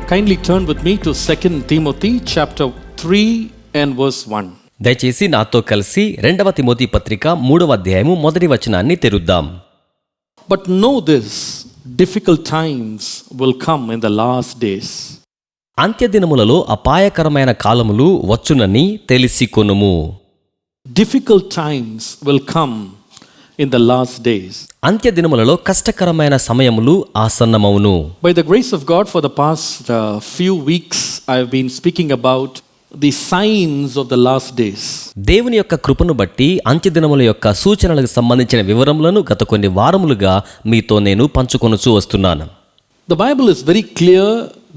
Kindly turn with me to 2 Timothy chapter 3 and verse 1. దయచేసి నాతో కలిసి 2వ తిమోతి పత్రిక 3వ అధ్యాయము మొదటి వచనాన్ని తెరుద్దాం. But know this, difficult times will come in the last days. అంత్యదినములలో అపాయకరమైన కాలములు వచ్చునని తెలిసికొనుము. Difficult times will come in the last days. అంత్యదినములలో కష్టకరమైన సమయములు ఆసన్నమవును. By the grace of God, for the past few weeks I have been speaking about the signs of the last days. దేవుని యొక్క కృపను బట్టి అంత్యదినముల యొక్క సూచనలకు సంబంధించిన వివరములను గత కొన్ని వారములుగా మీతో నేను పంచుకొనుచూ వస్తున్నాను. The Bible is very clear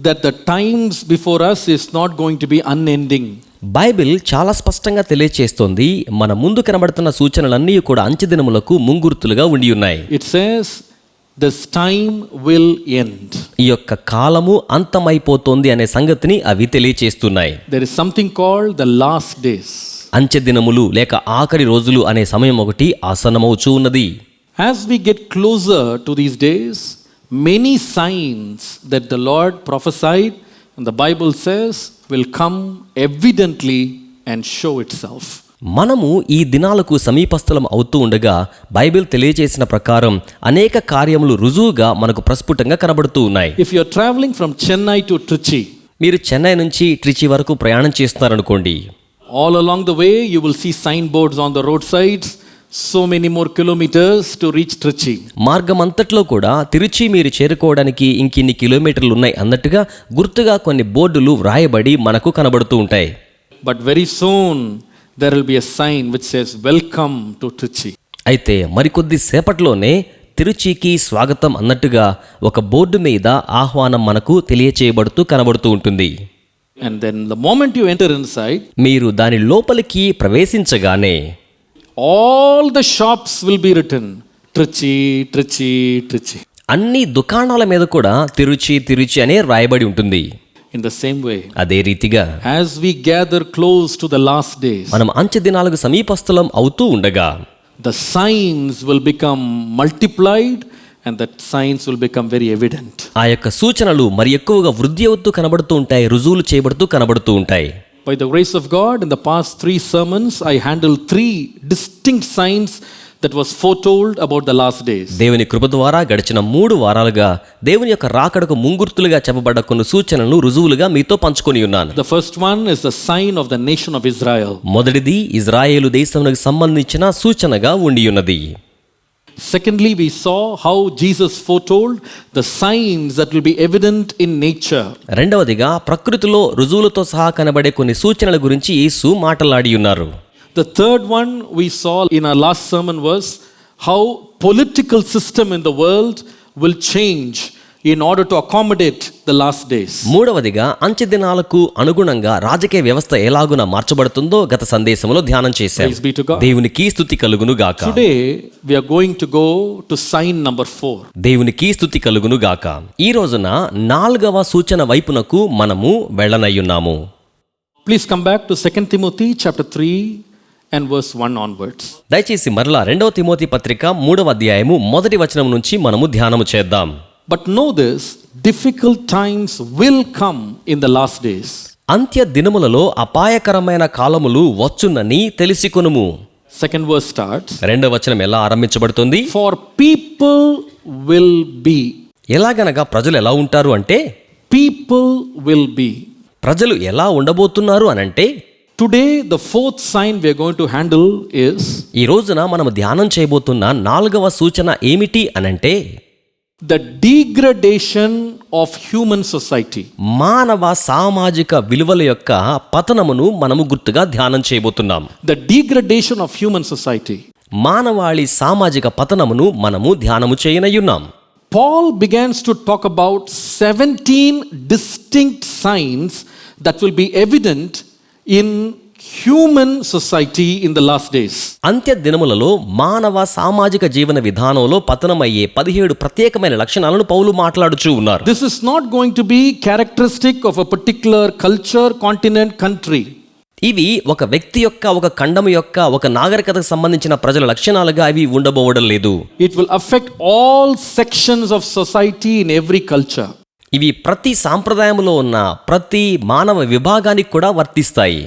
that the times before us is not going to be unending. Bible చాలా స్పష్టంగా తెలియచేస్తోంది, మన ముందు కనబడుతున్న సూచనలన్నీ కూడా అంత్యదినములకు ముంగుర్తులుగా ఉండి ఉన్నాయి. It says this time will end. ఈ యొక్క కాలము అంతమైపోతోంది అనే సంగతిని అవి తెలియచేస్తున్నాయి. There is something called the last days. అంత్యదినములు లేక ఆఖరి రోజులు అనే సమయం ఒకటి ఆసన్నమవుచూ ఉన్నది. As we get closer to these days, many signs that the Lord prophesied and the Bible says will come evidently and show itself. మనము ఈ దినాలకు సమీపస్థలం అవుతూ ఉండగా బైబిల్ తెలియజేసిన ప్రకారం అనేక కార్యములు రుజువుగా మనకు ప్రస్ఫుటంగా కనబడుతూ ఉన్నాయి. If you are traveling from Chennai to Trichy, మీరు చెన్నై నుంచి ట్రిచి వరకు ప్రయాణం చేస్తున్నారనుకోండి, all along the way you will see signboards on the roadsides, so many more kilometers to reach Trichy. మార్గం అంతట్లో కూడా తిరుచి మీరు చేరుకోవడానికి ఇంకిన్ని కిలోమీటర్లు ఉన్నాయి అన్నట్టుగా గుర్తుగా కొన్ని బోర్డులు వ్రాయబడి మనకు కనబడుతూ ఉంటాయి. But very soon there will be a sign which says welcome to Trichy. అయితే మరికొద్ది సేపట్లోనే తిరుచికి స్వాగతం అన్నట్టుగా ఒక బోర్డు మీద ఆహ్వానం మనకు తెలియచేయబడుతూ కనబడుతూ ఉంటుంది. And then the moment you enter inside, మీరు దాని లోపలికి ప్రవేశించగానే all the shops will be written Trichy, Trichy, Trichy. అన్ని దుకాణాల మీద కూడా తిరుచి తిరుచి అనే రాయబడి ఉంటుంది. In the same way, అదే రీతిగా as we gather close to the last days, మనం అంత్య దినాలకు సమీపస్థలం అవుతూ ఉండగా the signs will become multiplied and that signs will become very evident. ఆ యొక్క సూచనలు మరి ఎక్కువగా వృద్ధి అవుతూ కనబడుతూ ఉంటాయి, రుజువులు చేయబడుతూ కనబడుతూ ఉంటాయి. By the grace of God, in the past 3 sermons, I handled 3 distinct signs that was foretold about the last days. దేవుని కృప ద్వారా గడిచిన 3 వారాలుగా దేవుని యొక్క రాకడకు ముంగుర్తులుగా చెప్పబడ్డ కొన్ని సూచనలను రుజువులుగా మీతో పంచుకొని ఉన్నాను. The first one is the sign of the nation of Israel. మొదటిది ఇజ్రాయేలు దేశమునకు సంబంధించిన సూచనగా ఉండి ఉన్నది. Secondly, we saw how Jesus foretold the signs that will be evident in nature. రెండవదిగా ప్రకృతిలో రుజువులతో సహా కనబడే కొన్ని సూచనల గురించి యేసు మాట్లాడి ఉన్నారు. The third one we saw in our last sermon was how political system in the world will change in order to accommodate the last days. మూడవదిగా అంత్య దినాలకు అనుగుణంగా రాజకీయ వ్యవస్థ ఎలాగున మార్చబడుతుందో గత సందేశంలో ధ్యానం చేశాం. Praise be to God. దేవునికి స్తుతి కలుగును గాక. Today we are going to go to sign number 4. దేవునికి స్తుతి కలుగును గాక. ఈ రోజున 4వ సూచన వైపునకు మనము వెళ్ళనయ్యున్నాము. Please come back to 2 Timothy chapter 3 and verse 1 onwards. దయచేసి మరలా 2వ తిమోతి పత్రిక 3వ అధ్యాయము మొదటి వచనం నుంచి మనము ధ్యానము చేద్దాం. But know this, difficult times will come in the last days. అంత్య దినములలో అపాయకరమైన కాలములు వచ్చునని తెలిసికొనుము. Second verse starts, 2వ వచనం ఎలా ఆరంభించబడుతుంది? for people will be. ఎలాగనగా ప్రజలు ఎలా ఉంటారు అంటే, People will be. ప్రజలు ఎలా ఉండబోతున్నారు అనంటే, Today the fourth sign we are going to handle is ఈ రోజున మనము ధ్యానం చేయబోతున్న 4వ సూచన ఏమిటి అనంటే, the degradation of human society. మానవ సామాజిక విలువల యొక్క పతనమును మనము గుర్తుగా ధ్యానం చేయబోతున్నాం. The degradation of human society. మానవాళి సామాజిక పతనమును మనము ధ్యానము చేయనయ్యున్నాం. Paul begins to talk about 17 distinct signs that will be evident in human society in the last days. అంత్య దినములలో మానవ సామాజిక జీవన విధానంలో పతనమయ్యే 17 ప్రత్యేకమైన లక్షణాలను పౌలు మాట్లాడుచూ ఉన్నారు. This is not going to be characteristic of a particular culture, continent, country. ఇవి ఒక వ్యక్తి యొక్క, ఒక ఖండము యొక్క, ఒక నాగరికతకు సంబంధించిన ప్రజల లక్షణాలుగా అవి ఉండబోవడం లేదు. It will affect all sections of society in every culture. ఇవి ప్రతి సాంప్రదాయంలో ఉన్న ప్రతి మానవ విభాగానికి కూడా వర్తిస్తాయి.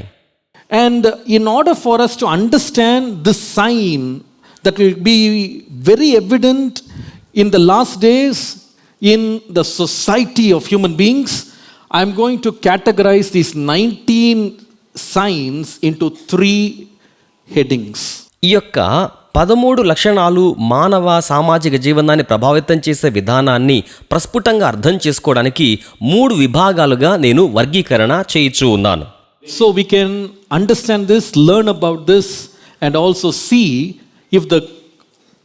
And in order for us to understand this sign that will be very evident in the last days in the society of human beings, I am going to categorize these 19 signs into 3 headings. ఈ యొక్క 13 లక్షణాలు మానవ సామాజిక జీవనాన్ని ప్రభావితం చేసే విధానాన్ని ప్రస్ఫుటంగా అర్థం చేసుకోవడానికి 3 విభాగాలుగా నేను వర్గీకరణ చేయించు ఉన్నాను. So we can understand this, learn about this, and also see if the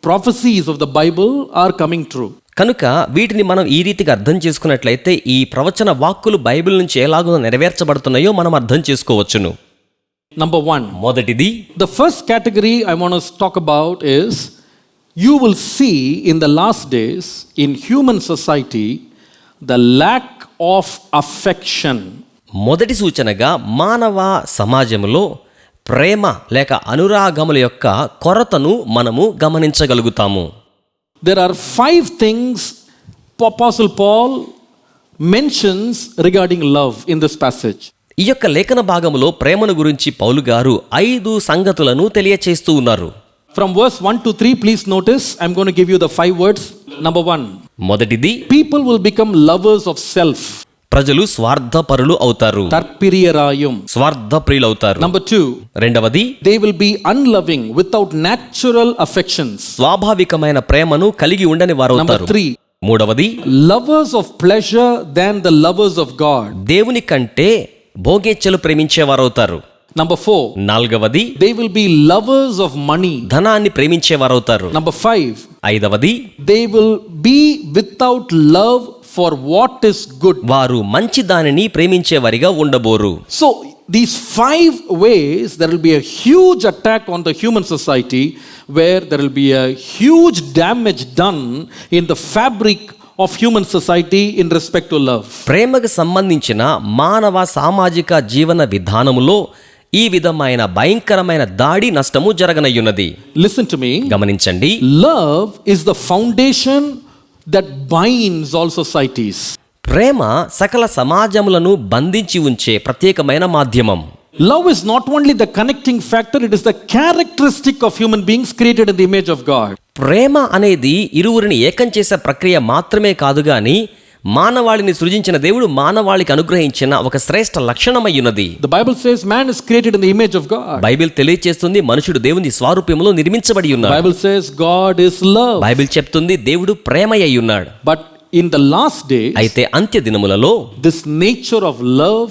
prophecies of the Bible are coming true. కనుక వీటిని మనం ఈ రీతిగా అర్థం చేసుకున్నట్లయితే ఈ ప్రవచన వాక్కులు బైబిల్ నుంచి ఎలాగో నెరవేర్చబడుతున్నాయో మనం అర్థం చేసుకోవచ్చును. Number 1. మొదటిది, The first category I want to talk about is you will see in the last days in human society the lack of affection. మొదటి సూచనగా మానవ సమాజంలో ప్రేమ లేక అనురాగముల యొక్క కొరతను మనము గమనించగలుగుతాము. There are 5 things Apostle Paul mentions regarding love in this passage. ఈ యొక్క లేఖన భాగములో ప్రేమను గురించి పౌలు గారు 5 సంగతులను తెలియచేస్తూ ఉన్నారు. From verse 1 to 3, please notice, I'm going to give you the 5 words. Number 1, మొదటిది, people will become lovers of self. ప్రజలు స్వార్థపరులు అవుతారు, Tarpiriyarayum. స్వార్థప్రియులు అవుతారు. Number 2, రెండవది, they will be unloving without natural affections. స్వాభావికమైన ప్రేమను కలిగి ఉండని వారు Number అవుతారు. 3, మూడవది, lovers of pleasure than the lovers of God. దేవుని కంటే భోగేచ్ఛలు ప్రేమించేవారు అవుతారు. Number 4, నాలుగవది, they will be lovers of money. ధనాన్ని ప్రేమించేవారు అవుతారు. Number 5, ఐదవది, they will be without love for what is good. వారు మంచి దానిని ప్రేమించేవారిగా ఉండబోరు. So these 5 ways, there will be a huge attack on the human society where there will be a huge damage done in the fabric of human society in respect to love. ప్రేమకు సంబంధించిన మానవ సామాజిక జీవన విధానములో ఈ విధమైన భయంకరమైన దాడి నష్టము జరగనయ్యున్నది. Listen to me. గమనించండి, Love is the foundation that binds all societies. ప్రేమ సకల సమాజములను బంధించి ఉంచే ప్రత్యేకమైన మాధ్యమం. Love is not only the connecting factor, it is the characteristic of human beings created in the image of God. ప్రేమ అనేది ఇరువురిని ఏకం చేసే ప్రక్రియ మాత్రమే కాదు గాని మానవాళిని సృజించిన దేవుడు మానవాళికి అనుగ్రహించిన ఒక శ్రేష్ఠ లక్షణమయ్యున్నది. The Bible says man is created in the image of God. Bible తెలియజేస్తుంది మనుషుడు దేవుని స్వరూపంలో నిర్మించబడి The ఉన్నాడు. Bible says God is love. Bible చెప్తుంది దేవుడు ప్రేమయ్య ఉన్నాడు. But in the last days, అయితే అంత్య దినములలో this nature of love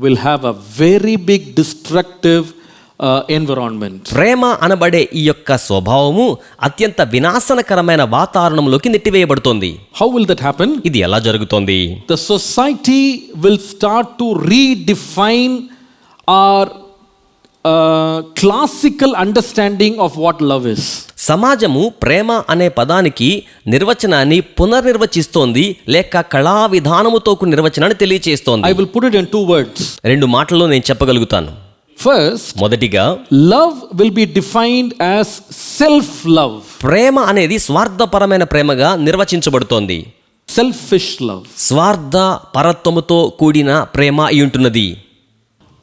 will have a very big destructive environment. ప్రేమ అనబడే ఈ యొక్క స్వభావము అత్యంత వినాశనకరమైన వాతావరణంలోకి నెట్టివేయబడుతోంది. How will that happen? ఇది ఎలా జరుగుతోంది? The society will start to redefine our classical understanding of what love is. సమాజము ప్రేమ అనే పదానికి నిర్వచనాన్ని పునర్నిర్వచిస్తోంది లేక కళా విధానముతో నిర్వచనాన్ని తెలియచేస్తోంది. I will put it in 2 words. 2 మాటల్లో నేను చెప్పగలుగుతాను. First, మొదటిగా, love will be defined as self-love. ప్రేమ అనేది స్వార్థపరమైన ప్రేమగా నిర్వచించబడుతోంది. Selfish love. స్వార్థ పరత్వముతో కూడిన ప్రేమ అయి ఉంటున్నది.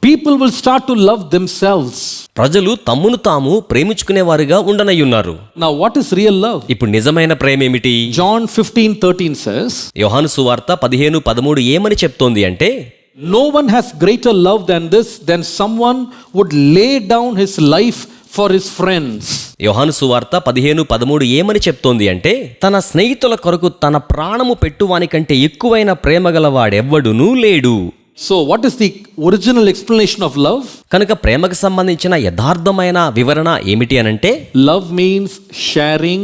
People will start to love themselves. ప్రజలు తమ్మును తాము ప్రేమించుకునేవారుగా ఉండనయ్యున్నారు. Now, what is real love? ఇప్పుడు నిజమైన ప్రేమ ఏమిటి? John 15:13 says, యోహాను సువార్త 15:13 ఏమని చెప్తోంది అంటే, no one has greater love than this, than someone would lay down his life for his friends. యోహాను సువార్త 15:13 ఏమని చెప్తోంది అంటే, తన స్నేహితుల కొరకు తన ప్రాణము పెట్టువానికంటే ఎక్కువైన ప్రేమ గలవాడెవ్వడునూ లేడు. So what is the original explanation of love? కనుక ప్రేమకు సంబంధించిన యథార్థమైన వివరణ ఏమిటి అనంటే, Love means sharing,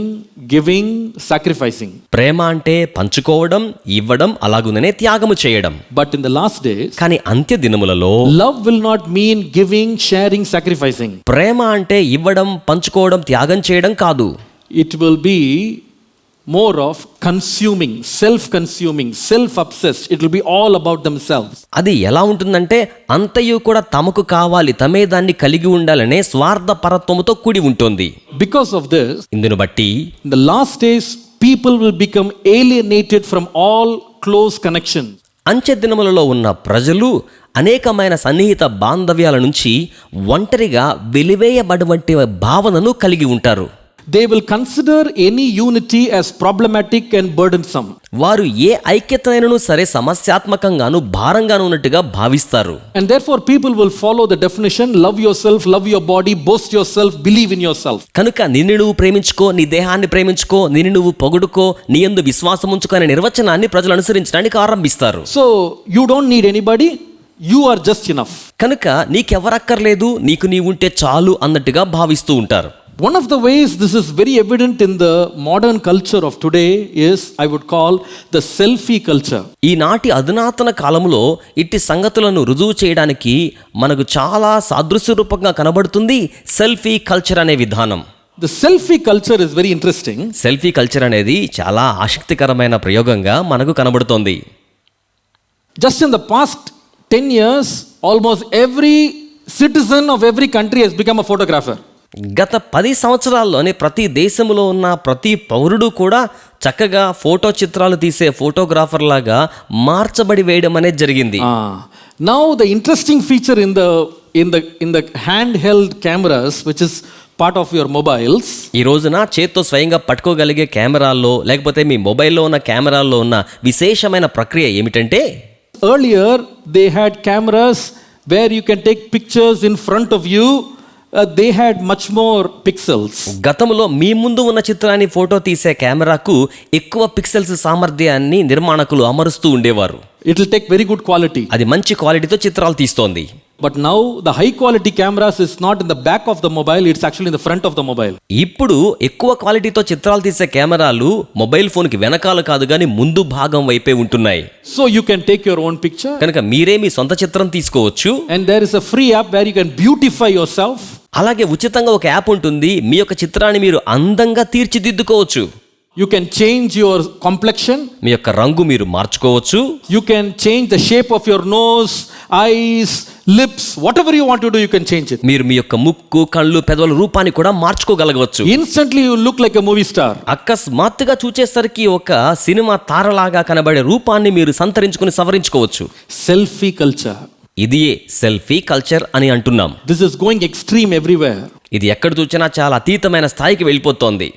giving, sacrificing. ప్రేమ అంటే పంచుకోవడం, ఇవ్వడం, అలాగుననే త్యాగము చేయడం. But in the last days, కానీ అంత్య దినములలో love will not mean giving, sharing, sacrificing. ప్రేమ అంటే ఇవ్వడం, పంచుకోవడం, త్యాగం చేయడం కాదు. It will be more of consuming, self-consuming, self-obsessed. It will be all about themselves. అది ఎలా ఉంటుందంటే అంతయు కూడా తమకు కావాలి, తమే దాన్ని కలిగి ఉండాలనే స్వార్థ పరత్వముతో కూడి ఉంటుంది. Because of this, ఇందును బట్టి in the last days, people will become alienated from all close connections. అంచె దినములలో ఉన్న ప్రజలు అనేకమైన సన్నిహిత బాంధవ్యాల నుంచి ఒంటరిగా వెలివేయబడివంటి భావనను కలిగి ఉంటారు. They will consider any unity as problematic and burdensome. వారు ఏ ఐక్యతనైనను సరే సమస్యాత్మకంగాను భారంగాను ఉన్నట్టుగా భావిస్తారు. And therefore people will follow the definition, love yourself, love your body, boast yourself, believe in yourself. కనుక నిన్ను నువ్వు ప్రేమించుకో, నీ దేహాన్ని ప్రేమించుకో, నిన్ను నువ్వు పొగుడుకో, నీ యందు విశ్వాసం ఉంచుకో అనే నిర్వచనాన్ని ప్రజలు అనుసరించడానికి ఆరంభిస్తారు. So you don't need anybody, you are just enough. కనుక నీకెవరక్కర్లేదు, నీకు నీవుంటే చాలు అన్నట్టుగా భావిస్తూ ఉంటారు. One of the ways this is very evident in the modern culture of today is, I would call, the selfie culture. ఈనాటి అధునాతన కాలంలో ఇట్టి సంగతులను రుజువు చేయడానికి మనకు చాలా సాదృశ్య రూపంగా కనబడుతుంది సెల్ఫీ కల్చర్ అనే విధానం. The selfie culture is very interesting. Selfie culture అనేది చాలా ఆసక్తికరమైన ప్రయోగంగా మనకు కనబడుతోంది. Just in the past 10 years, almost every citizen of every country has become a photographer. గత 10 సంవత్సరాల్లోనే ప్రతి దేశంలో ఉన్న ప్రతి పౌరుడు కూడా చక్కగా ఫోటో చిత్రాలు తీసే ఫోటోగ్రాఫర్ లాగా మార్చబడి వేయడం అనేది జరిగింది. Now the interesting feature in the handheld cameras, which is part of your mobiles, ఈ రోజున చేత్తో స్వయంగా పట్టుకోగలిగే కెమెరాల్లో లేకపోతే మీ మొబైల్లో ఉన్న కెమెరాల్లో ఉన్న విశేషమైన ప్రక్రియ ఏమిటంటే, earlier they had cameras where you can take pictures in front of you. They had much more pixels. గతంలో మీ ముందు ఉన్న చిత్రాన్ని ఫోటో తీసే కెమెరాకు ఎక్కువ పిక్సెల్స్ సామర్థ్యాన్ని నిర్మాణకులు అమరుస్తూ ఉండేవారు. It will take very good quality. అది మంచి క్వాలిటీతో చిత్రాలు తీస్తోంది. But now the high quality cameras is not in the back of the mobile, it's actually in the front of the mobile. ఇప్పుడు ఎక్కువ క్వాలిటీతో చిత్రాలు తీసే కెమెరాలు మొబైల్ ఫోన్కి వెనకాల కాదు కానీ ముందు భాగం వైపే ఉంటున్నాయి. So you can take your own picture. కనుక మీరే మీ సొంత చిత్రం తీసుకోవచ్చు. And there is a free app where you can beautify yourself. అలాగే ఉచితంగా ఒక యాప్ ఉంటుంది, మీ యొక్క చిత్రాన్ని మీరు అందంగా తీర్చిదిద్దుకోవచ్చు. You can change your complexion. మీ యొక్క రంగు మీరు మార్చుకోవచ్చు. You can change the shape of your nose, eyes, lips, whatever you want to do, you can change it. మీరు మీ యొక్క ముక్కు, కళ్ళు, పెదవుల రూపాన్ని కూడా మార్చుకోగలగవచ్చు. Instantly you look like a movie star. అకస్మాత్తుగా చూచేసరికి ఒక సినిమా తారలాగా కనబడే రూపాన్ని మీరు సంతరించుకుని సవరించుకోవచ్చు. Selfie culture. ఇదియే సెల్ఫీ కల్చర్ అని అంటున్నాం. This is going extreme everywhere. ఇది ఎక్కడ చూసినా చాలా అతీతమైన స్థాయికి వెళ్ళిపోతోంది.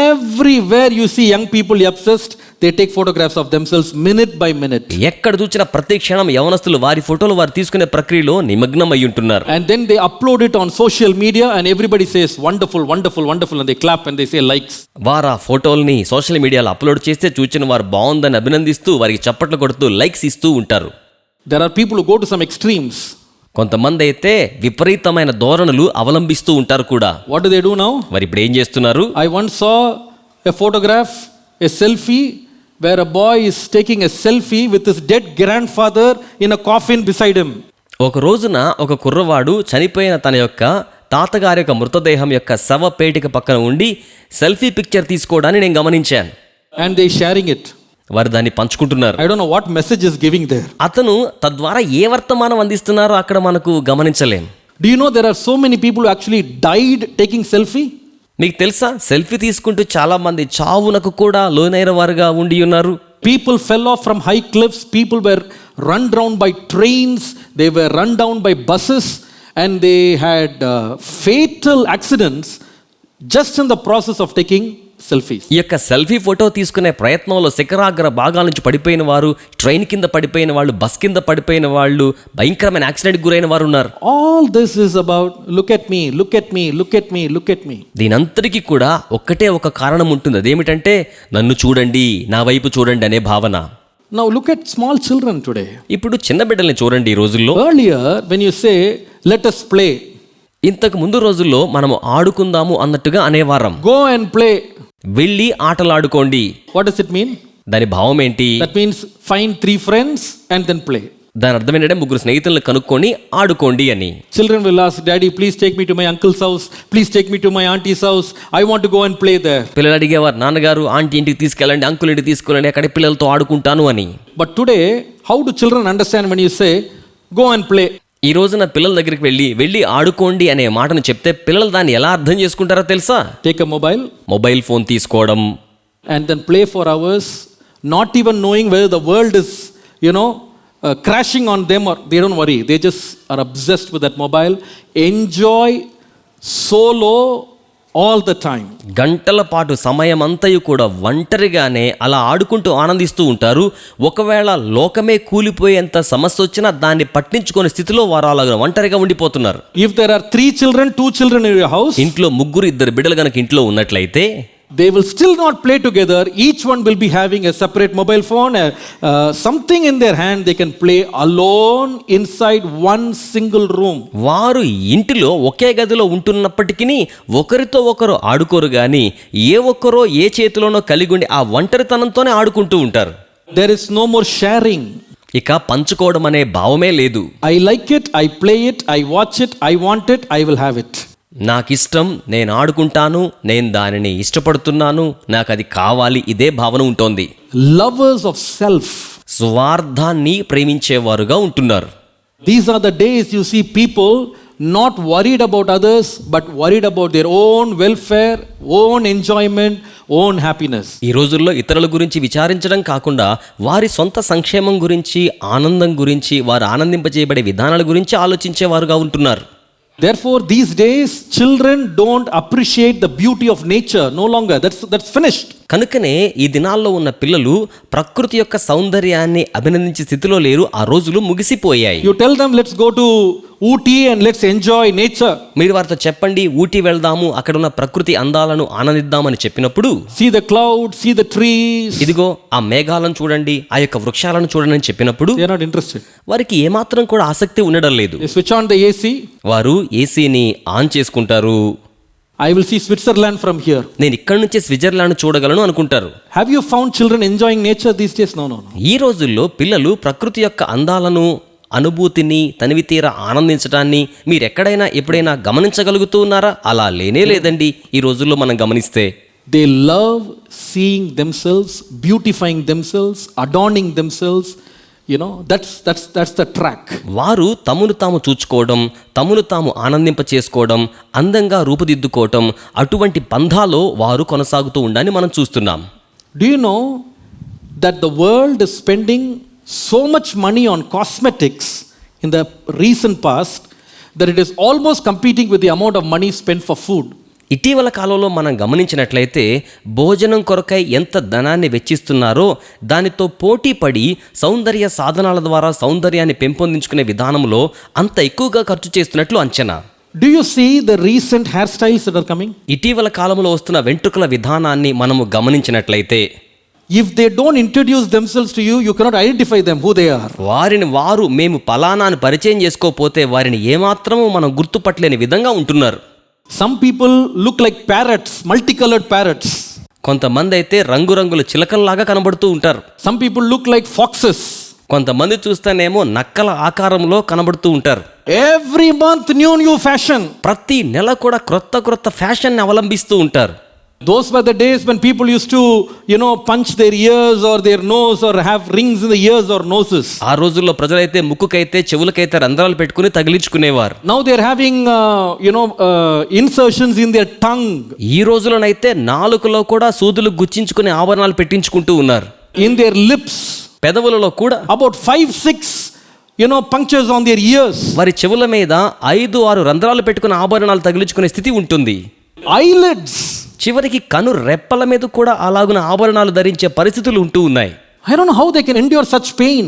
Everywhere you see young people obsessed, they take photographs of themselves minute by minute. ఎక్కడ చూసినా ప్రతి క్షణం యవనస్తులు వారి ఫోటోలు వారు తీసుకునే ప్రక్రియలో నిమగ్నం అయి ఉంటున్నారు. And then they upload it on social media and everybody says wonderful, wonderful, wonderful, and they clap and they say likes. వారు ఆ ఫోటోల్ని సోషల్ మీడియాలో అప్లోడ్ చేస్తే చూచిన వారు బాగుందని అభినందిస్తూ వారికి చప్పట్లు కొడుతూ లైక్స్ ఇస్తూ ఉంటారు. There are people who go to some extremes. కొంతమంది అయితే విపరీతమైన ధోరణులు అవలంబిస్తూ ఉంటారు కూడా. What do they do now? మరి ఇప్పుడు ఏం చేస్తున్నారు? I once saw a photograph, a selfie, where a boy is taking a selfie with his dead grandfather in a coffin beside him. ఒక రోజున ఒక కుర్రవాడు చనిపోయిన తన యొక్క తాతగారి యొక్క మృతదేహం యొక్క శవ పేటిక పక్కన ఉండి సెల్ఫీ పిక్చర్ తీసుకోవడాన్ని నేను గమనించాను. And they sharing it. వారు దాన్ని పంచుకుంటున్నారు. I don't know what message is giving there. అతను తద్వారా ఏ వర్తమానం అందిస్తున్నారో అక్కడ మనకు గమనించలేం. Do you know there are so many people who actually died taking selfie? మీకు తెలుసా, సెల్ఫీ తీసుకుంటూ చాలా మంది చావునకు కూడా లోనైన వారుగా ఉండి ఉన్నారు. People fell off from high cliffs, people were run down by trains, they were run down by buses, and they had fatal accidents just in the process of taking selfies. ఈ యొక్క సెల్ఫీ ఫోటో తీసుకునే ప్రయత్నంలో శిఖరాగ్ర భాగాల నుంచి పడిపోయిన వారు, train కింద పడిపోయిన వాళ్ళు, బస్ కింద పడిపోయిన వాళ్ళు, భయంకరమైన యాక్సిడెంట్కి గురైన వారు ఉన్నారు. All this is about look at me, look at me, look at me, look at me. దీనంతటికీ కూడా ఒక్కటే ఒక కారణం ఉంటుంది, అదేమిటంటే నన్ను చూడండి, నా వైపు చూడండి అనే భావన. Now look at small children today. ఇప్పుడు చిన్న బిడ్డల్ని చూడండి ఈ రోజుల్లో. Earlier when you say let us play, ఇంతకు ముందు రోజుల్లో మనము ఆడుకుందాము అన్నట్టుగా అనేవారం. go and play. వెళ్ళి ఆటలాడుకోండి. What does it mean? దాని భావం ఏంటి? That means find 3 friends and then play. దాని అర్థం ఏంటంటే 3 స్నేహితులను కనుక్కొని ఆడుకోండి అని. Children will ask, Daddy, please take me to my uncle's house. Please take me to my auntie's house. I want to go and play there. పిల్లలు అడిగేవారు, నాన్నగారు ఆంటీ ఇంటికి తీసుకెళ్ళండి, అంకుల్ ఇంటికి తీసుకెళ్ళండి, అక్కడ పిల్లలతో ఆడుకుంటాను అని. But today, how do children understand when you say, go and play? ఈ రోజున పిల్లల దగ్గరికి వెళ్ళి ఆడుకోండి అనే మాటను చెప్తే పిల్లలు దాన్ని ఎలా అర్థం చేసుకుంటారో తెలుసా? Take a mobile mobile phone తీసుకోవడం and then play for hours, not even knowing whether the world is, crashing on them, or they don't worry. They just are obsessed with that mobile. Enjoy solo all the time. గంటల పాటు సమయమంతయు కూడా ఒంటరిగానే అలా ఆడుకుంటూ ఆనందిస్తూ ఉంటారు. ఒకవేళ లోకమే కూలిపోయేంత సమస్య వచ్చినా దాన్ని పట్టించుకునే స్థితిలో వారు అలాగా ఒంటరిగా ఉండిపోతున్నారు. If there are 3 children, 2 children in your house, ఇంట్లో ముగ్గురు 2 బిడ్డలు గనక ఇంట్లో ఉన్నట్లయితే they will still not play together. Each one will be having a separate mobile phone, something in their hand they can play alone inside one single room. వారు ఇంటిలో ఒకే గదిలో ఉంటున్నప్పటికీ ఒకరితో ఒకరు ఆడుకోరు గాని ఏ ఒక్కరో ఏ చేతిలోనో కలిగి ఉండి ఆ ఒంటరితనంతోనే ఆడుకుంటూ ఉంటారు. There is no more sharing. ఇక పంచుకోవడం అనే భావమే లేదు. I like it, I play it, I watch it, I want it, I will have it. నాకిష్టం, నేను ఆడుకుంటాను, నేను దానిని ఇష్టపడుతున్నాను, నాకు అది కావాలి, ఇదే భావన ఉంటోంది. Lovers of self. స్వార్థాన్ని ప్రేమించేవారుగా ఉంటున్నారు. These are the days you see people not worried about others, but worried about their own welfare, own enjoyment, own happiness. ఈ రోజుల్లో ఇతరుల గురించి విచారించడం కాకుండా వారి సొంత సంక్షేమం గురించి, ఆనందం గురించి, వారు ఆనందింపజేయబడే విధానాల గురించి ఆలోచించేవారుగా ఉంటున్నారు. Therefore, these days, children don't appreciate the beauty of nature no longer. That's finished. కనుకనే ఈ దినాల్లో ఉన్న పిల్లలు ప్రకృతి యొక్క సౌందర్యాన్ని అభినందించే స్థితిలో లేరు. ఆ రోజులు ముగిసిపోయాయి. You tell them, let's go to Ooty and let's enjoy nature. మీరు వారితో చెప్పండి, ఊటీ వెళ్దాము, అక్కడ ఉన్న ప్రకృతి అందాలను ఆనందిద్దామని చెప్పినప్పుడు, see the clouds, see the trees, ఇదిగో ఆ మేఘాలను చూడండి, ఆ యొక్క వృక్షాలను చూడండి అని చెప్పినప్పుడు they are not interested. వారికి ఏమాత్రం కూడా ఆసక్తి ఉండడం లేదు. They switch on the AC. వారు ఏసీని ఆన్ చేసుకుంటారు. I will see Switzerland from here. నేను ఇక్కడ నుంచే స్విట్జర్లాండ్ చూడగలను అనుకుంటారు. Have you found children enjoying nature these days? No. ఈ రోజుల్లో పిల్లలు ప్రకృతి యొక్క అందాలను, అనుభూతిని, తనివి తీరా ఆనందించడాన్ని మీరు ఎక్కడైనా ఎప్పుడైనా గమనించగలుగుతూ ఉన్నారా? అలా లేనే లేదండి ఈ రోజుల్లో మనం గమనిస్తే. They love seeing themselves, beautifying themselves, adorning themselves. That's the track. వారు తమను తాము చూచుకోవడం, తమను తాము ఆనందింప చేసుకోవడం, అందంగా రూపుదిద్దుకోవటం, అటువంటి పంథాలో వారు కొనసాగుతూ ఉండాలని మనం చూస్తున్నాం. Do you know that the world is spending so much money on cosmetics in the recent past that it is almost competing with the amount of money spent for food? ఇటీవల కాలంలో మనం గమనించినట్లయితే భోజనం కొరకై ఎంత ధనాన్ని వెచ్చిస్తున్నారో దానితో పోటీ పడి సౌందర్య సాధనాల ద్వారా సౌందర్యాన్ని పెంపొందించుకునే విధానంలో అంత ఎక్కువగా ఖర్చు చేస్తున్నట్లు అంచనా. Do you see the recent hairstyles that are coming? ఇటీవల కాలంలో వస్తున్న వెంట్రుకల విధానాన్ని మనము గమనించినట్లయితే, if they don't introduce themselves to you, you cannot identify them who they are. వారిని వారు మేము పలానాను పరిచయం చేసుకోకపోతే వారిని ఏమాత్రము మనం గుర్తుపట్టలేని విధంగా ఉంటున్నారు. Some people look like parrots, multicolored parrots. కొంతమంది అయితే రంగురంగుల చిలకల్లాగా కనబడుతూ ఉంటారు. Some people look like foxes. కొంతమంది చూస్తేనేమో నక్కల ఆకారంలో కనబడుతూ ఉంటారు. Every month new fashion. ప్రతి నెల కూడా క్రొత్త ఫ్యాషన్ ని అవలంబిస్తూ ఉంటారు. Those were the days when people used to, punch their ears or their nose or have rings in the ears or noses. ఆ రోజుల్లో ప్రజలైతే ముక్కుకైతే చెవులకైతే రంధ్రాలు పెట్టుకుని తగిలించుకునేవారు. Now they are having, insertions in their tongue. ఈ రోజులోనైతే నాలుకలో కూడా సూదులు గుచ్చించుకునే ఆభరణాలు పెట్టించుకుంటూ ఉన్నారు. In their lips. పెదవులలో కూడా about 5-6, punctures on their ears. వారి చెవుల మీద 5-6 రంధ్రాలు పెట్టుకుని ఆభరణాలు తగిలించుకునే స్థితి ఉంటుంది. Eyelids. చివరికి కను రెప్పల మీద కూడా అలాగున ఆభరణాలు ధరించే పరిస్థితులు ఉంటూ ఉన్నాయి. I don't know how they can endure such pain.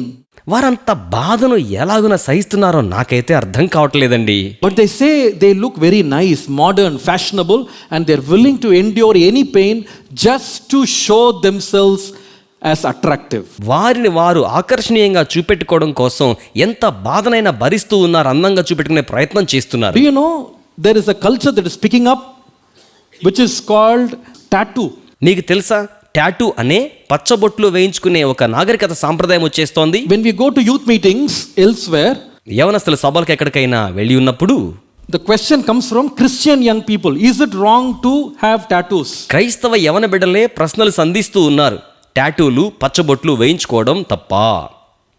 వారంత బాధను ఎలాగున సహిస్తున్నారో నాకైతే అర్థం కావట్లేదండి. But they say they look very nice, modern, fashionable, and they're willing to endure any pain just to show themselves as attractive. వారిని వారు ఆకర్షణీయంగా చూపెట్టుకోవడం కోసం ఎంత బాధనైనా భరిస్తూ ఉన్నారు, అందంగా చూపెట్టుకునే ప్రయత్నం చేస్తున్నారు. Do you know there is a culture that is picking up which is called tattoo? మీకు తెలుసా, టాటూ అనే పచ్చబొట్లు వేయించుకునే ఒక నాగరికత సాంప్రదాయం వచ్చేస్తోంది. When we go to youth meetings elsewhere, యవనస్తుల సభలకు ఎక్కడికైనా వెళ్ళి ఉన్నప్పుడు the question comes from Christian young people. Is it wrong to have tattoos? క్రైస్తవ యవన బిడ్డలే ప్రశ్నలు సంధిస్తూ ఉన్నారు. టాటూలు, పచ్చబొట్లు వేయించుకోవడం తప్పా?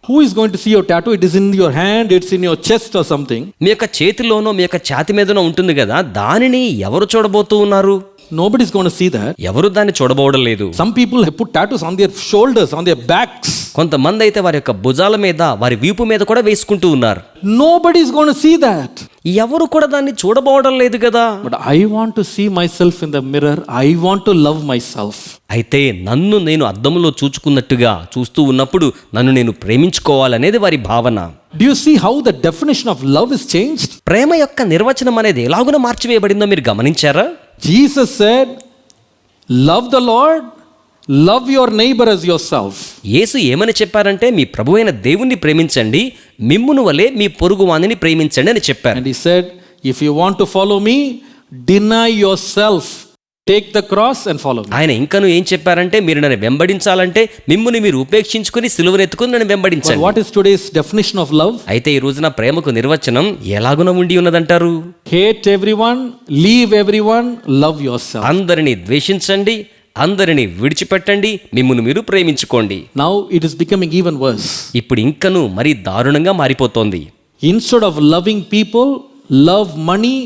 Who is going to see your tattoo? It is in your hand, it's in your chest or something. మీ యొక్క చేతిలోనో మీ యొక్క ఛాతి మీదనో ఉంటుంది కదా, దానిని ఎవరు చూడబోతూ ఉన్నారు? Nobody's going to see that. ఎవరు దాన్ని చూడబోవడం లేదు. Some people have put tattoos on their shoulders, on their backs. కొంతమంది అయితే వారి యొక్క భుజాల మీద వారి వీపు మీద కూడా వేసుకుంటూ ఉన్నారు. Nobody's going to see that. ఎవరు కూడా దాన్ని చూడబోవడం లేదు కదా. But I want to see myself in the mirror. I want to love myself. అయితే నన్ను నేను అద్దంలో చూచుకున్నట్టుగా చూస్తూ ఉన్నప్పుడు నన్ను నేను ప్రేమించుకోవాలనేది వారి భావన. Do you see how the definition of love is changed? ప్రేమ యొక్క నిర్వచనం అనేది ఎలాగున మార్చివేయబడిందో మీరు గమనించారా? Jesus said, love the Lord, love your neighbor as yourself. యేసు ఏమని చెప్పారంటే మీ ప్రభువైన దేవుణ్ణి ప్రేమించండి, మిమ్మును వలె మీ పొరుగువానిని ప్రేమించండి అని చెప్పారు. And he said, if you want to follow me, deny yourself, take the cross and follow me. ఆయన ఇంకను ఏం చెప్పారంటే మీరు నన్ను వెంబడించాలంటే మిమ్ముని మీరు ఉపేక్షించుకుని సిలువనెత్తుకుని నన్ను But వెంబడించండి. what is today's definition of love? అయితే ఈ రోజున ప్రేమకు నిర్వచనం ఎలాగున ఉండి ఉన్నదంటారు? Hate everyone, leave everyone, love yourself. అందరిని ద్వేషించండి, అందరిని విడిచిపెట్టండి, మిమ్మును మీరు ప్రేమించుకోండి. Now it is becoming even worse. ఇప్పుడు ఇంకను మరీ దారుణంగా మారిపోతోంది. Instead of loving people, love money,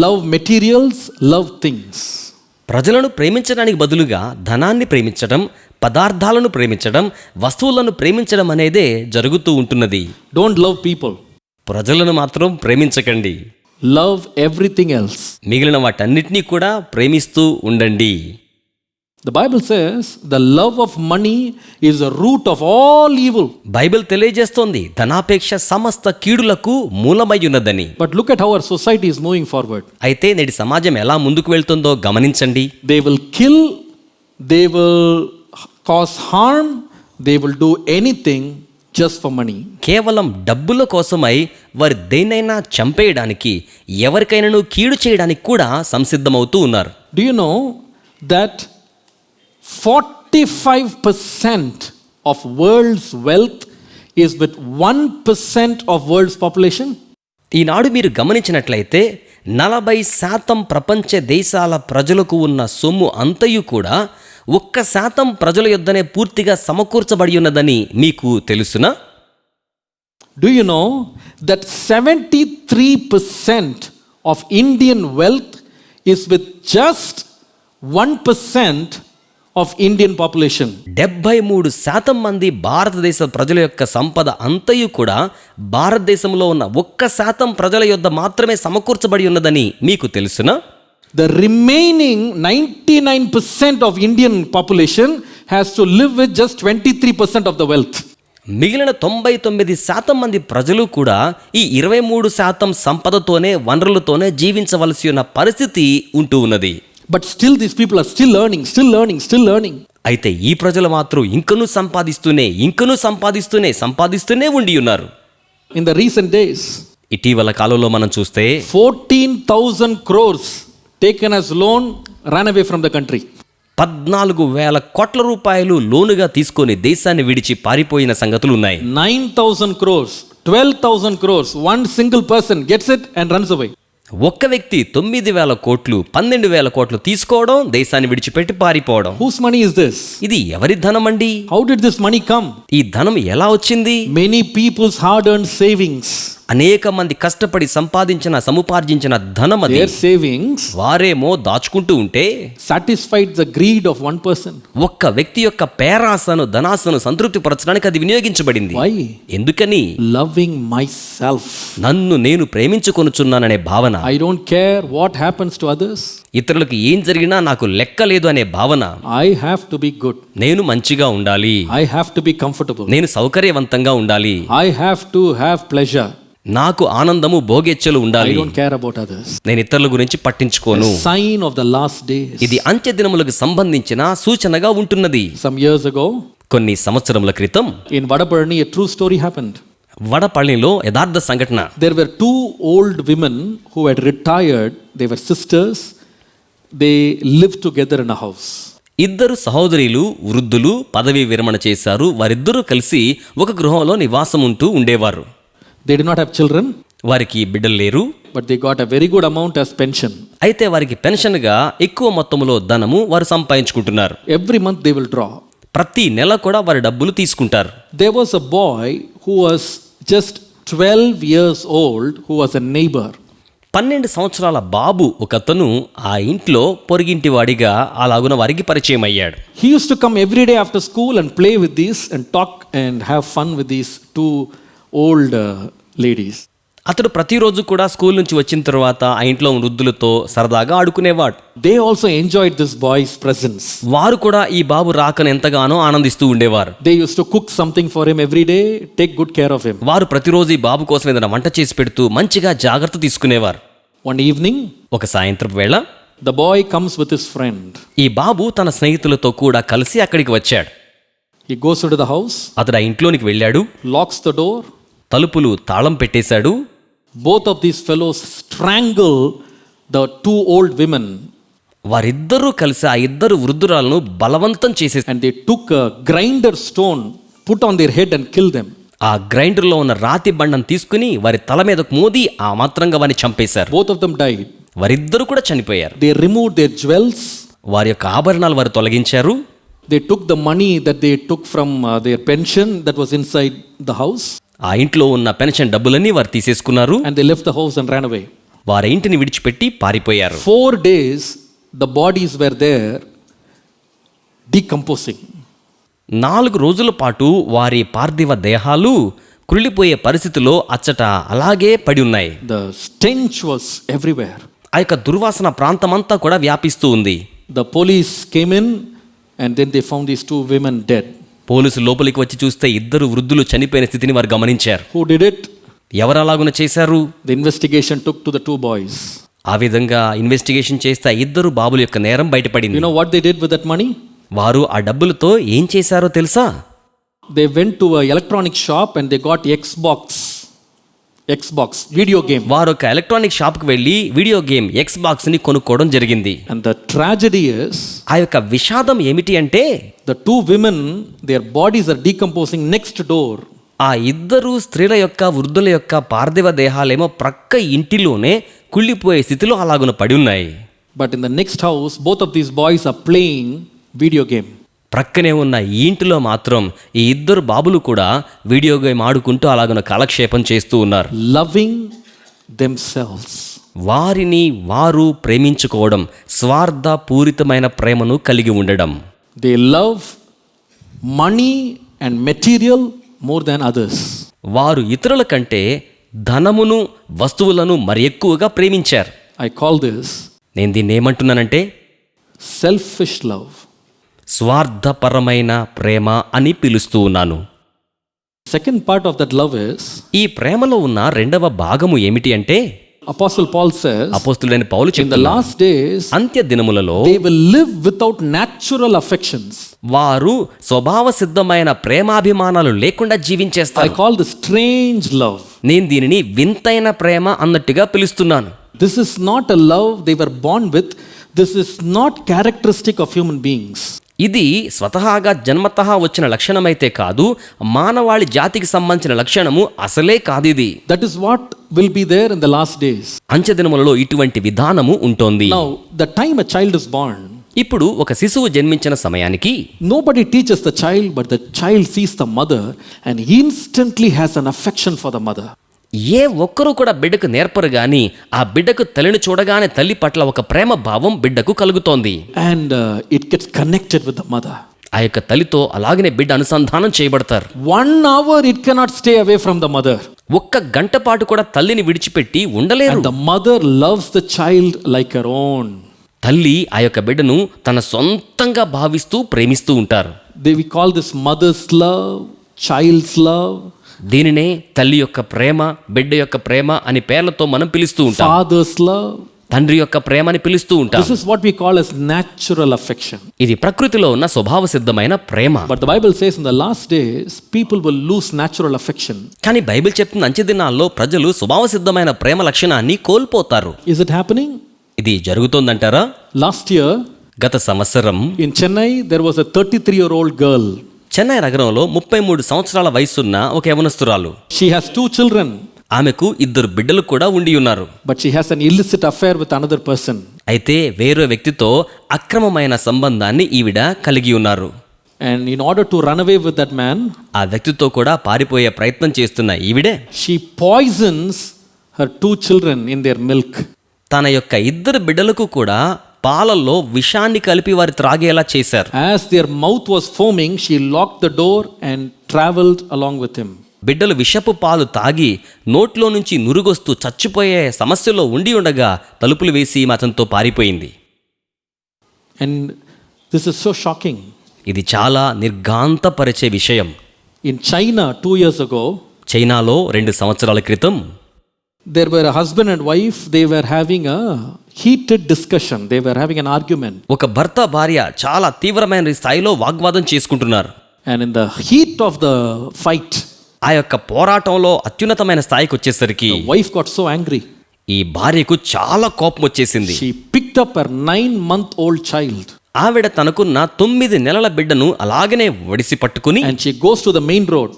love materials, love things. ప్రజలను ప్రేమించడానికి బదులుగా ధనాన్ని ప్రేమించడం, పదార్థాలను ప్రేమించడం, వస్తువులను ప్రేమించడం అనేదే జరుగుతూ ఉంటున్నది. Don't love people. ప్రజలను మాత్రం ప్రేమించకండి. Love everything else. మిగిలిన వాటన్నిటినీ కూడా ప్రేమిస్తూ ఉండండి. The Bible says the love of money is the root of all evil. Bible తెలియజేస్తోంది ధనాపేక్ష సమస్త కీడులకు మూలమై ఉన్నదని. But look at how our society is moving forward. అయితే నేటి సమాజం ఎలా ముందుకు వెళ్తుందో గమనించండి. They will kill, they will cause harm, they will do anything just for money. కేవలం డబ్బుల కోసమై వారు దేన్నైనా చంపేయడానికి, ఎవరికైనాను కీడు చేయడానికి కూడా సంసిద్ధమవుతూ ఉన్నారు. Do you know that 45% of world's wealth is with 1% of world's population? ఈనాడు మీరు గమనించినట్లయితే 40% ప్రపంచ దేశాల ప్రజలకు ఉన్న సొమ్ము అంతయు కూడా 1% ప్రజల యొద్దనే పూర్తిగా సమకూర్చబడి ఉన్నదని మీకు తెలుసునా? Do you know that 73% of Indian wealth is with just 1% of Indian population? 73% మంది భారతదేశ ప్రజల యొక్క సంపద అంతయు కూడా భారతదేశంలో ఉన్న 1% ప్రజల యొద్ద మాత్రమే సమకూర్చబడి ఉన్నదని మీకు తెలుసునా? The remaining 99% of Indian population has to live with just 23% of the wealth. మిగిలిన 99% మంది ప్రజలు కూడా ఈ 23% సంపదతోనే వనరులతోనే జీవించవలసి ఉన్న పరిస్థితి ఉంటూ ఉన్నది. But still these people are still learning. అయితే ఈ ప్రజలు మాత్రం ఇంకనూ సంపాదిస్తూనే ఉండి ఉన్నారు. In the recent days, ఇటీవల కాలంలో మనం చూస్తే 14,000 crores taken as loan ran away from the country. 14,000 కోట్ల రూపాయలు లోనుగా తీసుకొని దేశాన్ని విడిచి పారిపోయిన సంగతులు ఉన్నాయి. 9,000 crores, 12,000 crores, one single person gets it and runs away. ఒక్క వ్యక్తి 9,000 కోట్లు 12,000 కోట్లు తీసుకోవడం, దేశాన్ని విడిచిపెట్టి పారిపోవడం. Whose money is this? ఇది ఎవరి ధనం అండి? How did this money come? ఈ ధనం ఎలా వచ్చింది? Many people's hard-earned savings. అనేక మంది కష్టపడి సముపార్జించిన ధనం అది. Their savings వారేమో దాచుకుంటూ ఉంటే satisfied the greed of one person. ఒక్క వ్యక్తి యొక్క పేరాసను ధనాసను సంతృప్తిపరచడానికి అది వినియోగించబడింది. Why? ఎందుకని? Loving myself. నన్ను నేను ప్రేమించుకొనుచున్నాననే భావన. I don't care what happens to others. ఇతరులకు ఏం జరిగినా నాకు లెక్క లేదు అనే భావన. I have to be good. నేను మంచిగా ఉండాలి. I have to be comfortable. నేను సౌకర్యవంతంగా ఉండాలి. I have to have pleasure. నాకు ఆనందము భోగెచ్చలు I ఉండాలి. don't care about others. నేను ఇతరుల గురించి పట్టించుకోను. Sign of the last days. ఇది అంత్య దినములకు సంబంధించిన సూచనగా ఉంటున్నది. Some years ago, కొన్ని సంవత్సరముల క్రితం in Vadaparni, a true story happened. వడపల్లిలో యథార్థ సంఘటన. There were two old women who had retired. They were sisters. They lived together in a house. ఇద్దరు సహోదరులు వృద్ధులు పదవీ విరమణ చేశారు. వారిద్దరూ కలిసి ఒక గృహంలో నివాసం ఉంటూ ఉండేవారు. They did not have children, వారికి బిడ్డలు లేరు. but they got a very good amount as pension. అయితే వారికి పెన్షన్గా ఎక్కువ మొత్తంలో ధనము వారు సంపాదించుకుంటున్నారు. Every month they will draw. ప్రతి నెల కూడా వారి డబ్బులు తీసుకుంటారు. There was a boy who was just 12 years old who was a neighbor. 12 సంవత్సరాల బాబు ఒకతను ఆ ఇంట్లో పొరిగింటి వాడిగా అలాగున వారికి పరిచయం అయ్యాడు. He used to come every day after school and play with these and talk and have fun with these two old ladies. అతడు ప్రతిరోజు కూడా స్కూల్ నుంచి వచ్చిన తర్వాత ఆ ఇంట్లో వృద్ధులతో సరదాగా ఆడుకునేవాడు. They also enjoyed this boy's presence. వారు కూడా ఈ బాబు రాకను ఎంతగానో ఆనందిస్తూ ఉండేవారు. They used to cook something for him every day, take good care of him. వారు ప్రతిరోజు ఈ బాబు కోసం ఏదైనా వంట చేసి పెడుతూ మంచిగా జాగ్రత్త తీసుకునేవారు. One evening, ఒక సాయంత్రపు వేళ the boy comes with his friend. ఈ బాబు తన స్నేహితులతో కూడా కలిసి అక్కడికి వచ్చాడు. He goes into the house, అతడు ఆ ఇంట్లోనికి వెళ్ళాడు, locks the door. తలుపులు తాళం పెట్టేశాడు. Both of these fellows strangle the two old women. వారిద్దరూ కలిసి ఆ ఇద్దరు వృద్ధురాలను బలవంతం చేసేసి And they took a grinder stone, put on their head and killed them. ఆ గ్రైండర్లో ఉన్న రాతి బండను తీసుకుని వారి తల మీద మోది ఆ మాత్రంగా వారిని చంపేశారు. Both of them died. వారిద్దరూ కూడా చనిపోయారు. They removed their jewels. వారి యొక్క ఆభరణాలు వారు తొలగించారు. They took the money that they took from their pension that was inside the house. ఆ ఇంట్లో ఉన్న పెన్షన్ డబ్బులన్నీ వారు తీసేసుకున్నారు. And they left the house and ran away. వారి ఇంటిని విడిచిపెట్టి పారిపోయారు. 4 days the bodies were there decomposing. 4 రోజుల పాటు వారి పార్థివ దేహాలు కుళ్ళిపోయే పరిస్థితిలో అచ్చట అలాగే పడి ఉన్నాయి. The stench was everywhere. ఆ యొక్క దుర్వాసన ప్రాంతమంతా కూడా వ్యాపిస్తూ ఉంది. The police came in and then they found these two women dead. పోలీసులు లోపలికి వచ్చి చూస్తే ఇద్దరు వృద్ధులు చనిపోయిన స్థితిని వారు గమనించారు. Who did it? ఎవరు అలాగున చేశారు? The investigation took to the two boys. ఆ విధంగా ఇన్వెస్టిగేషన్ చేస్తే ఇద్దరు బాబుల యొక్క నేరం బయటపడింది. You know what they did with that money? వారు ఆ డబ్బులతో ఏం చేశారో తెలుసా? They went to an electronic shop and they got Xbox video game. వారు ఒక ఎలక్ట్రానిక్ షాప్కి వెళ్ళి వీడియో గేమ్ ఎక్స్బాక్స్ ని కొనుక్కోవడం జరిగింది. And the tragedy is, ఆ యొక్క విషాదం ఏమిటి అంటే the two women, their bodies are decomposing next door. ఆ ఇద్దరు స్త్రీల యొక్క వృద్ధుల యొక్క పార్థివ దేహాలేమో ప్రక్క ఇంటిలోనే కుళ్ళిపోయే స్థితిలో అలాగున పడి ఉన్నాయి. But in the next house, both of these boys are playing video game. ప్రక్కనే ఉన్న ఈ ఇంటిలో మాత్రం ఈ ఇద్దరు బాబులు కూడా వీడియో గేమ్ ఆడుకుంటూ అలాగున కాలక్షేపం చేస్తూ ఉన్నారు. Loving themselves. వారిని వారు ప్రేమించుకోవడం, స్వార్థపూరితమైన ప్రేమను కలిగి ఉండడం. They love money and material more than others. వారు ఇతరుల కంటే ధనమును వస్తువులను మరి ఎక్కువగా ప్రేమించారు. I call this నేను దీన్ని ఏమంటున్నానంటే selfish love. స్వార్థపరమైన ప్రేమ అని పిలుస్తూ ఉన్నాను. Second part of that love is, ఈ ప్రేమలో ఉన్న రెండవ భాగము ఏమిటి అంటే Apostle Paul says, అపోస్తులైన పౌలు in the చెప్తున్నారు, last days అంత్య దినములలో they will live without natural affections. వారు స్వభావ సిద్ధమైన ప్రేమాభిమానాలు లేకుండా I జీవించేస్తారు. call this strange love. నేను దీనిని వింతైన ప్రేమ అన్నట్టుగా పిలుస్తున్నాను. This is not a love they were born with. This is not characteristic of human beings. ఇది స్వతహాగా జన్మతః వచ్చిన లక్షణమైతే కాదు, మానవాళి జాతికి సంబంధించిన లక్షణము అసలే కాదు ఇది. That is what will be there in the last days. అంత్య దినములలో ఇటువంటి విధానము ఉంటోంది. Now, the time a child is born, ఇప్పుడు ఒక శిశువు జన్మించిన సమయానికి nobody teaches the child, but the child sees the mother and instantly has an affection for the mother. ఏ ఒక్కరూ కూడా బిడ్డకు నేర్పరు గాని ఆ బిడ్డకు తల్లిని చూడగానే తల్లి పట్ల ఒక ప్రేమ భావం బిడ్డకు కలుగుతోంది. And it gets connected with the mother. ఆ యొక్క తల్లితో అలాగనే బిడ్డ అనుసంధానం చేయబడతారు. 1 hour it cannot stay away from the mother. ఒక్క గంట పాటు కూడా తల్లిని విడిచిపెట్టి ఉండలేరు. And the mother loves the child like her own. తల్లి ఆ యొక్క బిడ్డను తన సొంతంగా భావిస్తూ ప్రేమిస్తూ ఉంటారు. We call this mother's love, child's love, దీనినే తల్లి యొక్క ప్రేమ, బిడ్డ యొక్క ప్రేమ అని పేర్లతో మనం పిలుస్తూ ఉంటాం. father's love. తండ్రి యొక్క ప్రేమ అని పిలుస్తూ ఉంటాం. This is what we call as natural affection. ఇది ప్రకృతిలో ఉన్న స్వభావ సిద్ధమైన ప్రేమ. But the Bible says in the last days, people will lose natural affection. కానీ బైబిల్ చెప్తున్న అంత్య దినాల్లో ప్రజలు స్వభావ సిద్ధమైన ప్రేమ లక్షణాన్ని కోల్పోతారు. Is it happening? ఇది జరుగుతోందంటారా? Last year గత సంవత్సరం in Chennai, there was a 33-year-old girl. Chennai నగరంలో 33 సంవత్సరాల వయసున్న ఒక యవనస్తురాలు. She has 2 children. ఆమెకు 2 బిడ్డలు కూడా ఉండి ఉన్నారు. But she has an illicit affair with another person. అయితే వేరే వ్యక్తితో అక్రమమైన సంబంధాన్ని ఈవిడ కలిగి ఉన్నారు. And in order to run away with that man, ఆ వ్యక్తితో కూడా పారిపోయే ప్రయత్నం చేస్తున్న ఈవిడే she poisons her 2 children in their milk. తన యొక్క 2 బిడ్డలకు కూడా పాలల్లో విషాన్ని కలిపి వారి త్రాగేలా చేశారు. As their mouth was foaming, she locked the door and traveled along with him. బిడ్డలు విషపు పాలు తాగి నోట్లో నుంచి నురుగొస్తూ చచ్చిపోయే సమస్యలో ఉండి ఉండగా తలుపులు వేసి అతనితో పారిపోయింది. And this is so shocking. ఇది చాలా నిర్ఘాంతపరిచే విషయం. In China 2 years ago, చైనాలో 2 సంవత్సరాల క్రితం there were a husband and wife, they were having a heated discussion. They were having an argument. ఒక భర్త భార్య చాలా తీవ్రమైన స్థాయిలో వాగ్వాదం చేసుకుంటున్నారు. And in the heat of the fight, ఆ యొక్క పోరాటంలో అత్యున్నతమైన స్థాయికి వచ్చేసరికి the wife got so angry. ఈ భార్యకు చాలా కోపం వచ్చేసింది. She picked up her 9-month-old child. ఆవిడ తనకున్న 9 నెలల బిడ్డను అలాగనే ఒడిసి పట్టుకుని And she goes to the main road.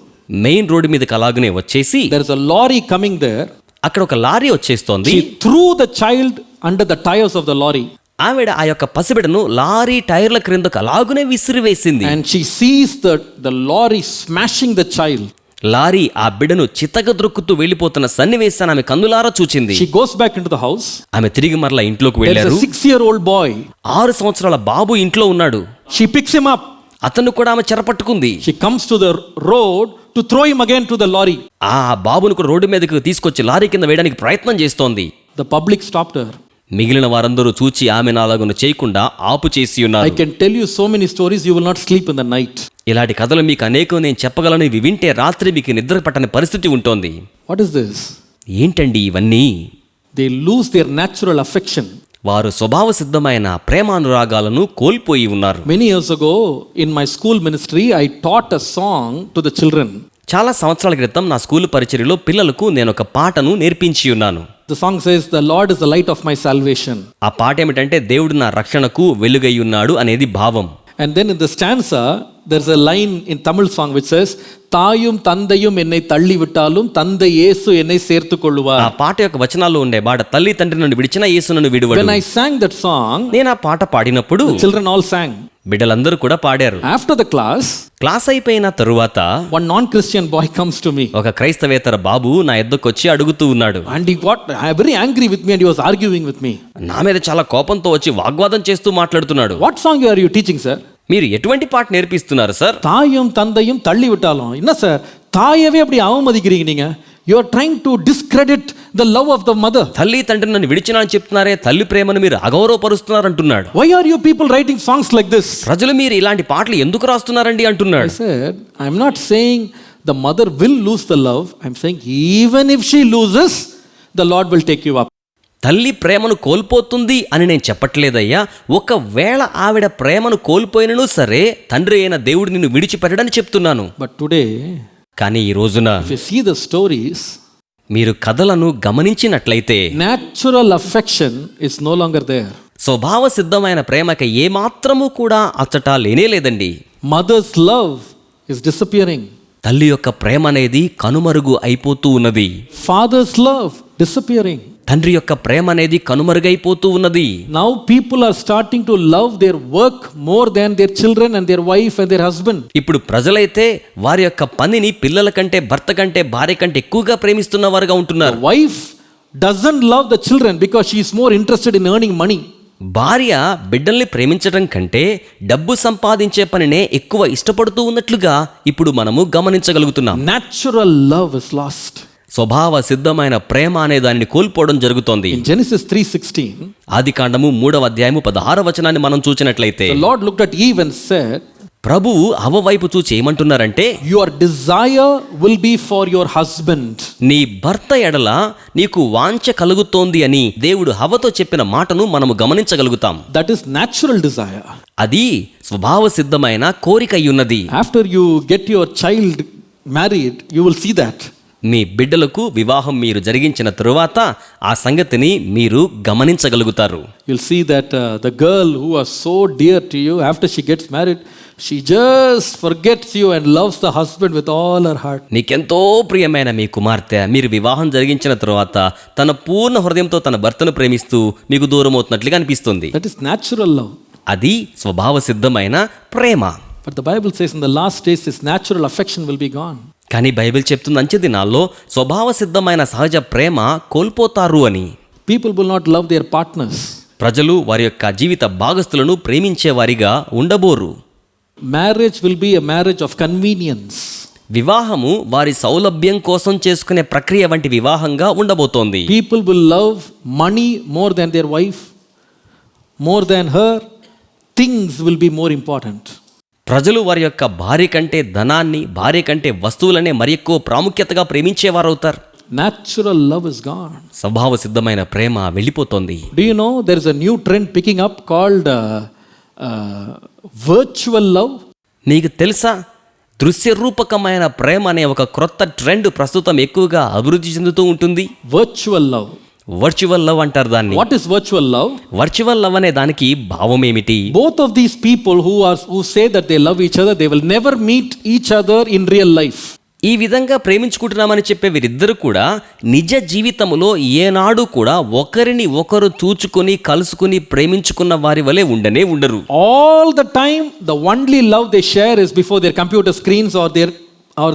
Main road మీదకి అలాగనే వచ్చేసి There is a lorry coming there. అక్కడ ఒక లారీ వచ్చేస్తోంది. She threw the child under the tires of the lorry. ఆవిడ ఆ యొక్క పసిబిడ్డను లారీ టైర్ల క్రిందకు అలాగునే విసిరివేసింది. And she sees the lorry smashing the child. Lorry ఆ బిడ్డను చితగద్రొక్కుతూ వెళ్ళిపోతున్న సన్నివేశాన్ని ఆమె కన్నులారా చూచింది. She goes back into the house. ఆమె తిరిగి మరలా ఇంట్లోకి There is వెళ్ళారు. a 6-year-old boy. 6 సంవత్సరాల బాబు ఇంట్లో ఉన్నాడు. She picks him up. అతను కూడా ఆమె చెరపట్టుకుంది. She comes to the road to throw him again to the lorry. ఆ బాబును కూడా రోడ్డు మీదకి తీసుకొచ్చి లారీ కింద వేయడానికి ప్రయత్నం చేస్తోంది. The public stopped her. మిగిలిన వారందరూ చూచి ఆమె అలాగున చేయకుండా ఆపు చేసి I ఉన్నారు. can tell you so many stories, you will not sleep in the night. ఇలాంటి కథలు మీకు అనేకం నేను చెప్పగలను. ఇవి వింటే రాత్రి మీకు నిద్ర పట్టని పరిస్థితి ఉంటుంది. What is this? ఏంటండి ఇవన్నీ? They lose their natural affection. వారు స్వభావ సిద్ధమైన ప్రేమానురాగాలను కోల్పోయి ఉన్నారు. Many years ago, in my school ministry, I taught a song to the children. చాలా సంవత్సరాల క్రితం నా స్కూల్ పరిచర్యలో పిల్లలకు నేను ఒక పాటను నేర్పించి ఉన్నాను. The song says, "The Lord is the light of my salvation." ఆ పాట ఏమిటంటే దేవుడు నా రక్షణకు వెలుగై ఉన్నాడు అనేది భావం. And then in the stanza, there's a line in Tamil song which says, "தாயும் தந்தையும் என்னை தள்ளி விட்டாலும் தந்தை இயேசு என்னை சேர்த்துக் ఆ கொள்ளுவார்." పాట యొక్క వచనాల్లో ఉండే మాట తల్లి తండ్రి నుండి విడిచిన యేసు నన్ను విడువడు. When I sang that song, నేను ఆ పాట పాడినప్పుడు children all sang. బిడ్డలందరూ కూడా పాడారు. After the class, క్లాస్ అయిపోయిన తరువాత one non-Christian boy comes to me. ఒక క్రైస్తవేతర బాబు నా ఎద్దకు వచ్చి అడుగుతూ ఉన్నాడు. And he got very angry with me and he was arguing with me. నా మీద చాలా కోపంతో వచ్చి వాగ్వాదం చేస్తూ మాట్లాడుతున్నాడు. What song are you teaching, sir? మీరు ఎటువంటి పాట నేర్పిస్తున్నారు సార్? தாயும் தந்தையும் தள்ளி விட்டாலும் என்ன சார் தாயவே அப்படி அவமதிக்கிறீங்க நீங்க? You are trying to discredit the love of the mother. తల్లి తండ్రి నన్ను విడిచినా అని చెప్తున్నారే, తల్లి ప్రేమను మీరు అగౌరవపరుస్తున్నారు అంటున్నాడు. Why are you people writing songs like this? ప్రజలు మీరు ఇలాంటి పాటలు ఎందుకు రాస్తున్నారండి I అంటున్నాడు. said, I'm not saying the mother will lose the love. I'm saying even if she loses, the Lord will take you up. తల్లి ప్రేమను కోల్పోతుంది అని నేను చెప్పట్లేదయ్యా. ఒకవేళ ఆవిడ ప్రేమను కోల్పోయినను సరే తండ్రి అయిన దేవుడు నిన్ను విడిచిపెట్టడని చెప్తున్నాను. But today, కానీ ఈ రోజున if you see the stories, మీరు కథలను గమనించినట్లయితే natural affection is no longer there. స్వభావ సిద్ధమైన ప్రేమకి ఏమాత్రము కూడా అచ్చట లేనే లేదండి. Mother's love is disappearing. తల్లి యొక్క ప్రేమ అనేది కనుమరుగు అయిపోతూ ఉన్నది. Father's love disappearing. తండ్రి యొక్క ప్రేమ అనేది కనుమరుగైపోతూ ఉన్నది. Now people are starting to love their work more than their children and their wife and their husband. ఇప్పుడు ప్రజలైతే వారి యొక్క పనిని పిల్లల కంటే భర్త కంటే భార్య కంటే ఎక్కువగా ప్రేమిస్తున్న వారుగా ఉంటున్నారు. The wife doesn't love the children because she is more interested in earning money. భార్య బిడ్డల్ని ప్రేమించడం కంటే డబ్బు సంపాదించే పనినే ఎక్కువ ఇష్టపడుతూ ఉన్నట్లుగా ఇప్పుడు మనము గమనించగలుగుతున్నాం. Natural love is lost. స్వభావ సిద్ధమైన ప్రేమ అనే దానిని కోల్పోవడం జరుగుతోంది. In Genesis 3:16, ఆదికాండము 3వ అధ్యాయము 16వ వచనాన్ని మనం చూచినట్లయితే the Lord looked at Eve and said, ప్రభువు హవ్వ వైపు చూచి ఏమంటున్నారంటే, "Your desire will be for your husband." నీ భర్త ఎడల నీకు వాంఛ కలుగుతోంది అని దేవుడు హవ్వతో చెప్పిన మాటను మనము గమనించగలుగుతాం. That is natural desire. అది స్వభావ సిద్ధమైన కోరిక అయ్యున్నది. After you get your child married, you will see that. మీ బిడ్డలకు వివాహం మీరు జరిగించిన తరువాత ఆ సంగతిని మీరు గమనించగలుగుతారు. You'll see that the girl who was so dear to you, after she gets married, she just forgets you and loves the husband with all her heart. నీకెంతో ప్రియమైన మీ కుమార్తె మీరు వివాహం జరిగించిన తరువాత తన పూర్ణ హృదయంతో తన భర్తను ప్రేమిస్తూ మీకు దూరం అవుతున్నట్లుగా అనిపిస్తుంది. That is natural love. అది స్వభావ సిద్ధమైన ప్రేమ. But the Bible says in the last days this natural affection will be gone. కానీ బైబిల్ చెప్తుంది అంచె దినాల్లో స్వభావ సిద్ధమైన సహజ ప్రేమ కోల్పోతారు అని. People will not love their partners. ప్రజలు వారి యొక్క జీవిత భాగస్థులను ప్రేమించేవారిగా ఉండబోరు. Marriage will be a marriage of convenience. వివాహము వారి సౌలభ్యం కోసం చేసుకునే ప్రక్రియ వంటి వివాహంగా ఉండబోతోంది. People will love money more than their wife, more than her. Things will be more important. ప్రజలు వారి యొక్క భార్య కంటే ధనాన్ని, భార్య కంటే వస్తువులనే మరి ఎక్కువ ప్రాముఖ్యతగా ప్రేమించేవారవుతారు. Natural love is gone. స్వభావ సిద్ధమైన ప్రేమ వెళ్ళిపోతుంది. Do you know there is a new trend picking up called virtual love? నీకు తెలుసా, దృశ్య రూపకమైన ప్రేమ అనే ఒక క్రొత్త ట్రెండ్ ప్రస్తుతం ఎక్కువగా అభివృద్ధి చెందుతూ ఉంటుంది. Virtual love. వర్చువల్ లవ్ అంటారు దాన్ని. What is virtual love? Virtual love అనే దానికి భావం ఏమిటి? Both of these people who say that they love each other, they will never meet each other in real life. ఈ విధంగా ప్రేమించుకుంటున్నామని చెప్పే వీరిద్దరు కూడా నిజ జీవితంలో ఏనాడు కూడా ఒకరిని ఒకరు చూచుకొని కలుసుకుని ప్రేమించుకున్న వారి వలె ఉండరు. All the time the only love they share is before their computer screens or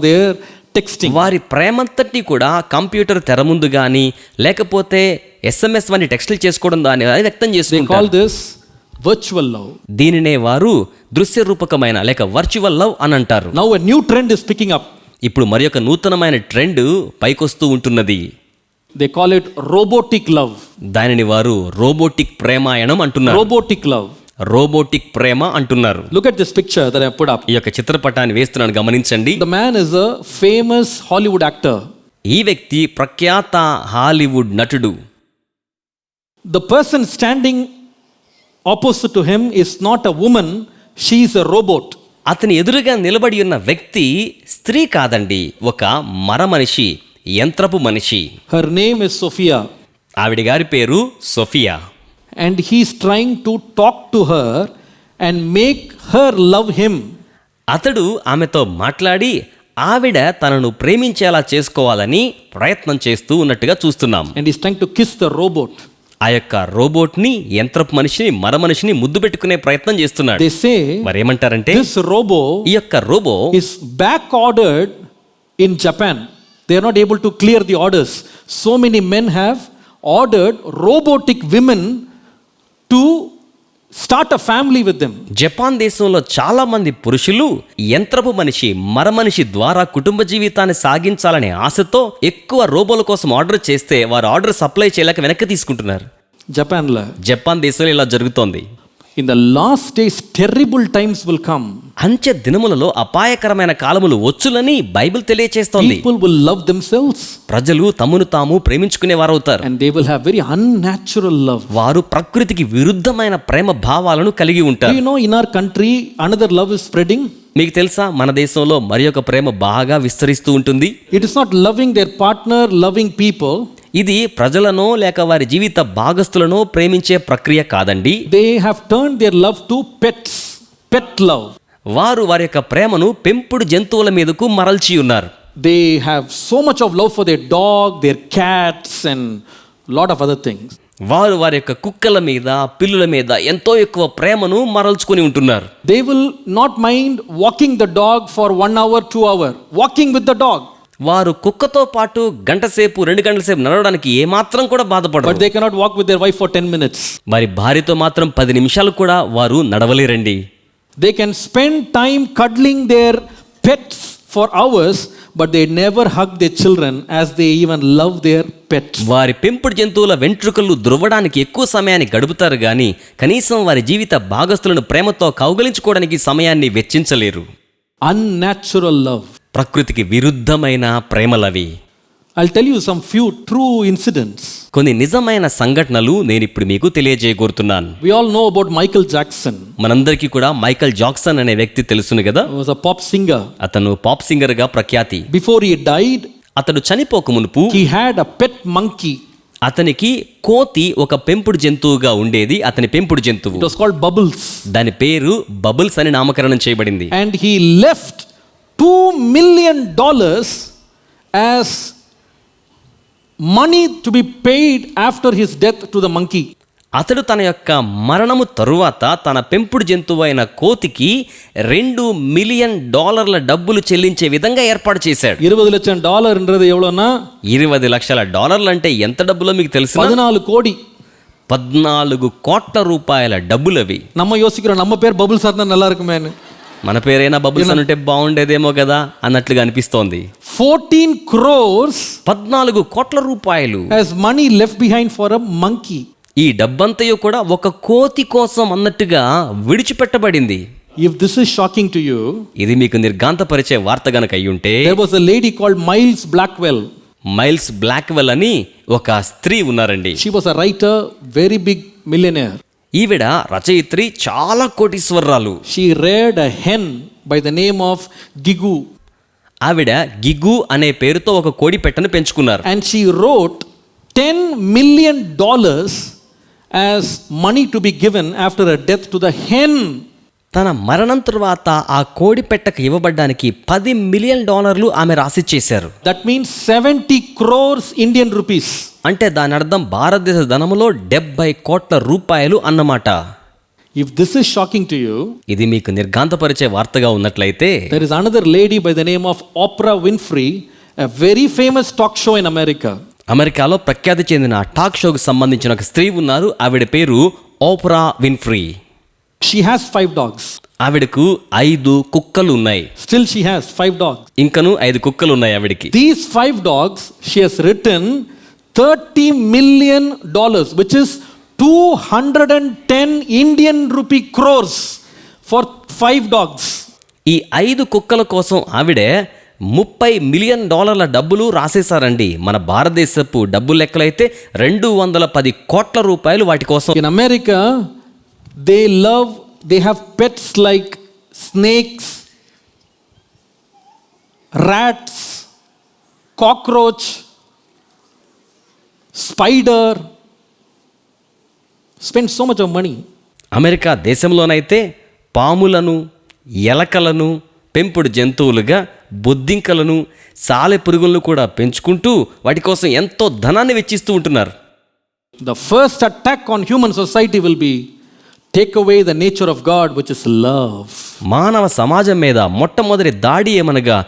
their texting. వారి ప్రేమంతటి కూడా కంప్యూటర్ తెర ముందు గాని లేకపోతే SMS వంటి టెక్స్టులు చేసుకోవడం దాన్ని వ్యక్తం They call చేసుకుంటారు. this virtual love. దీనినే వారు దృశ్య రూపకమైన లేక వర్చువల్ లవ్ అని అంటారు. Now a new trend is picking up. ఇప్పుడు మరి ఒక నూతనమైన ట్రెండ్ పైకొస్తూ ఉంటున్నది. They call it robotic love. దానిని వారు రోబోటిక్ ప్రేమాయణం అంటున్నారు. Robotic love. రోబోటిక్ ప్రేమ అంటున్నారు. Look at this picture that I put up. ఈ యొక్క చిత్రపటాన్ని వేస్తున్నాను, గమనించండి. The man is a famous Hollywood actor. ఈ వ్యక్తి ప్రఖ్యాత హాలీవుడ్ నటుడు. The person standing opposite to him is not a woman, she is a robot. అతని ఎదురుగా నిలబడి ఉన్న వ్యక్తి స్త్రీ కాదండి, ఒక మరమనిషి, యంత్రపు మనిషి. Her name is Sophia. ఆవిడ గారి పేరు Sophia. And he is trying to talk to her and make her love him. అతడు ఆమెతో మాట్లాడి ఆవిడ తనను ప్రేమించేలా చేసుకోవాలని ప్రయత్నం చేస్తూ ఉన్నట్టుగా చూస్తున్నాం. And he is trying to kiss the robot. ఆ యొక్క రోబోట్ని, యంత్రపు మనిషిని, మరమనిషిని ముద్దు పెట్టుకునే ప్రయత్నం చేస్తున్నాడు. They say మరేమంటారంటే this robo ఈ యొక్క robo is back ordered in Japan. They are not able to clear the orders. So many men have ordered robotic women to start a family with them. Japan దేశంలో చాలా మంది పురుషులు యంత్రపు మనిషి, మరమనిషి ద్వారా కుటుంబ జీవితాన్ని సాగించాలనే ఆశతో ఎక్కువ రోబోల కోసం ఆర్డర్ చేస్తే వారు ఆర్డర్ సప్లై చేయలేక వెనక్కి తీసుకుంటున్నారు. Japan la. జపాన్ దేశంలో ఇలా జరుగుతోంది. In the last days terrible times will come. అంచె దినములలో అపాయకరమైన కాలములు వచ్చులని Bible తెలియచేస్తోంది. People will love themselves ప్రజలు తమను తాము ప్రేమించుకునే వారవుతారు. and they will have very unnatural love. వారు ప్రకృతికి విరుద్ధమైన ప్రేమ భావాలను కలిగి Do ఉంటారు. you know in our country another love is spreading? మీకు తెలుసా, మన దేశంలో మరి ఒక ప్రేమ బాగా విస్తరిస్తూ ఉంటుంది. It is not loving their partner, loving people. ఇది ప్రజలను లేక వారి జీవిత భాగస్థులను ప్రేమించే ప్రక్రియ కాదండి. They have turned their love to pets, pet love. వారు వారి యొక్క ప్రేమను పెంపుడు జంతువుల మీదకు మరల్చి ఉన్నారు. They have so much of love for their dog, their cats and lot of other things. వారు వారి యొక్క కుక్కల మీద, పిల్లుల మీద ఎంతో ఎక్కువ ప్రేమను మరల్చుకొని ఉంటున్నారు. They will not mind walking the dog for 1 hour, 2 hours, walking with the dog. వారు కుక్కతో పాటు గంట సేపు, 2 గంటల సేపు నడవడానికి ఏమాత్రం కూడా బాధపడరు. But they cannot walk with their wife for 10 minutes. మరి భార్యతో మాత్రం 10 నిమిషాలు కూడా వారు నడవలేరండి. They can spend time cuddling their pets for hours, but they never hug their children as they even love their pets. వారి పెంపుడు జంతువుల వెంట్రుకలు దురవడానికి ఎక్కువ సమయాన్ని గడుపుతారు గాని కనీసం వారి జీవిత భాగస్థులను ప్రేమతో కౌగలించుకోవడానికి సమయాన్ని వెచ్చించలేరు. Unnatural love. ప్రకృతికి విరుద్ధమైన ప్రేమలవి. I'll tell you some few true incidents. కొన్ని నిజమైన సంఘటనలు నేను ఇప్పుడు మీకు తెలియజేయగోరుతున్నాను. We all know about Michael Jackson. మనందరికీ కూడా మైకల్ జాక్సన్ అనే వ్యక్తి తెలుసును కదా. He was a pop singer. అతను పాప్ సింగర్ గా ప్రఖ్యాతి. Before he died, అతడు చనిపోక మునుపు he had a pet monkey. అతనికి కోతి ఒక పెంపుడు జంతువుగా ఉండేది. అతని పెంపుడు జంతువు, It was called Bubbles. దాని పేరు బబుల్స్ అని నామకరణం చేయబడింది. And he left $2 million as money to be paid after his death to the monkey. అతడు తన యొక్క మరణము తరువాత తన పెంపుడు జంతువైన కోతికి $2 మిలియన్ డబ్బులు చెల్లించే విధంగా ఏర్పాటు చేశాడు. $20 லட்சம் எவ்வளோன்னா $20 లక్షల అంటే ఎంత డబ్బులో మీకు తెలుసు? 14 கோடி. 14 కోట్ల రూపాయల డబ్బులవి. நம்ம யோசிக்கிறோம் நம்ம பேர் பபுள்ஸ் இருந்தா நல்லா இருக்குமేன்னு. మన పేరైనా బబుల్స్ అంటే బాగుండేదేమో కదా అన్నట్లుగా అనిపిస్తోంది. 14 crores 14 కోట్ల రూపాయలు as money left behind for a monkey. ఈ డబ్బంతయు కూడా ఒక కోతి కోసం అన్నట్టుగా విడిచిపెట్టబడింది. If this is shocking to you, ఇది మీకు నిర్గాంతపరిచే వార్త గనక అయ్యుంటే, there was a lady called Miles Blackwell. Miles Blackwell అని ఒక స్త్రీ ఉన్నారండి. She was a writer, very big millionaire. ఈవిడ రచయిత్రి, చాలా కోటీశ్వరరాలు. She reared a hen by the name of Gigu. ఆవిడ గిగు అనే పేరుతో ఒక కోడి పెట్టను పెంచుకున్నారు. And she wrote $10 million as money to be given after her death to the hen. తన మరణం తర్వాత ఆ కోడి పెట్టకు ఇవ్వబడ్డానికి $10 మిలియన్ ఆమె రాసి చేశారు. That means 70 crores Indian rupees. అంటే దాని అర్థం భారతదేశ ధనములో 70 కోట్ల రూపాయలు అన్నమాట. If this is shocking to you, ఇది మీకు నిర్గాంతపరిచే వార్తగా ఉన్నట్లయితే, there is another lady by the name of Oprah Winfrey, a very famous talk show in America. అమెరికాలో ప్రఖ్యాతి చెందిన టాక్ షోకు సంబంధించిన ఒక స్త్రీ ఉన్నారు. ఆవిడ పేరు opera Winfrey. She has 5 dogs. ఆవిడకు 5 కుక్కలు ఉన్నాయి. Still she has 5 dogs. ఇంకను 5 కుక్కలు ఉన్నాయి ఆవిడకి. These 5 dogs, she has written $30 million, which is 210 Indian rupee crores for 5 dogs. ఈ 5 కుక్కల కోసం ఆవిడే $30 మిలియన్ డబ్బులు రాసేశారండి. మన భారతదేశపు డబ్బు లెక్కలైతే 210 కోట్ల రూపాయలు వాటి కోసం. In America, they have pets like snakes, rats, cockroach, spider. Spend so much of money. America దేశంలోనైతే పాములను, ఎలకలను పెంపుడు జంతువులుగా, బొద్దింకలను, సాలె పురుగులను కూడా పెంచుకుంటూ వాటి కోసం ఎంతో ధనాన్ని వెచ్చిస్తూ ఉంటున్నారు. The first attack on human society will be take away the nature of God, which is love. మానవ సమాజం మీద మొట్టమొదటి దాడి ఏమనగా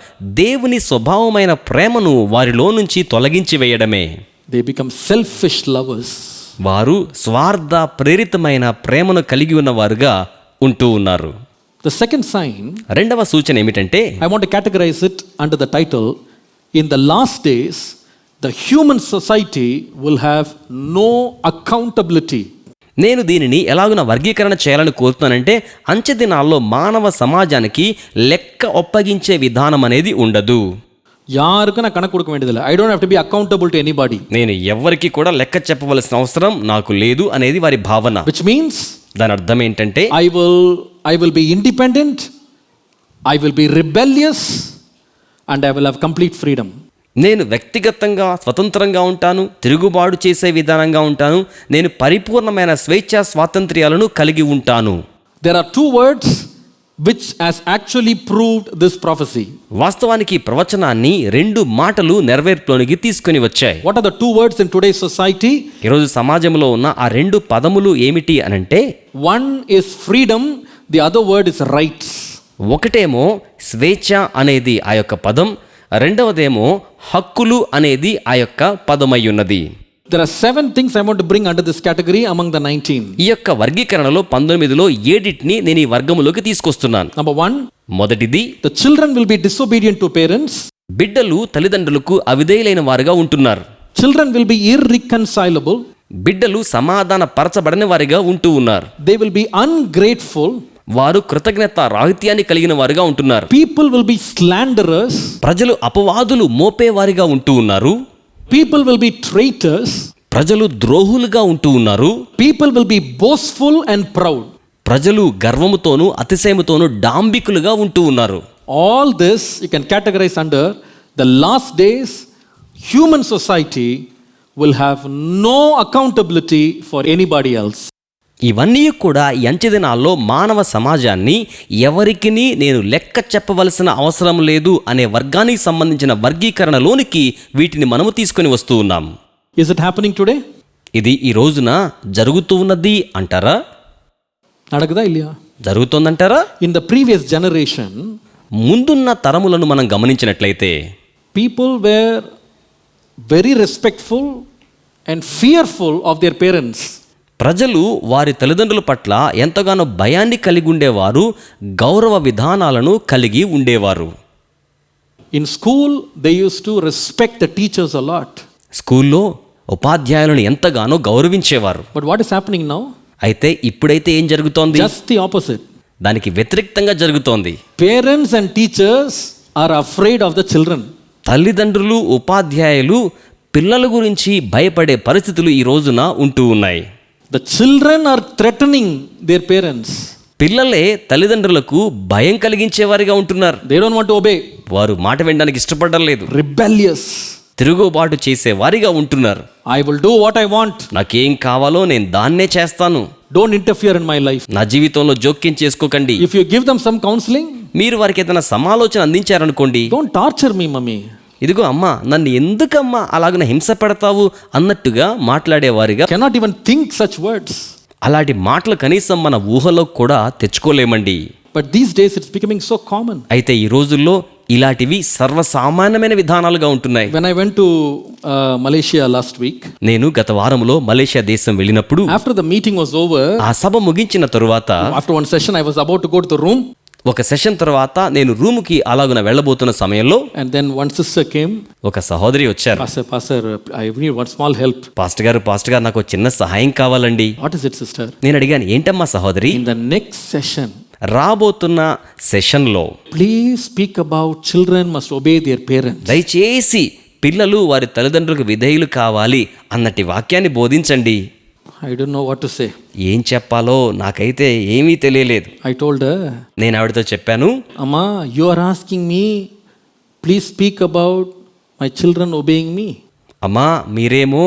దేవుని స్వభావమైన ప్రేమను వారిలో నుంచి తొలగించి వేయడమే. They become selfish lovers. వారు స్వార్థ ప్రేరితమైన ప్రేమను కలిగి ఉన్నవారుగా ఉంటూ ఉన్నారు. The second sign, రెండవ సూచన ఏమిటంటే, I want to categorize it under the title, in the last days the human society will have no accountability. నేను దీనిని ఎలాగున వర్గీకరణ చేయాలని కోరుతున్నానంటే, అంచె దినాల్లో మానవ సమాజానికి లెక్క ఒప్పగించే విధానం అనేది ఉండదు. యారుకు నా కనెక్ట్ కొడుకు వేండిదిలే. I don't have to be accountable to anybody. నేను ఎవరికి కూడా లెక్క చెప్పవలసిన అవసరం నాకు లేదు అనేది వారి భావన. Which means దాని అర్థం ఏంటంటే, I will be independent, I will be rebellious, and I will have complete freedom. నేను వ్యక్తిగతంగా స్వతంత్రంగా ఉంటాను, తిరుగుబాటు చేసే విధానంగా ఉంటాను, నేను పరిపూర్ణమైన స్వేచ్ఛా స్వాతంత్ర్యాలను కలిగి ఉంటాను. There are 2 words which has actually proved this prophecy. వాస్తవానికి ప్రవచనాన్ని 2 మాటలు నెరవేర్పులోనికి తీసుకొని వచ్చాయి. What are the 2 words in today's society? ఈరోజు సమాజంలో ఉన్న ఆ 2 పదములు ఏమిటి అనంటే, one is freedom, the other word is rights. ఒకటేమో స్వేచ్ఛ అనేది ఆ యొక్క పదం, రెండవదేమో హక్కులు అనేది ఆ యొక్క పదమై ఉన్నది. There are 7 things I want to bring under this category among the 19. ఈ యొక్క వర్గీకరణలో 19లో 7ని నేను ఈ వర్గములోకి తీసుకొస్తున్నాను. Number 1, మొదటిది, the children will be disobedient to parents. బిడ్డలు తల్లిదండ్రులకు అవిధేయులైన వారుగా ఉంటున్నారు. Children will be irreconcilable. బిడ్డలు సమాధాన పరచబడని వారిగా ఉంటూ ఉన్నారు. They will be ungrateful. వారు కృతజ్ఞత రాహిత్యాన్ని కలిగిన వారుగా ఉంటున్నారు. People will be slanderers. ప్రజలు అపవాదులు మోపేవారిగా ఉంటూ ఉన్నారు. People will be traitors. ప్రజలు ద్రోహులుగా ఉంటూ ఉన్నారు. People will be boastful and proud. ప్రజలు గర్వముతోనూ అతిశయముతోనూ డాంబికులుగా ఉంటూ ఉన్నారు. All this you can categorize under the last days. Human society will have no accountability for anybody else. ఇవన్నీ కూడా ఈ అంచె దినాల్లో మానవ సమాజాన్ని ఎవరికిని నేను లెక్క చెప్పవలసిన అవసరం లేదు అనే వర్గానికి సంబంధించిన వర్గీకరణలోనికి వీటిని మనము తీసుకొని వస్తూ ఉన్నాం. Is it happening today? ఇది ఈ రోజున జరుగుతూ ఉన్నది అంటారా? நடக்குதா இல்லையா? జరుగుతోందంటారా? In the previous generation, ముందున్న తరములను మనం గమనించినట్లయితే people were very respectful and fearful of their parents. ప్రజలు వారి తల్లిదండ్రుల పట్ల ఎంతగానో భయాన్ని కలిగి ఉండేవారు, గౌరవ విధానాలను కలిగి ఉండేవారు. In school, they used to respect the teachers a lot. స్కూల్లో ఉపాధ్యాయులను ఎంతగానో గౌరవించేవారు. But what is happening now? అయితే ఇప్పుడైతే ఏం జరుగుతోంది? Just the opposite. దానికి వ్యతిరేకంగా జరుగుతోంది. Parents and teachers are afraid of the children. తల్లిదండ్రులు, ఉపాధ్యాయులు పిల్లల గురించి భయపడే పరిస్థితులు ఈ రోజున ఉంటూ ఉన్నాయి. The children are threatening their parents. పిల్లలే తల్లిదండ్రులకు భయం కలిగించేవారిగా ఉంటున్నారు. They don't want to obey. వారు మాట వినడానికి ఇష్టపడలేదు. Rebellious. తిరుగుబాటు చేసేవారిగా ఉంటున్నారు. I will do what I want. నాకేం కావాలో నేను దాన్నే చేస్తాను. Don't interfere in my life. నా జీవితంలో జోక్యం చేసుకోకండి. If you give them some counseling, మీరు వారికి ఏదైనా సమాలోచన అందించారనుకోండి, don't torture me, mummy. ఇదిగో అమ్మా, నన్ను ఎందుకమ్మా అలాగన హింస పెడతావు అన్నట్టుగా మాట్లాడేవారిగా, Cannot even think such words. అలాంటి మాటలు కనీసం మన ఊహలో కూడా తెచ్చుకోలేమండి. But these days it's becoming so common. అయితే ఈ రోజుల్లో ఇలాంటివి సర్వసామాన్యమైన విధానాలుగా ఉంటున్నాయి. When I went to Malaysia last week, నేను గత వారంలో మలేషియా దేశం వెళ్ళినప్పుడు after the meeting was over, ఆ సభ ముగించిన తరువాత after one session I was about to go to the room, ఒక సెషన్ తర్వాత నేను రూముకి అలాగున వెళ్ళబోతున్న సమయంలో and then one sister came. ఒక సహోదరి వచ్చారు. Pastor, I need one small help. Pastor గారు నాకు చిన్న సహాయం కావాలండి. What is it, sister? నేను అడిగాను, ఏంటమ్మా సహోదరి? In the next session, రాబోతున్న సెషన్లో please speak about children must obey their parents. దయచేసి పిల్లలు వారి తల్లిదండ్రులకు విధేయులు కావాలి అన్నటి వాక్యాన్ని బోధించండి. I don't know what to say. ఏం చెప్పాలో నాకైతే ఏమీ తెలియలేదు. I told her, నేను ఆవిడతో చెప్పాను, Amma, you are asking me, please speak about my children obeying me. అమ్మా, మీరేమో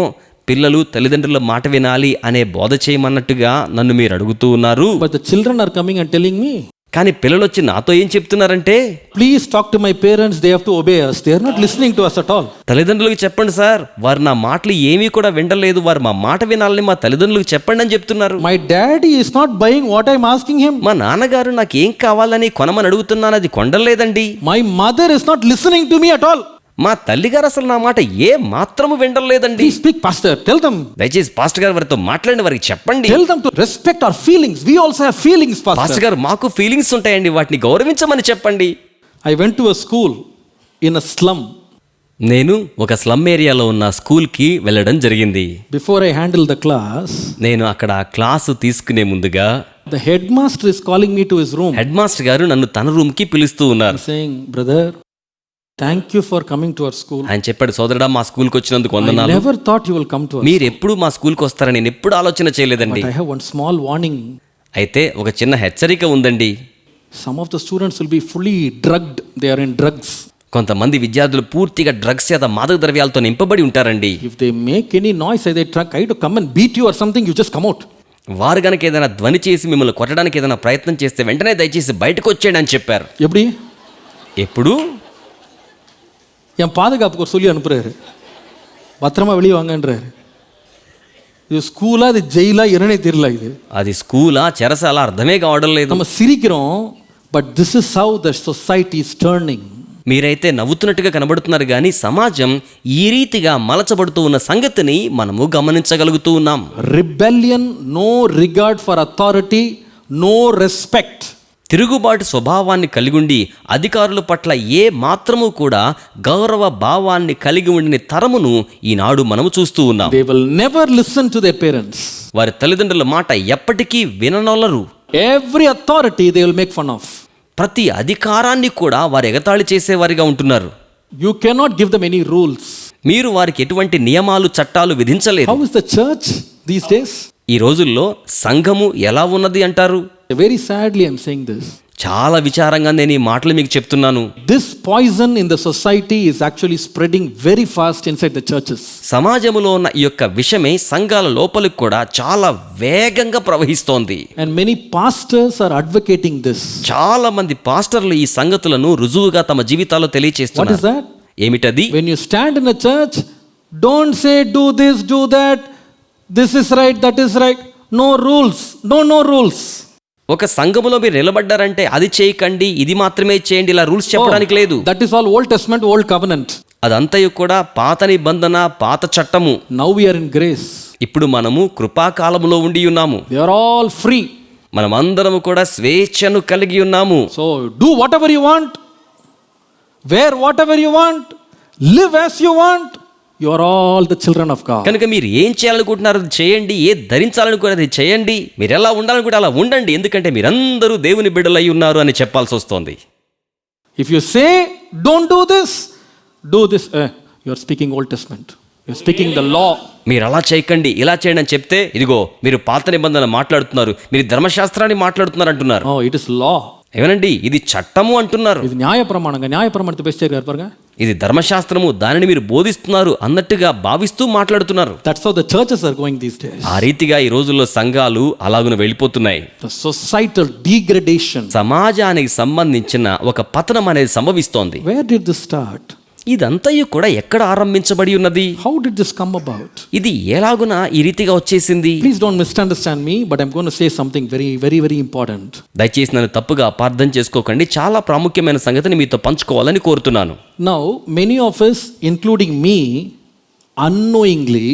పిల్లలు తల్లిదండ్రుల మాట వినాలి అనే బోధ చేయమన్నట్టుగా నన్ను మీరు అడుగుతూ ఉన్నారు. But the children are coming and telling me, కానీ పిల్లలు వచ్చి నాతో ఏం చెప్తున్నారంటే, please talk to my parents, they have to obey us. They are not listening to us at all. తల్లిదండ్రులకు చెప్పండి సార్, వారు నా మాటలు ఏమీ కూడా వినలేదు, వారు మా మాట వినాలని మా తల్లిదండ్రులకు చెప్పండి అని చెప్తున్నారు. My daddy is not buying what I am asking him. మా నాన్నగారు నాకేం కావాలని కొనమని అడుగుతున్నాను, అది కొండలేదండి. My mother is not listening to me at all. మా తల్లిగారు అసలు నా మాట ఏ మాత్రము వినలేదండి. Please speak, pastor. Tell them. దయచేసి పాస్టర్ గారు వారితో మాట్లాడిన వారికి చెప్పండి. Tell them to respect our feelings. We also have feelings, pastor. Pastor గారు, మాకు ఫీలింగ్స్ ఉంటాయండి, వాటిని గౌరవించమని చెప్పండి. I went to a school in a slum. నేను ఒక స్లమ్ ఏరియాలో ఉన్న స్కూల్కి వెళ్ళడం జరిగింది. Before I handled the class, నేను అక్కడ క్లాసు తీసుకునే ముందుగా the headmaster is calling me to his room. Head master గారు నన్ను తన రూమ్కి పిలుస్తూ ఉన్నారు. Saying, brother, thank you for coming to our school. ఆయన చెప్పాడు, సోదరుడా, మా స్కూల్కి వచ్చినందుకు I వందనాలు. never thought you will come to us. మీరు ఎప్పుడు మా స్కూల్కి వస్తారని నేను ఎప్పుడు ఆలోచన చేయలేదండి. But I have one small warning. అయితే ఒక చిన్న హెచ్చరిక ఉందండి. Some of the students will be fully drugged. They are in drugs. కొంతమంది విద్యార్థులు పూర్తిగా డ్రగ్స్ లేదా మాదక ద్రవ్యాలతో నింపబడి ఉంటారండి. If they make any noise, say they try to come and beat you or something, you just come out. వారు కనుక ఏదైనా ధ్వని చేసి మిమ్మల్ని కొట్టడానికి ఏదైనా ప్రయత్నం చేస్తే వెంటనే దయచేసి బయటకు వచ్చేయండి అని చెప్పారు. எப்படி? ఎప్పుడు? என் பாதுகாப்புக்கு ஒரு சொல்லி அனுப்புறாரு, பத்திரமா வெளியே வாங்கன்றாரு. இது ஸ்கூலா, இது ஜெயிலா, என்னன்னே தெரியல. இது అది స్కూలా చెరసాల అర్థమే కావడం లేదు. நம்ம சிரிக்கிறோம், but this is how the society is turning. మీరైతే నవ్వుతున్నట్టుగా కనబడుతున్నారు, కానీ సమాజం ఈ రీతిగా మలచబడుతూ ఉన్న సంగతిని మనము గమనించగలుగుతూ ఉన్నాం. Rebellion, no regard for authority, no respect. తిరుగుబాటు స్వభావాన్ని కలిగుండి అధికారుల పట్ల ఏ మాత్రము కూడా గౌరవ భావాన్ని కలిగి ఉండిన తరమును ఈనాడు మనము చూస్తూ ఉన్నాం. They will never listen to their parents. వారి తల్లిదండ్రుల మాట ఎప్పటికీ విననొల్లరు. Every authority they will make fun of. ప్రతి అధికారాన్ని కూడా వారు ఎగతాళి చేసేవారిగా ఉంటున్నారు. You cannot give them any rules. మీరు వారికి ఎటువంటి నియమాలు చట్టాలు విధించలేరు. How is the church these days? ఈ రోజుల్లో సంఘము ఎలా ఉన్నది అంటారు? Very sadly I'm saying this. చాలా విచారంగా నేను ఈ మాటలు మీకు చెప్తున్నాను. This poison in the society is actually spreading very fast inside the churches. సమాజములో ఉన్న ఈ యొక్క విషమే సంఘాల లోపలికి కూడా చాలా వేగంగా ప్రవహిస్తోంది. And many pastors are advocating this. చాలా మంది పాస్టర్లు ఈ సంగతులను రుజువుగా తమ జీవితాల్లో What తెలియచేస్తున్నారు. is that? ఏమిటది? When you stand in a church, don't say do this, do that. This is right, that is right. No rules. No rules. ఒక సంఘములో మీరు నిలబడ్డారంటే అది చేయకండి, ఇది మాత్రమే చేయండి, ఇలా రూల్స్ చెప్పడానికి లేదు. That is all Old Testament, Old Covenant. అదంతయు కూడా పాత నిబంధన, పాత చట్టము. Now we are in grace. ఇప్పుడు మనము కృపాకాలములో ఉండి ఉన్నాము. We are all free. మనమందరము కూడా స్వేచ్ఛను కలిగి ఉన్నాము. So do whatever you want, wear whatever you want, live as you want. You are all the children of God. కనుక మీరు ఏం చేయాలనుకుంటున్నారు అది చేయండి, ఏ ధరించాలనుకున్నది చేయండి, మీరు ఎలా ఉండాలనుకుంటే అలా ఉండండి, ఎందుకంటే మీరందరూ దేవుని బిడ్డలై ఉన్నారు అని చెప్పాల్సి వస్తుంది. If you say don't do this, you are speaking Old Testament. You are speaking the law. మీరు అలా చేయకండి, ఇలా చేయండి అని చెప్తే ఇదిగో మీరు పాత నిబంధన మాట్లాడుతున్నారు, మీరు ధర్మశాస్త్రాన్ని మాట్లాడుతున్నారు అంటున్నారు. Oh, it is law. ఏమనండి, ఇది చట్టము అంటున్నారు. ఇది న్యాయ ప్రమాణంతో బెస్ట్ గారు. ఇది ధర్మశాస్త్రము, దానిని మీరు బోధిస్తున్నారు అన్నట్టుగా భావిస్తూ మాట్లాడుతున్నారు. That's how the churches are going these days. ఆ రీతిగా ఈ రోజుల్లో సంఘాలు అలాగున వెళ్ళిపోతున్నాయి. The societal degradation. సమాజానికి సంబంధించిన ఒక పతనం అనేది సంభవిస్తోంది. Where did this start? ఇదంతయు కూడా ఎక్కడ ఆరంభించబడి ఉన్నది? How did this come about? ఇది ఎలాగున ఈ రీతిగా వచ్చేసింది? Please don't misunderstand me, but I'm going to say something very important. దయచేసి నన్ను తప్పుగా అపార్థం చేసుకోకండి, చాలా ప్రాముఖ్యమైన సంగతిని మీతో పంచుకోవాలని కోరుతున్నాను. Now, many of us, including me, unknowingly,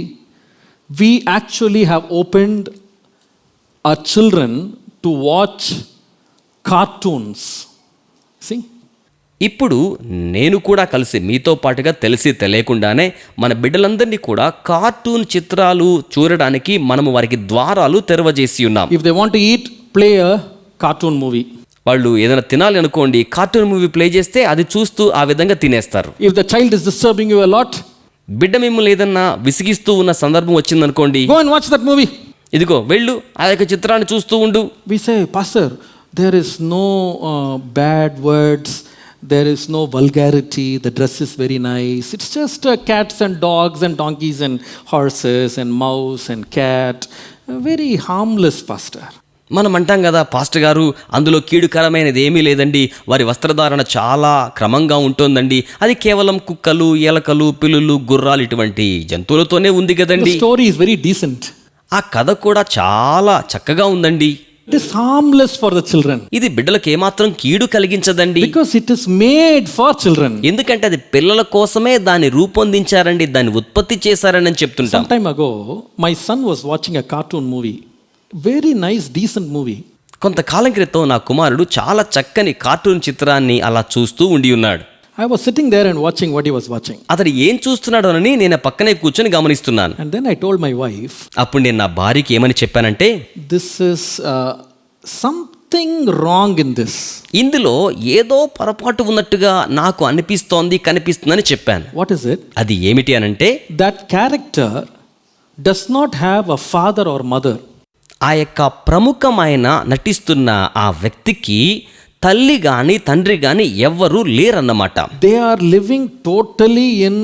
we actually have opened our children to watch cartoons. See? ఇప్పుడు నేను కూడా కలిసి మీతో పాటుగా తెలిసి తెలియకుండానే మన బిడ్డలందరినీ కూడా కార్టూన్ చిత్రాలు చూడడానికి మనము వారికి ద్వారాలు తెరవజేసి ఉన్నాం. If they want to eat, play a cartoon movie. వాళ్ళు ఏదైనా తినాలి అనుకోండి, కార్టూన్ మూవీ ప్లే చేస్తే అది చూస్తూ ఆ విధంగా తినేస్తారు. If the child is disturbing you a lot, బిడ్డ మిమ్మల్ని ఏదన్నా విసిగిస్తూ ఉన్న సందర్భం వచ్చిందనుకోండి, go and watch that movie. ఇదిగో వెళ్ళు ఆ యొక్క చిత్రాన్ని చూస్తూ ఉండు. We say, Pastor, there is no bad words. There is no vulgarity. The dress is very nice. It's just cats and dogs and donkeys and horses and mouse and cat. Very harmless, Pastor. మనం అంటాం కదా, pastor గారు అందులో కీడుకరమైనది ఏమీ లేదండి, వారి వస్త్రధారణ చాలా క్రమంగా ఉంటుందండి, అది కేవలం కుక్కలు, ఎలకలు, పిల్లులు, గుర్రాలు ఇటువంటి జంతువులతోనే ఉంది కదండి. The story is very decent. ఆ కథ కూడా చాలా చక్కగా ఉందండి. It is harmless for the children. ఇది బిడ్డలకు ఏమాత్రం కీడు కలిగించదండి. Because it is made for children. ఎందుకంటే అది పిల్లల కోసమే దాన్ని రూపొందించారండి, దాన్ని ఉత్పత్తి చేశారని చెప్తుంటాం. Some time ago, my son was watching a cartoon movie. Very nice, decent movie. కొంతకాలం క్రితం నా కుమారుడు చాలా చక్కని కార్టూన్ చిత్రాన్ని అలా చూస్తూ ఉండి ఉన్నాడు. I was sitting there and watching what he was watching. అతడు ఏం చూస్తున్నాడు అని నేను పక్కనే కూర్చొని గమనిస్తున్నాను. And then I told my wife, అప్పుడు నేను నా భార్యకి ఏమని చెప్పానంటే, this is something wrong in this. ఇందులో ఏదో పొరపాటు ఉన్నట్టుగా నాకు అనిపిస్తోంది, కనిపిస్తుందని చెప్పాను. What is it? అది ఏమిటి అనంటే, That character does not have a father or mother. ఆ యొక్క ప్రముఖమైన నటిస్తున్న ఆ వ్యక్తికి తల్లి గాని తండ్రి గాని ఎవ్వరూ లేరన్నమాట. They are living totally in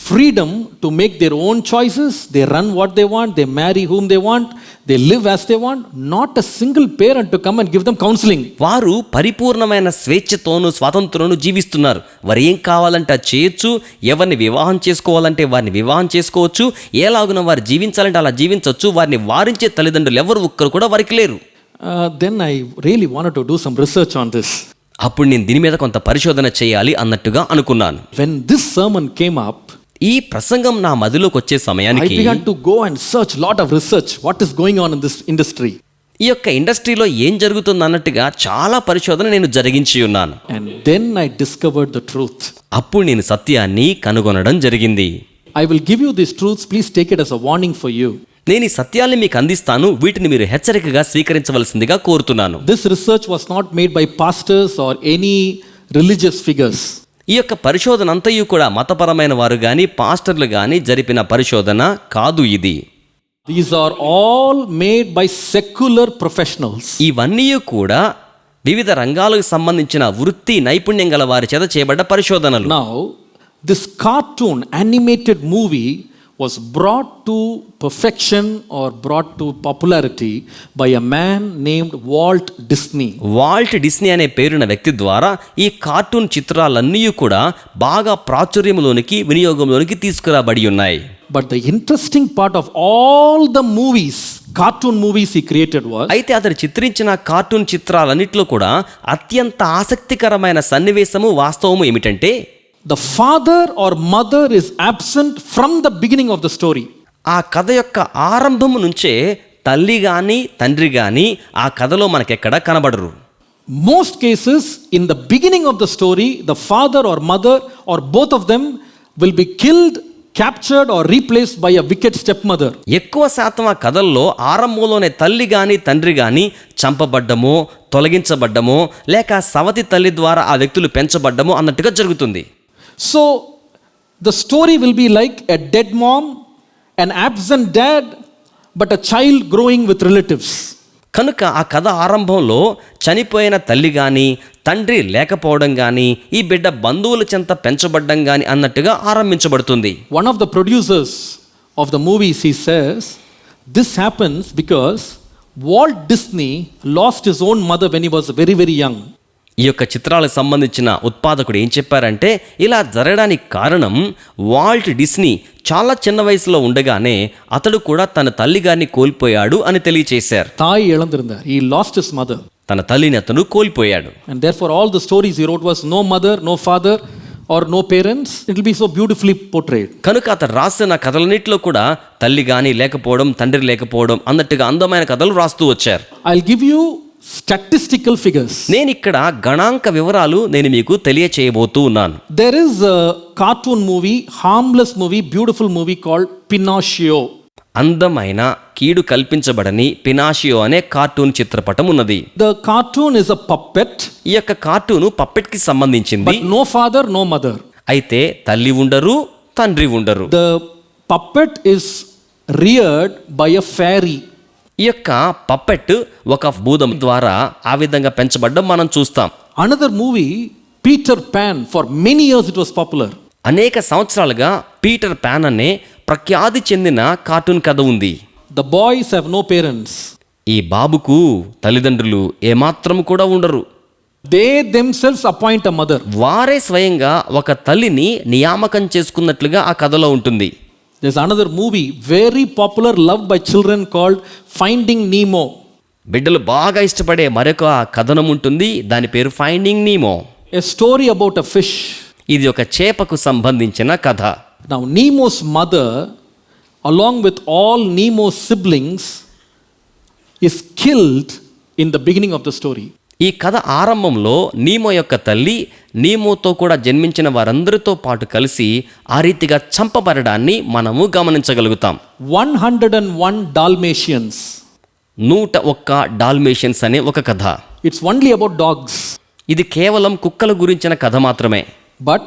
freedom to make their own choices. They run what they want, they marry whom they want, they live as they want. Not a single parent to come and give them counseling. వారు పరిపూర్ణమైన స్వేచ్ఛతోనూ స్వాతంత్రంను జీవిస్తున్నారు. వారు ఏం కావాలంటే అది చేయొచ్చు, ఎవరిని వివాహం చేసుకోవాలంటే వారిని వివాహం చేసుకోవచ్చు, ఎలాగున వారు జీవించాలంటే అలా జీవించవచ్చు. వారిని వారించే తల్లిదండ్రులు ఎవరు ఒక్కరు కూడా వారికి లేరు. Then I really wanted to do some research on this. అప్పుడు నేను దీని మీద కొంత పరిశోధన చేయాలి అన్నట్టుగా అనుకున్నాను. When this sermon came up, ఈ ప్రసంగం నా మదిలోకి వచ్చే I సమయానికి began to go and search lot of research. What is going on in this industry? ఈ యొక్క ఇండస్ట్రీలో ఏం జరుగుతుంది అన్నట్టుగా చాలా పరిశోధన నేను జరిగించి ఉన్నాను. And then I discovered the truth. అప్పుడు నేను సత్యాన్ని కనుగొనడం జరిగింది. I will give you these truths. Please take it as a warning for you. నేను ఈ సత్యాల్ని మీకు అందిస్తాను, వీటిని మీరు హెచ్చరికగా స్వీకరించవలసిందిగా కోరుతున్నాను. This research was not made by pastors or any religious figures. ఈ యొక్క పరిశోధన అంతయు కూడా మతపరమైన వారు గాని పాస్టర్లు గాని జరిపిన పరిశోధన కాదు ఇది. These are all made by secular professionals. ఇవన్నీ కూడా వివిధ రంగాలకు సంబంధించిన వృత్తి నైపుణ్యం గల వారి చేత చేయబడ్డ పరిశోధనలు. Now, this cartoon animated movie was brought to perfection or brought to popularity by a man named Walt Disney. Walt Disney అనే పేరున్న వ్యక్తి ద్వారా ఈ కార్టూన్ చిత్రాలన్నీ కూడా బాగా ప్రాచుర్యంలోనికి వినియోగంలోనికి తీసుకురాబడి ఉన్నాయి. But the interesting part of all the movies, cartoon movies he created was, అయితే అతను చిత్రించిన కార్టూన్ చిత్రాలన్నింటిలో కూడా అత్యంత ఆసక్తికరమైన సన్నివేశము వాస్తవము ఏమిటంటే, the father or mother is absent from the beginning of the story. ఆ కథ యొక్క ఆరంభము నుంచే తల్లి గాని తండ్రి గాని ఆ కథలో మనకెక్కడ కనబడరు. Most cases in the beginning of the story, the father or mother or both of them will be killed, captured or replaced by a wicked stepmother. ఎక్కువ శాతం ఆ కథల్లో ఆరంభంలోనే తల్లి గాని తండ్రి గాని చంపబడ్డమో తొలగించబడ్డమో లేక సవతి తల్లి ద్వారా ఆ వ్యక్తులు పెంచబడ్డమో అన్నట్టుగా జరుగుతుంది. So the story will be like a dead mom, an absent dad, but a child growing with relatives. కనుక ఆ కథ ఆరంభంలో చనిపోయిన తల్లి కానీ తండ్రి లేకపోవడం కానీ ఈ బిడ్డ బంధువుల చెంత పెంచబడ్డం కానీ అన్నట్టుగా ఆరంభించబడుతుంది. One of the producers of the movies, he says, this happens because Walt Disney lost his own mother when he was very, very young. ఈ యొక్క చిత్రాలకు సంబంధించిన ఉత్పాదకుడు ఏం చెప్పారంటే, ఇలా జరగడానికి కారణం వాల్ట్ డిస్నీ చాలా చిన్న వయసులో ఉండగానే అతడు కూడా తన తల్లి గారిని కోల్పోయాడు అని తెలియచేశారు. தாய் இழந்திருந்தார். He lost his mother. తన తల్లిని అతను కోల్పోయాడు. And therefore all the stories he wrote was no mother, no father or no parents. It will be so beautifully portrayed. కనుక అతను రాసిన కథలన్నింటిలో కూడా తల్లి గాని లేకపోవడం తండ్రి లేకపోవడం అన్నట్టుగా అందమైన కథలు రాస్తూ వచ్చారు. I'll give you statistical figures. నేను ఇక్కడ గణాంక వివరాలు నేను మీకు తెలియచేయబోతూ ఉన్నాను. There is a cartoon movie, harmless movie, beautiful movie called Pinocchio. అందమైన కీడు కల్పించబడని పినాషియో అనే కార్టూన్ చిత్రపటం ఉన్నది. The cartoon is a puppet. ఈ యొక్క కార్టూను పప్పెట్ కి సంబంధించింది. But no father, no mother. అయితే తల్లి ఉండరు తండ్రి ఉండరు. The puppet is reared by a fairy. ఈ యొక్క పప్పెట్ ఒక భూతం ద్వారా ఆ విధంగా పెంచబడ్డం మనం చూస్తాం. Another movie, Peter Pan, for many years it was popular. అనేక సంవత్సరాలుగా పీటర్ పాన్ అనే ప్రఖ్యాతి చెందిన కార్టూన్ కథ ఉంది. The boys have no parents. ఈ బాబుకు తల్లిదండ్రులు ఏమాత్రం కూడా ఉండరు. They themselves appoint a mother. వారే స్వయంగా ఒక తల్లిని నియామకం చేసుకున్నట్లుగా ఆ కథలో ఉంటుంది. There's another movie, very popular, loved by children, called Finding Nemo. బిడ్డలు బాగా ఇష్టపడే మరొక కథనం ఉంటుంది. దాని పేరు finding Nemo. A story about a fish. ఇది ఒక చేపకు సంబంధించిన కథ. Now Nemo's mother, along with all Nemo's siblings, is killed in the beginning of the story. ఈ కథ ఆరంభంలో నీమో యొక్క తల్లి నీమోతో కూడా జన్మించిన వారందరితో పాటు కలిసి ఆ రీతిగా చంపబడడాన్ని మనము గమనించగలుగుతాం. 101 Dalmatians. 101 డాల్మేషియన్స్ అనే ఒక కథ. It's only about dogs. ఇది కేవలం కుక్కల గురించిన కథ మాత్రమే. But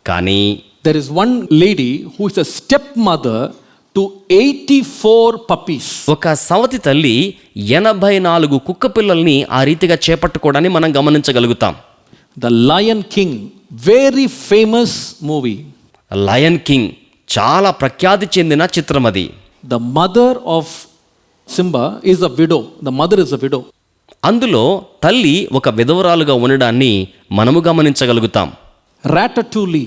కానీ there is one lady who is a stepmother to 84 puppies. ఒక సవతి తల్లి 84 కుక్క పిల్లల్ని ఆ రీతిగా చేపట్టుకోవడాన్ని మనం గమనించగలుగుతాం. The Lion King, very famous movie. Lion king చాలా ప్రఖ్యాతి చెందిన చిత్రం అది. The mother of Simba is a widow. The mother is a widow. అందులో తల్లి ఒక విధవరాలుగా ఉండడాన్ని మనము గమనించగలుగుతాం. Ratatouille.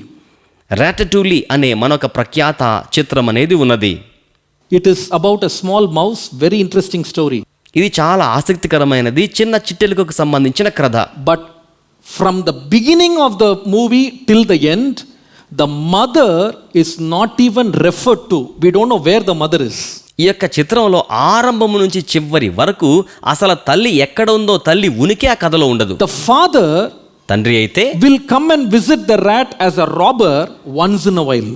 రాటటూలీ అనే మనొక ప్రఖ్యాత చిత్రం అనేది ఉన్నది. It is about a small mouse, very interesting story. ఇది చాలా ఆసక్తికరమైనది, చిన్న చిట్టెలుకకు సంబంధించిన కథ. But from the beginning of the movie till the end, the mother is not even referred to. We don't know where the mother is. ఈ యొక్క చిత్రంలో ఆరంభం నుంచి చివరి వరకు అసలు తల్లి ఎక్కడ ఉందో తల్లి ఉనికి ఆ కథలో ఉండదు. The father తండ్రి అయితే will come and visit the rat as a robber once in a while.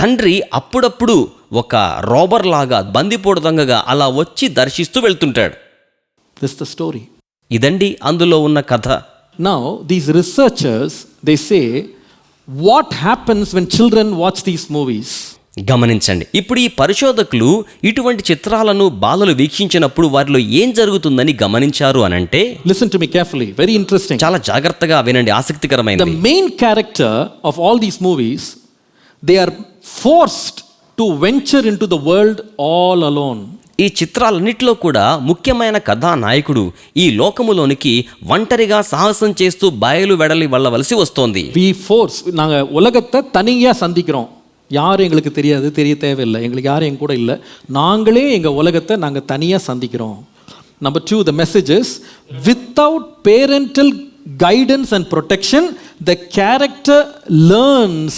తండ్రి అప్పుడప్పుడు ఒక రోబర్ లాగా బందిపోటు దొంగగా అలా వచ్చి దర్శిస్తూ వెళ్తుంటాడు. This is the story. ఇదండి అందులో ఉన్న కథ. Now these researchers, they say, what happens when children watch these movies? గమనించండి, ఇప్పుడు ఈ పరిశోధకులు ఇటువంటి చిత్రాలను బాలలు వీక్షించినప్పుడు వారిలో ఏం జరుగుతుందని గమనించారు అనంటే, Listen to me carefully, very interesting. చాలా జాగ్రత్తగా వినండి, The ఆసక్తికరమైనది. main character of all these movies, they are forced to to venture into the world all alone. ఈ చిత్రాలన్నిటిలో కూడా ముఖ్యమైన కథానాయకుడు ఈ లోకములోనికి ఒంటరిగా సాహసం చేస్తూ బయలు వెడలి వెళ్ళవలసి వస్తోంది. We force, நாங்க உலகத்தை தனியா சந்திக்கிறோம். யாரும் எங்களுக்கு தெரியாது, தெரிய தேவையில்லை, எங்களுக்கு யாரும் எங்க கூட இல்லை, நாங்களே எங்கள் உலகத்தை நாங்கள் தனியாக சந்திக்கிறோம். Number 2, the message is, without parental guidance and protection, the character learns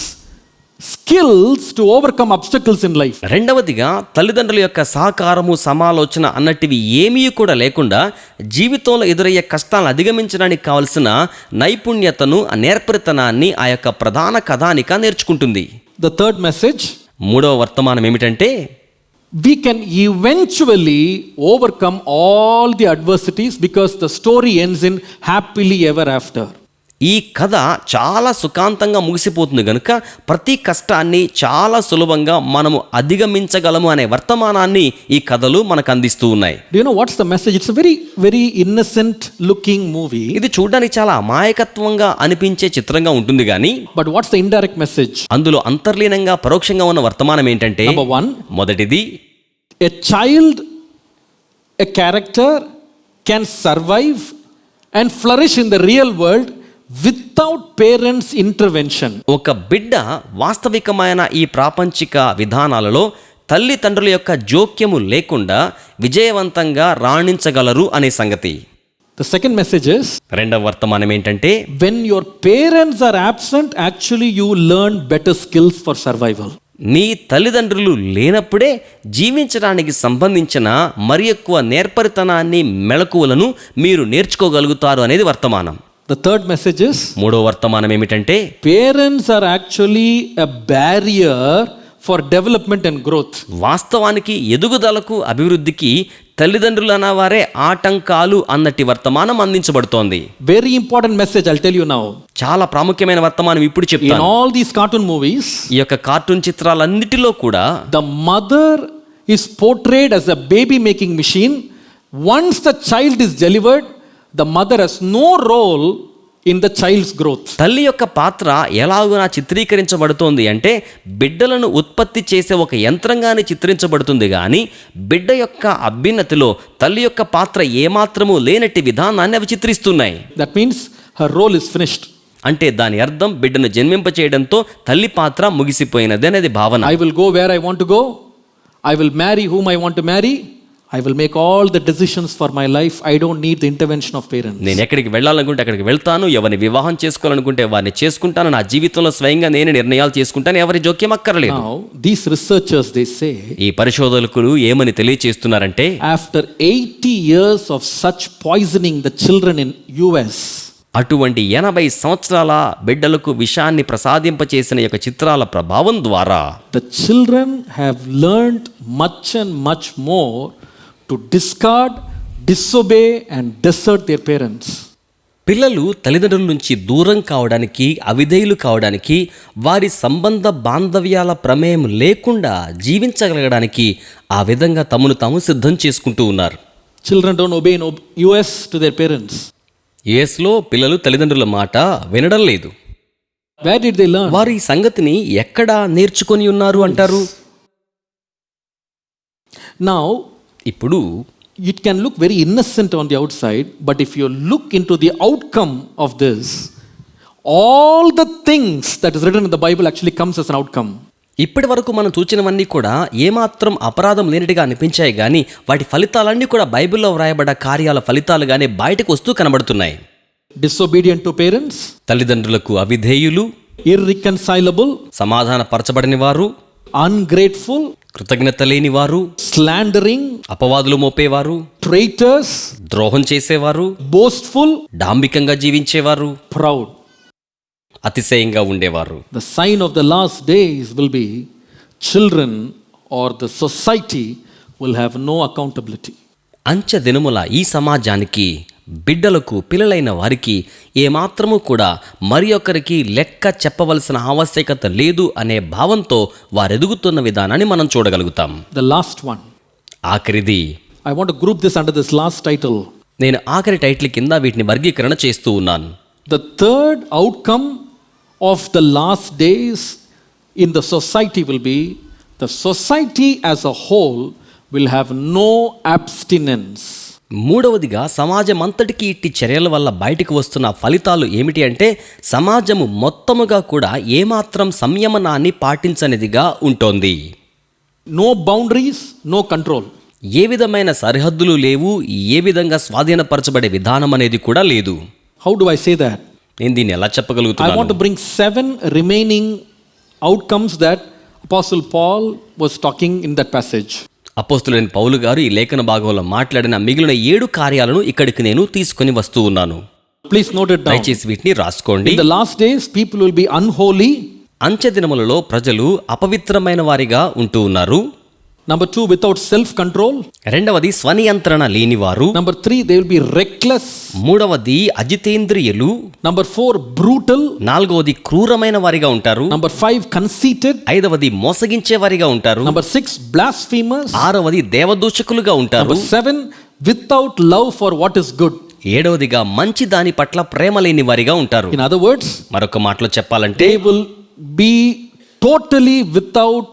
skills to overcome obstacles in life. రెండవదిగా తల్లిదండ్రుల యొక్క సహకారము సమాలోచన అన్నటివి ఏమీ కూడా లేకుండా జీవితంలో ఎదురయ్యే కష్టాలను అధిగమించడానికి కావలసిన నైపుణ్యతను నేర్పరితనాన్ని ఆ యొక్క ప్రధాన కథానిక నేర్చుకుంటుంది. The third message, మూడవ వర్తమానం ఏమిటంటే, we can eventually overcome all the adversities because the story ends in happily ever after. ఈ కథ చాలా సుఖాంతంగా ముగిసిపోతుంది గనుక ప్రతి కష్టాన్ని చాలా సులభంగా మనము అధిగమించగలము అనే వర్తమానాన్ని ఈ కథలు మనకు అందిస్తూ ఉన్నాయి. Do you know what's the message? It's a very innocent looking movie. ఇది చూడడానికి చాలా అమాయకత్వంగా అనిపించే చిత్రంగా ఉంటుంది కానీ, But what's the indirect message? అందులో అంతర్లీనంగా పరోక్షంగా ఉన్న వర్తమానం ఏంటంటే, Number 1, మొదటిది, a child, a character can survive and flourish in the real world without parents' intervention. ఒక బిడ్డ వాస్తవికమైన ఈ ప్రాపంచిక విధానాలలో తల్లిదండ్రుల యొక్క జోక్యము లేకుండా విజయవంతంగా రాణించగలరు అనే సంగతి. The second message is, రెండవ వర్తమానం ఏంటంటే, when your parents are absent, actually you learn better skills for survival. నీ తల్లిదండ్రులు లేనప్పుడే జీవించడానికి సంబంధించిన మరి ఎక్కువ నేర్పరితనాన్ని మెళకువలను మీరు నేర్చుకోగలుగుతారు అనేది వర్తమానం. The third message is, మూడో వర్తమానం ఏమిటంటే, parents are actually a barrier for development and growth. వాస్తవానికి ఎదుగుదలకు అభివృద్ధికి తల్లిదండ్రులు అన్నవారే ఆటంకాలు అన్నటి వర్తమానం అందించబడుతోంది. Very important message, I'll tell you now. చాలా ప్రాముఖ్యమైన వర్తమానం ఇప్పుడు In చెప్తాను. all these cartoon movies, ఈ యొక్క కార్టూన్ చిత్రాలన్నిటిలో కూడా the mother is portrayed as a baby making machine. Once the child is delivered, the mother has no role in the child's growth. తల్లి యొక్క పాత్ర ఎలాగునా చిత్రీకరించబడుతోంది అంటే, బిడ్డలను ఉత్పత్తి చేసే ఒక యంత్రంగానే చిత్రించబడుతుంది కానీ బిడ్డ యొక్క అభ్యున్నతిలో తల్లి యొక్క పాత్ర ఏమాత్రము లేనట్టి విధానాన్ని అవి చిత్రిస్తున్నాయి. That means her role is finished. అంటే దాని అర్థం బిడ్డను జన్మింపచేయడంతో తల్లి పాత్ర ముగిసిపోయినది అనేది భావన. I will go where I want to go. I will marry whom I want to marry. I will make all the decisions for my life. I don't need the intervention of parents. నేను ఎక్కడికి వెళ్ళాలనుకుంటే అక్కడికి వెళ్తాను, ఎవరిని వివాహం చేసుకోవాలనుకుంటే వారిని చేసుకుంటాను, నా జీవితంలో స్వయంగా నేను నిర్ణయాలు చేసుకుంటాను, ఎవరి జోక్యం అక్కర్లేదు. Now, these researchers, they say, ఈ పరిశోధకులు ఏమని తెలియచేస్తున్నారంటే, after 80 years of such poisoning the children in US, అటువంటి 80 సంవత్సరాల బిడ్డలకు విషాన్ని ప్రసాదింపచేసిన యొక్క చిత్రాల ప్రభావం ద్వారా the children have learned much and much more to discard, disobey and desert their parents. పిల్లలు తల్లిదండ్రుల నుంచి దూరం కావడానికి, అవిధేయులు కావడానికి, వారి సంబంధ బాంధవ్యాల ప్రమేయం లేకుండా జీవించగలగడానికి ఆ విధంగా తమను తాము సిద్ధం చేసుకుంటూ ఉన్నారు. Children don't obey in US to their parents. యుఎస్లో పిల్లలు తల్లిదండ్రుల మాట వినడం లేదు. Where did they learn? వారు ఈ సంగతిని ఎక్కడ నేర్చుకొని ఉన్నారు అంటారు? Now, ఇప్పుడు it can look very innocent on the outside, but if you look into the outcome of this, all the things that is written in the Bible actually comes as an outcome. ఇప్పటి వరకు మనం చూచినవన్నీ కూడా ఏమాత్రం అపరాధం లేనిటిగా అనిపించాయి కానీ వాటి ఫలితాలన్నీ కూడా బైబిల్లో వ్రాయబడ్డ కార్యాల ఫలితాలుగానే బయటకు వస్తూ కనబడుతున్నాయి. Disobedient to parents, తల్లిదండ్రులకు అవిధేయులు, irreconcilable, సమాధానపరచబడిన వారు, ungrateful, కృతజ్ఞత లేని వారు, slandering, అపవాదులు మోపేవారు, traitors, ద్రోహం చేసేవారు, boastful, డాంబికంగా జీవించేవారు, proud. అతిశయంగా ఉండేవారు. The sign of the last days will be children or the society will have no accountability. అంచె దినముల ఈ సమాజానికి, బిడ్డలకు, పిల్లలైన వారికి ఏమాత్రము కూడా మరి ఒకరికి లెక్క చెప్పవలసిన ఆవశ్యకత లేదు అనే భావంతో వారెదుగుతున్న విధానాన్ని మనం చూడగలుగుతాం. The last one. ఆఖరిది. I want to group this under this last title. నేను ఆఖరి టైటిల్ కింద వీటిని వర్గీకరణ చేస్తూ ఉన్నాను. The third outcome of the last days in the society will be the society as a whole will have no abstinence. మూడవదిగా సమాజమంతటికి ఇట్టి చర్యల వల్ల బయటికి వస్తున్న ఫలితాలు ఏమిటి అంటే సమాజము మొత్తముగా కూడా ఏమాత్రం సంయమనాన్ని పాటించనిదిగా ఉంటోంది. No boundaries, no control. ఏ విధమైన సరిహద్దులు లేవు, ఏ విధంగా స్వాధీనపరచబడే విధానం అనేది కూడా లేదు. How do I say that? నేను దీన్ని ఎలా I want చెప్పగలుగుతున్నాను? to bring 7 remaining outcomes that Apostle Paul was talking in that passage. అపోస్తులైన పౌలు గారు ఈ లేఖన భాగంలో మాట్లాడిన మిగిలిన 7 కార్యాలను ఇక్కడికి నేను తీసుకొని వస్తూ ఉన్నాను. Please note it down. దయచేసి వీటిని రాసుకోండి. In the last days, people will be unholy. అంచె దినములలో ప్రజలు అపవిత్రమైన వారిగా ఉంటూ ఉన్నారు. Number 2, without self-control. రెండవది స్వనియంత్రణ లేనివారు. Number 3, they will be reckless. మూడవది అజితేంద్రియులు. Number 4, brutal. నాలుగవది క్రూరమైన వారిగా ఉంటారు. Number 5, conceited. ఐదవది మోసగించే వారిగా ఉంటారు. Number 6, blasphemers. ఆరవది దేవదూషకులుగా ఉంటారు. Number 7, without love for what is good. ఏడవదిగా మంచి దాని పట్ల ప్రేమ లేని వారిగా ఉంటారు. In other words, మరొక మాటలో చెప్పాలంటే they will be totally without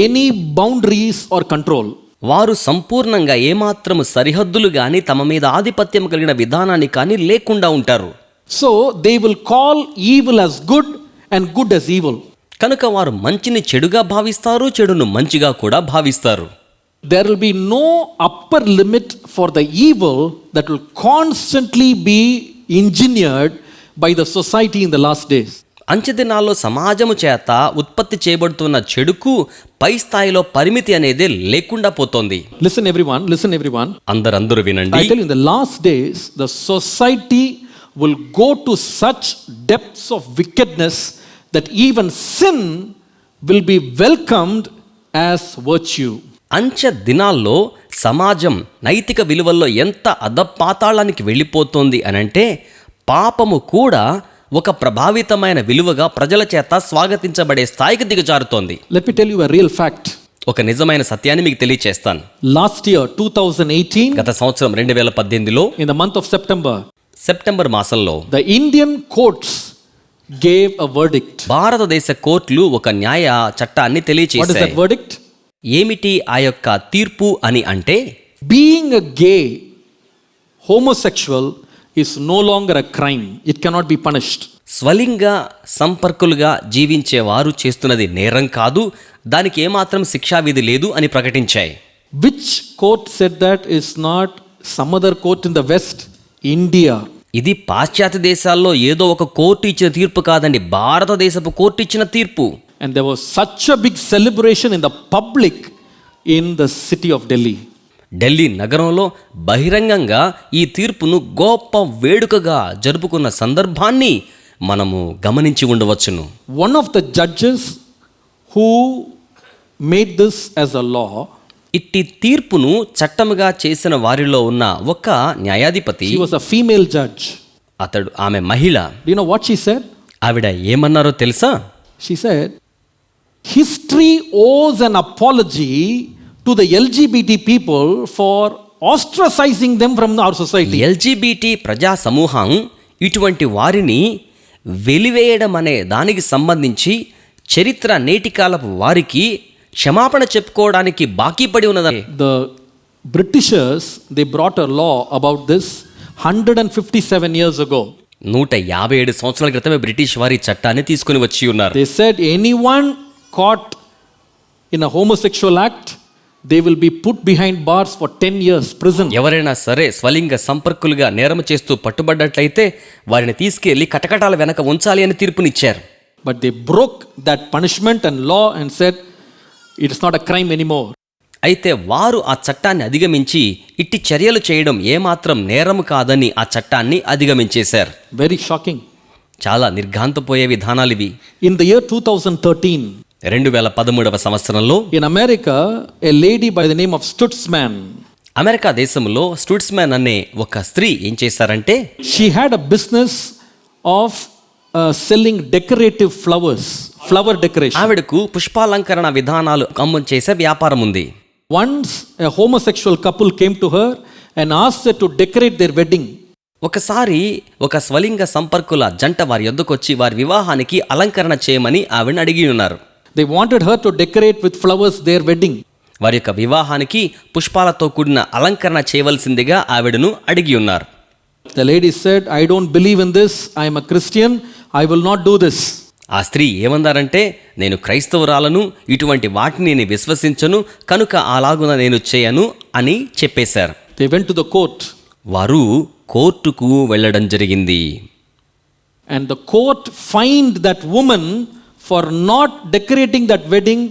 any boundaries or control. వారు సంపూర్ణంగా ఏమాత్రము సరిహద్దులు గాని తమ మీద ఆధిపత్యం కలిగిన విధానాన్ని కానీ లేకుండా ఉంటారు. So they will call evil as good and good as evil. కనుక వారు మంచిని చెడుగా భావిస్తారు, చెడును మంచిగా కూడా భావిస్తారు. There will be no upper limit for the evil that will constantly be engineered by the society in the last days. అంచె దినాల్లో సమాజము చేత ఉత్పత్తి చేయబడుతున్న చెడుకు పై స్థాయిలో పరిమితి అనేది లేకుండా పోతోంది. Listen everyone. అందరూ వినండి. I tell you, in the last days, the society will go to such depths of wickedness that even sin will be welcomed as virtue. అంచె దినాల్లో సమాజం నైతిక విలువల్లో ఎంత అధపాతాళానికి వెళ్ళిపోతోంది అనంటే పాపము కూడా ఒక ప్రభావితమైన విలువగా ప్రజల చేత స్వాగతించబడే స్థాయికి దిగజారుతోంది. Let me tell you a real fact. ఒక నిజమైన సత్యాన్ని మీకు తెలియచేస్తాను. Last year, 2018, గత సంవత్సరం 2018లో in the month of September, September మాసంలో the Indian courts gave a verdict. భారతదేశ కోర్టులు ఒక న్యాయ చట్టాన్ని What is that తెలియచేశాయి. verdict? ఏమిటి ఆ యొక్క తీర్పు అని అంటే Being a gay, homosexual is no longer a crime. It cannot be punished. స్వలింగ సంపర్కులుగా జీవించే వారు చేస్తున్నది నేరం కాదు, దానికి ఏమాత్రం శిక్షావిధి లేదు అని ప్రకటించాయి. Which court said that? Is not some other court in the West, India. ఇది పాశ్చాత్య దేశాల్లో ఏదో ఒక కోర్టు ఇచ్చిన తీర్పు కాదండి, భారతదేశపు కోర్టు ఇచ్చిన తీర్పు. And there was such a big celebration in the public in the city of Delhi. Delhi నగరంలో బహిరంగంగా ఈ తీర్పును గొప్ప వేడుకగా జరుపుకున్న సందర్భాన్ని మనము గమనించి ఉండవచ్చును. One of the judges who made this as a law, ఇట్టి తీర్పును చట్టముగా చేసిన వారిలో ఉన్న ఒక న్యాయాధిపతి, she was a female judge. ఆమె మహిళ. Do you know what she said? ఆవిడ ఏమన్నారో తెలుసా? She said, history owes an apology to the LGBT people for ostracizing them from our society. LGBT ప్రజా సమూహం ఇటువంటి వారిని వెలివేయడం అనే దానికి సంబంధించి చరిత్ర నేటి కాలపు వారికి క్షమాపణ చెప్పుకోవడానికి బాకీ పడి ఉన్నది. The Britishers, they brought a law about this 157 years ago. 157 సంవత్సరాల క్రితమే బ్రిటిష్ వారి చట్టాన్ని తీసుకుని వచ్చి ఉన్నారు. They said anyone caught in a homosexual act, they will be put behind bars for 10 years prison. ఎవరైనా సరే స్వలింగ సంపర్కులుగా నేరం చేస్తూ పట్టుబడ్డట్లయితే వారిని తీసుకెళ్లి కటకటాల వెనక ఉంచాలి అని తీర్పునిచ్చారు. But they broke that punishment and law and said it is not a crime anymore. అయితే వారు ఆ చట్టాన్ని అధిగమించి ఇట్టి చర్యలు చేయడం ఏమాత్రం నేరము కాదని ఆ చట్టాన్ని అధిగమించేశారు. Very shocking. చాలా నిర్ఘాంతపోయే విధానాలివి. In the year 2013, 2013వ సంవత్సరంలో in America, a lady by the name of Stutzman, America దేశంలో స్టూట్స్మాన్ అనే ఒక స్త్రీ ఏం చేశారంటే, she had a business of selling decorative flowers, flower decoration. ఆవిడకు పుష్పాలంకరణ విధానాలు అమ్మం చేసే వ్యాపారం ఉంది. Once a homosexual couple came to her and asked her to decorate their wedding. ఒకసారి ఒక స్వలింగ సంపర్కుల జంట వారి యొద్దకు వచ్చి వారి వివాహానికి అలంకరణ చేయమని ఆవిడని అడిగి ఉన్నారు. They wanted her to decorate with flowers their wedding. వారి యొక్క వివాహానికి పుష్పాలతో కూడిన అలంకరణ చేయవలసిందిగా ఆవిడను అడిగి ఉన్నారు. The lady said, I don't believe in this. I am a Christian. I will not do this. ఆ స్త్రీ ఏమన్నారంటే, నేను క్రైస్తవురాలను, ఇటువంటి వాటిని నేను విశ్వసించను, కనుక అలాగున నేను చేయను అని చెప్పేశారు. They went to the court. వారు కోర్టుకు వెళ్ళడం జరిగింది. And the court fined that woman for not decorating that wedding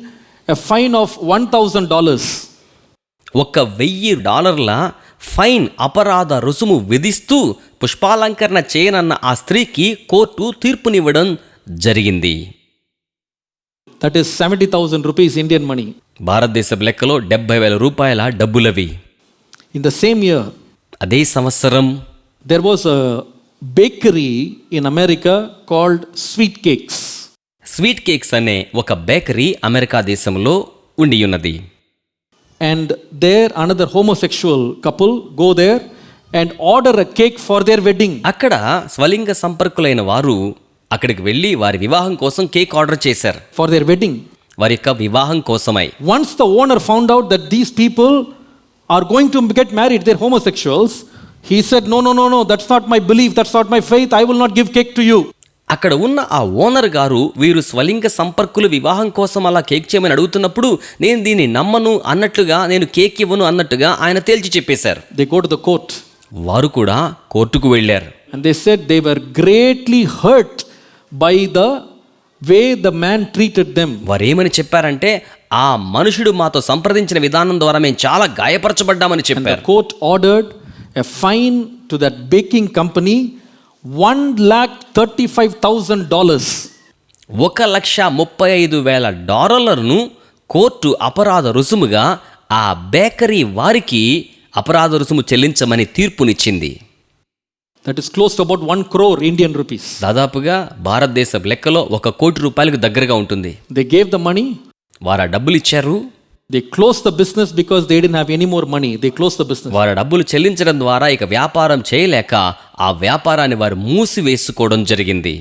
a fine of $1,000. $1,000 fine, అపరాధ రుసుము విధిస్తూ పుష్పాలంకరణ చేయనన్న ఆ స్త్రీకి కోర్టు తీర్పునివ్వడం జరిగింది. That is 70,000 rupees Indian money. భారతదేశ లెక్కలో 70,000 రూపాయల డబ్బులవి. In the same year, అదే సంవత్సరం there was a bakery in America called Sweet Cakes. Sweet cakes అనే ఒక బేకరీ అమెరికా దేశంలో ఉండి ఉన్నది. And there another homosexual couple go there and order a cake for their wedding. అక్కడ స్వలింగ సంపర్కులైన వారు అక్కడికి వెళ్ళి వారి వివాహం కోసం కేక్ ఆర్డర్ చేశారు. For their wedding. వారి యొక్క వివాహం కోసమై. Once the owner found out that these people are going to get married, they're homosexuals, he said, no, that's not my belief, that's not my faith, I will not give cake to you. అక్కడ ఉన్న ఆ owner గారు వీరు స్వలింగ సంపర్కులు వివాహం కోసం అలా cake చేయమని అడుగుతున్నప్పుడు, నేను దీన్ని నమ్మను అన్నట్లుగా, నేను కేక్ ఇవ్వను అన్నట్టుగా ఆయన తేల్చి చెప్పేశారు. They go to the court. వారు కూడా కోర్టుకు వెళ్ళారు. And they said they were greatly hurt by the way the man treated them. వారు ఏమని చెప్పారంటే, ఆ మనుషుడు మాతో సంప్రదించిన విధానం ద్వారా మేము చాలా గాయపరచబడ్డామని And చెప్పారు. the court ordered a fine to that baking company $1,35,000. $1,35,000 court అపరాధ రుసుముగా ఆ బేకరీ వారికి అపరాధ రుసుము చెల్లించమని తీర్పునిచ్చింది. That is close to about 1 crore Indian rupees. దాదాపుగా భారతదేశ లెక్కలో $1,00,00,000 దగ్గరగా ఉంటుంది. They gave the money. వారు ఆ డబ్బులు ఇచ్చారు. They closed the business because they didn't have any more money. They closed the business. వారు డబ్బులు చెల్లించడం ద్వారా ఇక వ్యాపారం చేయలేక ఆ వ్యాపారాన్ని వారు మూసివేసుకోవడం జరిగింది.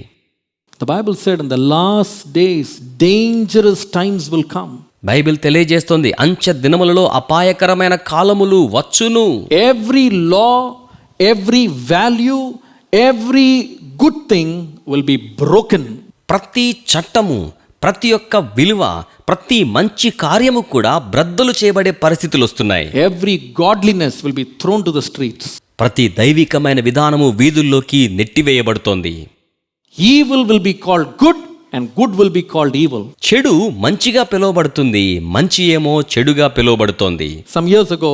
The Bible said in the last days dangerous times will come. Bible తెలియజేస్తోంది, అంచె దినములలో అపాయకరమైన కాలములు వచ్చును. Every law, every value, every good thing will be broken. ప్రతి చట్టము, ప్రతి ఒక్క విలువ, ప్రతి మంచి కార్యము కూడా బ్రద్దలు చేయబడే పరిస్థితులు వస్తున్నాయి. Every godliness will be thrown to the streets. ప్రతి దైవికమైన విధానము వీధుల్లోకి నెట్టివేయబడుతోంది. Evil will be called good and good will be called evil. చెడు మంచిగా పిలువబడుతుంది, మంచి ఏమో చెడుగా పిలువబడుతోంది. Some years ago,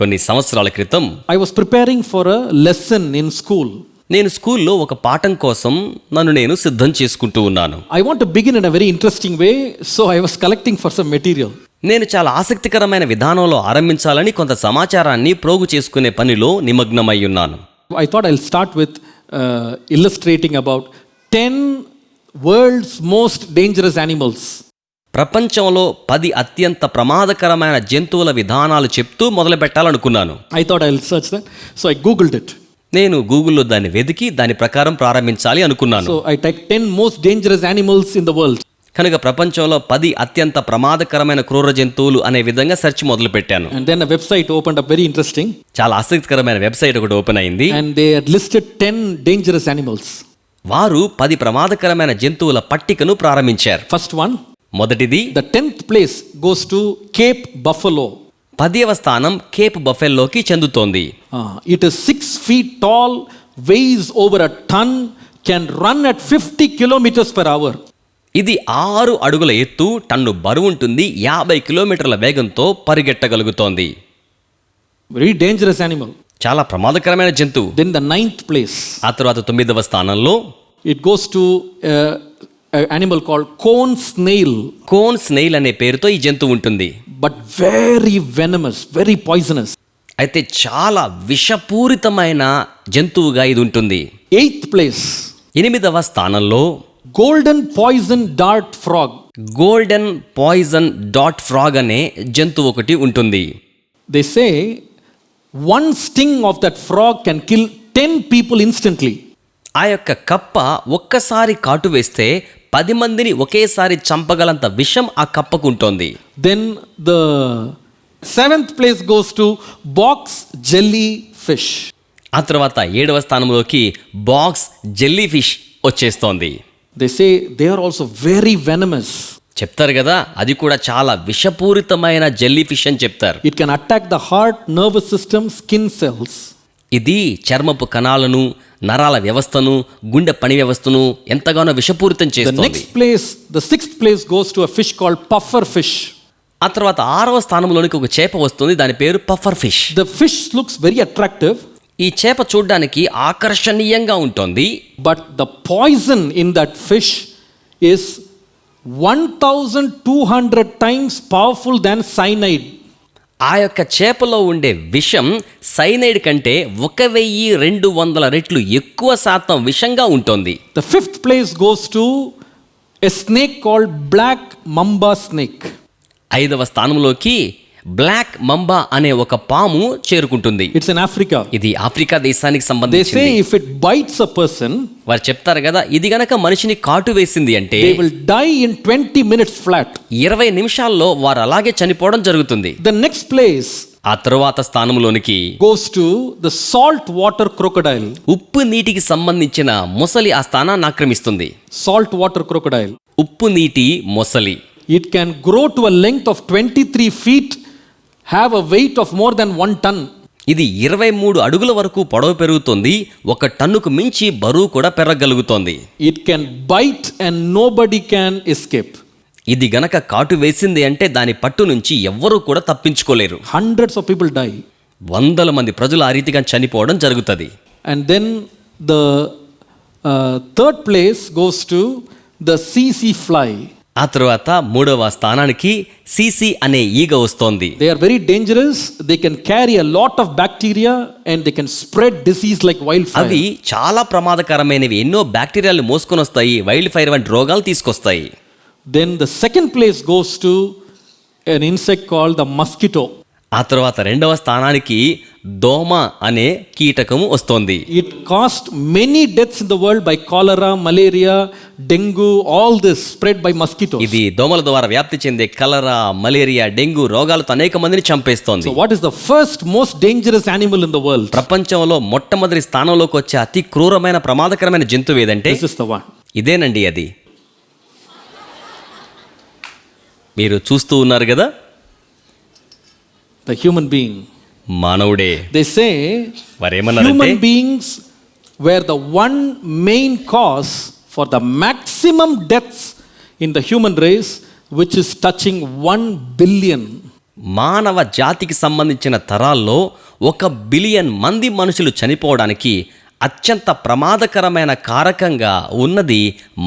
కొన్ని సంవత్సరాల క్రితం I was preparing for a lesson in school. నేను స్కూల్లో ఒక పాఠం కోసం నన్ను నేను సిద్ధం చేసుకుంటూ ఉన్నాను. I want to begin in a very interesting way, so I was collecting for some material. నేను చాలా ఆసక్తికరమైన విధానంలో ఆరంభించాలని కొంత సమాచారాన్ని ప్రోగు చేసుకునే పనిలో నిమగ్నమై ఉన్నాను. I thought I'll start with illustrating about 10 world's most dangerous animals. ప్రపంచంలో 10 అత్యంత ప్రమాదకరమైన జంతువుల విధానాలు చెప్తూ మొదలు పెట్టాలనుకున్నాను. I thought I'll search that, so I googled it. నేను గూగుల్లో దాన్ని వెతికి దాని ప్రకారం ప్రారంభించాలి అనుకున్నాను. So I typed 10 most dangerous animals in the world. కనుక ప్రపంచంలో 10 అత్యంత ప్రమాదకరమైన క్రూర జంతువులు అనే విధంగా సెర్చ్ మొదలు పెట్టాను. And then a website opened up, very interesting. చాలా ఆసక్తికరమైన వెబ్సైట్ ఒకటి ఓపెన్ అయింది. And they had listed 10 dangerous animals. వారు 10 ప్రమాదకరమైన జంతువుల పట్టికను ప్రారంభించారు. First one, మొదటిది, the 10th place goes to Cape Buffalo. 10వ స్థానం కేప్ బఫెల్లోకి చెందుతోంది. It is 6 feet tall, weighs over a ton, can run at 50 kilometers per hour. ఇది 6 అడుగుల ఎత్తు, టన్ను బరువు ఉంటుంది, 50 కిలోమీటర్ల వేగంతో పరిగెట్టగలుగుతోంది. Very dangerous animal. చాలా ప్రమాదకరమైన జంతువు. Then the 9th place. ఆ తర్వాత 9వ స్థానంలో It goes to an animal called cone snail. Cone snail అనే పేరుతో ఈ జంతువు ఉంటుంది. But very venomous, very poisonous. అయితే చాలా విషపూరితమైన జంతువుగా ఇది ఉంటుంది. 8th place. 8వ స్థానంలో Golden poison dart frog. Golden poison dot frog అనే జంతువు ఒకటి ఉంటుంది. They say one sting of that frog can kill 10 people instantly. ఆ యొక్క కప్ప ఒక్కసారి కాటు వేస్తే 10 మందిని ఒకేసారి చంపగలంత విషం ఆ కప్పకుంటోంది. Then the 7th place goes to box jellyfish. ఆ తర్వాత 7వ స్థానంలోకి బాక్స్ జెల్లీ ఫిష్ వచ్చేస్తోంది. They say they are also very venomous. చెప్తారు కదా, అది కూడా చాలా విషపూరితమైన జెల్లీ ఫిష్ అని చెప్తారు. It can attack the heart, nervous system, skin cells. ఇది చర్మపు కణాలను, నరాల వ్యవస్థను, గుండె పని వ్యవస్థను ఎంతగానో విషపూరితం The చేస్తుంది. next place, the 6th place goes to a fish called puffer fish. ఆ తర్వాత 6వ స్థానంలోనికి ఒక చేప వస్తుంది, దాని పేరు puffer fish. The fish looks very attractive, ఈ చేప చూడ్డానికి ఆకర్షణీయంగా ఉంటుంది. but the poison in that fish is 1200 times powerful than cyanide. ఆ యొక్క చేపలో ఉండే విషం సైనైడ్ కంటే 1200 రెట్లు ఎక్కువ శాతం విషంగా ఉంటుంది. The 5th place goes to a snake called black mamba snake. 5వ స్థానంలోకి బ్లాక్ మంబా అనే ఒక పాము చేరుకుంటుంది. It's in Africa. ఇది ఆఫ్రికా దేశానికి They సంబంధించింది. say if it bites a person, వారు చెప్తారు కదా, ఇది గనక మనిషిని కాటు వేసింది అంటే they will die in 20 minutes flat. 20 నిమిషాల్లో వారు అలాగే చనిపోవడం జరుగుతుంది. The next place ఆ తరువాత స్థానంలోనికి goes to the salt water crocodile. ఉప్పు నీటికి సంబంధించిన మొసలి ఆ స్థానాన్ని ఆక్రమిస్తుంది. Salt water crocodile. ఉప్పు నీటి మొసలి It can grow to a length of 23 feet, have a weight of more than 1 ton. ఇది 23 అడుగుల వరకు పొడవు పెరుగుతుంది, 1 టన్నుకు మించి బరువు కూడా పెరగలుగుతోంది. It can bite and nobody can escape. ఇది గనక కాటు వేసింది అంటే దాని పట్టు నుంచి ఎవ్వరూ కూడా తప్పించుకోలేరు. Hundreds of people die. 100 మంది ప్రజలు ఆ రీతిగా చనిపోవడం జరుగుతుంది. And then the 3rd place goes to the CC fly. ఆ తర్వాత 3వ స్థానానికి సీసీ అనే ఈగ వస్తోంది. They are very dangerous. They can carry a lot of bacteria and they can spread disease like wildfire. అవి చాలా ప్రమాదకరమైనవి, ఎన్నో బ్యాక్టీరియాలు మోసుకొని వస్తాయి, వైల్డ్ ఫైర్ వంటి రోగాలు తీసుకొస్తాయి. Then the 2nd place goes to an insect called the mosquito. ఆ తర్వాత 2వ స్థానానికి దోమ అనే కీటకము వస్తోంది. It caused many deaths in the world by cholera, malaria, dengue, all this spread by mosquitoes. ఇది దోమల ద్వారా వ్యాప్తి చెందే కలరా, మలేరియా, డెంగ్యూ రోగాలతో అనేక మందిని చంపేస్తోంది. So what is the first most dangerous animal in the world? ప్రపంచంలో మొట్టమొదటి స్థానంలోకి వచ్చే అతి క్రూరమైన ప్రమాదకరమైన జంతువు ఏదంటే This is the one. ఇదేనండి. అది మీరు చూస్తూ ఉన్నారు కదా, The human being. మానవుడే. They say వారేమన్నారంటే human beings were the one main cause for the maximum deaths in the human race, which is touching 1 billion. మానవ జాతికి సంబంధించిన తరాల్లో 1 బిలియన్ మంది మనుషులు చనిపోవడానికి అత్యంత ప్రమాదకరమైన కారకంగా ఉన్నది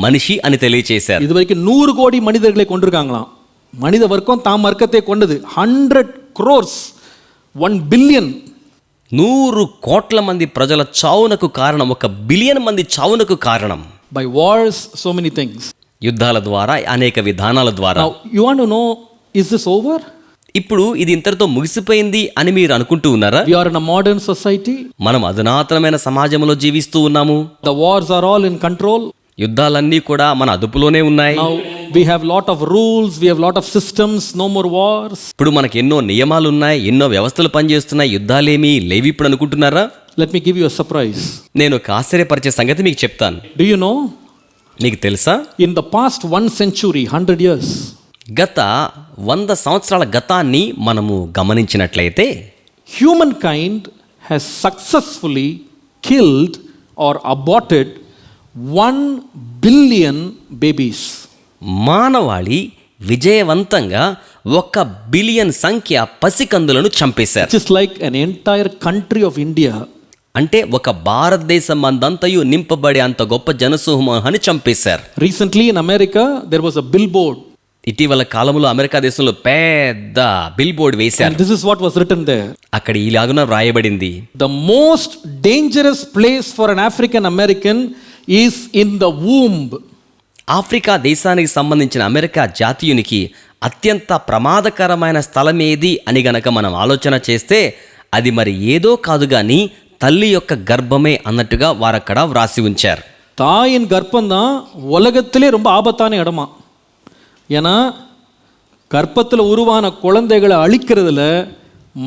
మనిషి అని తెలియచేశారు. இதுவரைக்கும் 100 கோடி மனிதர்களை கொண்டிருக்காங்களாம். மனித வர்க்கம் தாம் வர்க்கத்தை கொண்டது 100 crores, 1 billion. 100 కోట్ల మంది ప్రజల చావునకు కారణం, 1 బిలియన్ మంది చావునకు కారణం. By wars, so many things. యుద్ధాల ద్వారా, అనేక విధానాల ద్వారా. Now, you want to know, is this over? ఇప్పుడు ఇది ఇంతటితో ముగిసిపోయింది అని మీరు అనుకుంటూ ఉన్నారా? We are in a modern society. మనం అధునాతనమైన సమాజంలో జీవిస్తూ ఉన్నాము. The wars are all in control. యుద్ధాలన్నీ కూడా మన అదుపులోనే ఉన్నాయి. Now, we have lot of rules, we have lot of systems, no more wars. ఇప్పుడు మనకి ఎన్నో నియమాలు ఉన్నాయి, ఎన్నో వ్యవస్థలు పనిచేస్తున్నాయి, యుద్ధాలేమీ లేవి ఇప్పుడు అనుకుంటున్నారా? Let me give you a surprise. నేను ఒక ఆశ్చర్యపరిచే సంగతి మీకు చెప్తాను. Do you know? మీకు తెలుసా? In the past 1 century, 100 years, గత 100 సంవత్సరాల గతాన్ని మనము గమనించినట్లయితే humankind has successfully killed or aborted 1 billion babies. మానవాళి విజయవంతంగా 1 బిలియన్ సంఖ్య పసికందులను చంపేశారు. Just like an entire country of India. అంటే ఒక భారతదేశం అందంతయు నింపబడే అంత గొప్ప జనసమూహాన్ని చంపేశారు. Recently in America, there was a billboard. ఇటీవల కాలంలో అమెరికా దేశంలో పెద్ద బిల్ బోర్డ్ వేశారు. And this is what was written there. అక్కడ ఇలాగున రాయబడింది, The most dangerous place for an African American is in the womb. Africa దేశానికి సంబంధించిన అమెరికా జాతీయునికి అత్యంత ప్రమాదకరమైన స్థలం ఏది అని గనక మనం ఆలోచన చేస్తే అది మరి ఏదో కాదు గాని తల్లి యొక్క గర్భమే అన్నట్టుగా వారక్కడ వ్రాసి ఉంచారు. தாயின் கர்ப்பம்தான் உலகத்திலே ரொம்ப ஆபத்தான இடமா. ஏன்னா கர்ப்பத்தில் உருவான குழந்தைகளை அழிக்கிறதுல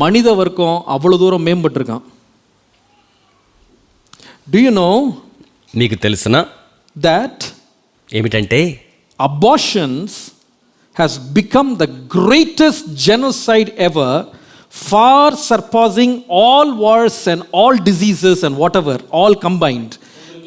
மனித வர்க்கம் அவ்வளோ தூரம் மேம்பட்டிருக்கான். Do you know మీకు తెలుసునా that ఏమిటంటే abortions has become the greatest genocide ever, far surpassing all wars and all diseases and whatever, all combined.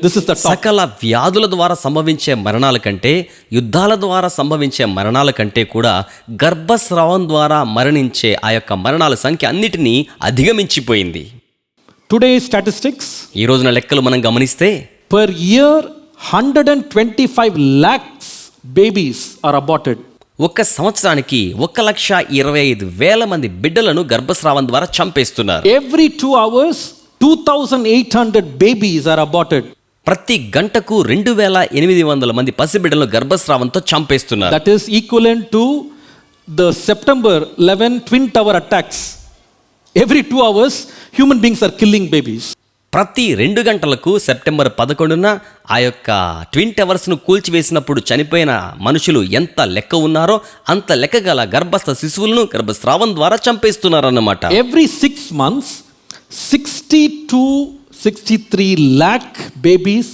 This is the top. సకల వ్యాధుల ద్వారా సంభవించే మరణాల కంటే, యుద్ధాల ద్వారా సంభవించే మరణాల కంటే కూడా గర్భస్రావం ద్వారా మరణించే ఆ యొక్క మరణాల సంఖ్య అన్నిటినీ అధిగమించిపోయింది. Today's statistics, ఈ రోజున లెక్కలు మనం గమనిస్తే per year 125 lakhs babies are aborted. ఒక్క సంవత్సరానికి 1,25,000 మంది బిడ్డలను గర్భస్రావం ద్వారా చంపేస్తున్నారు. Every 2 hours 2,800 babies are aborted. ప్రతి గంటకు 2,800 మంది పసిబిడ్డలను గర్భస్రావంతో చంపేస్తున్నారు. That is equivalent to the September 11 Twin Tower attacks. Every 2 hours human beings are killing babies. ప్రతి 2 గంటలకు సెప్టెంబర్ 11న ఆ యొక్క ట్విన్ టవర్స్ను కూల్చివేసినప్పుడు చనిపోయిన మనుషులు ఎంత లెక్క ఉన్నారో అంత లెక్క గల గర్భస్థ శిశువులను గర్భస్రావం ద్వారా చంపేస్తున్నారన్నమాట. Every 6 months 63 lakh babies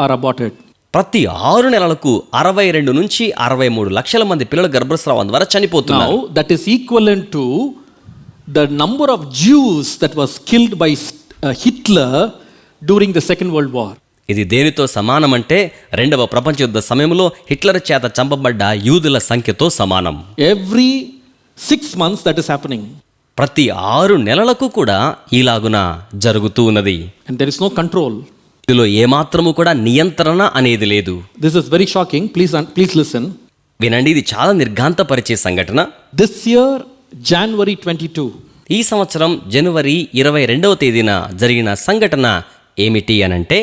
are aborted. ప్రతి 6 నెలలకు 62 నుంచి 63 లక్షల మంది పిల్లలు గర్భస్రావం ద్వారా చనిపోతున్నారు. Now that is equivalent to the number of Jews that was killed by Hitler during the Second World War. ఇది దేనితో సమానమంటే రెండవ ప్రపంచ యుద్ధ సమయంలో హిట్లర్ చేత చంపబడ్డ యూదుల సంఖ్యతో సమానం. Every 6 months that is happening. ప్రతి 6 నెలలకు కూడా ఇలాగున జరుగుతూ ఉన్నది. And there is no control. ఇందులో ఏమాత్రము కూడా నియంత్రణ అనేది లేదు. This is very shocking. Please listen. వినండి, ఇది చాలా నిర్ఘాంతపరిచే సంఘటన. This year, January 22. ఈ సంవత్సరం జనవరి 22వ తేదీన జరిగిన సంఘటన ఏమిటి అనంటే,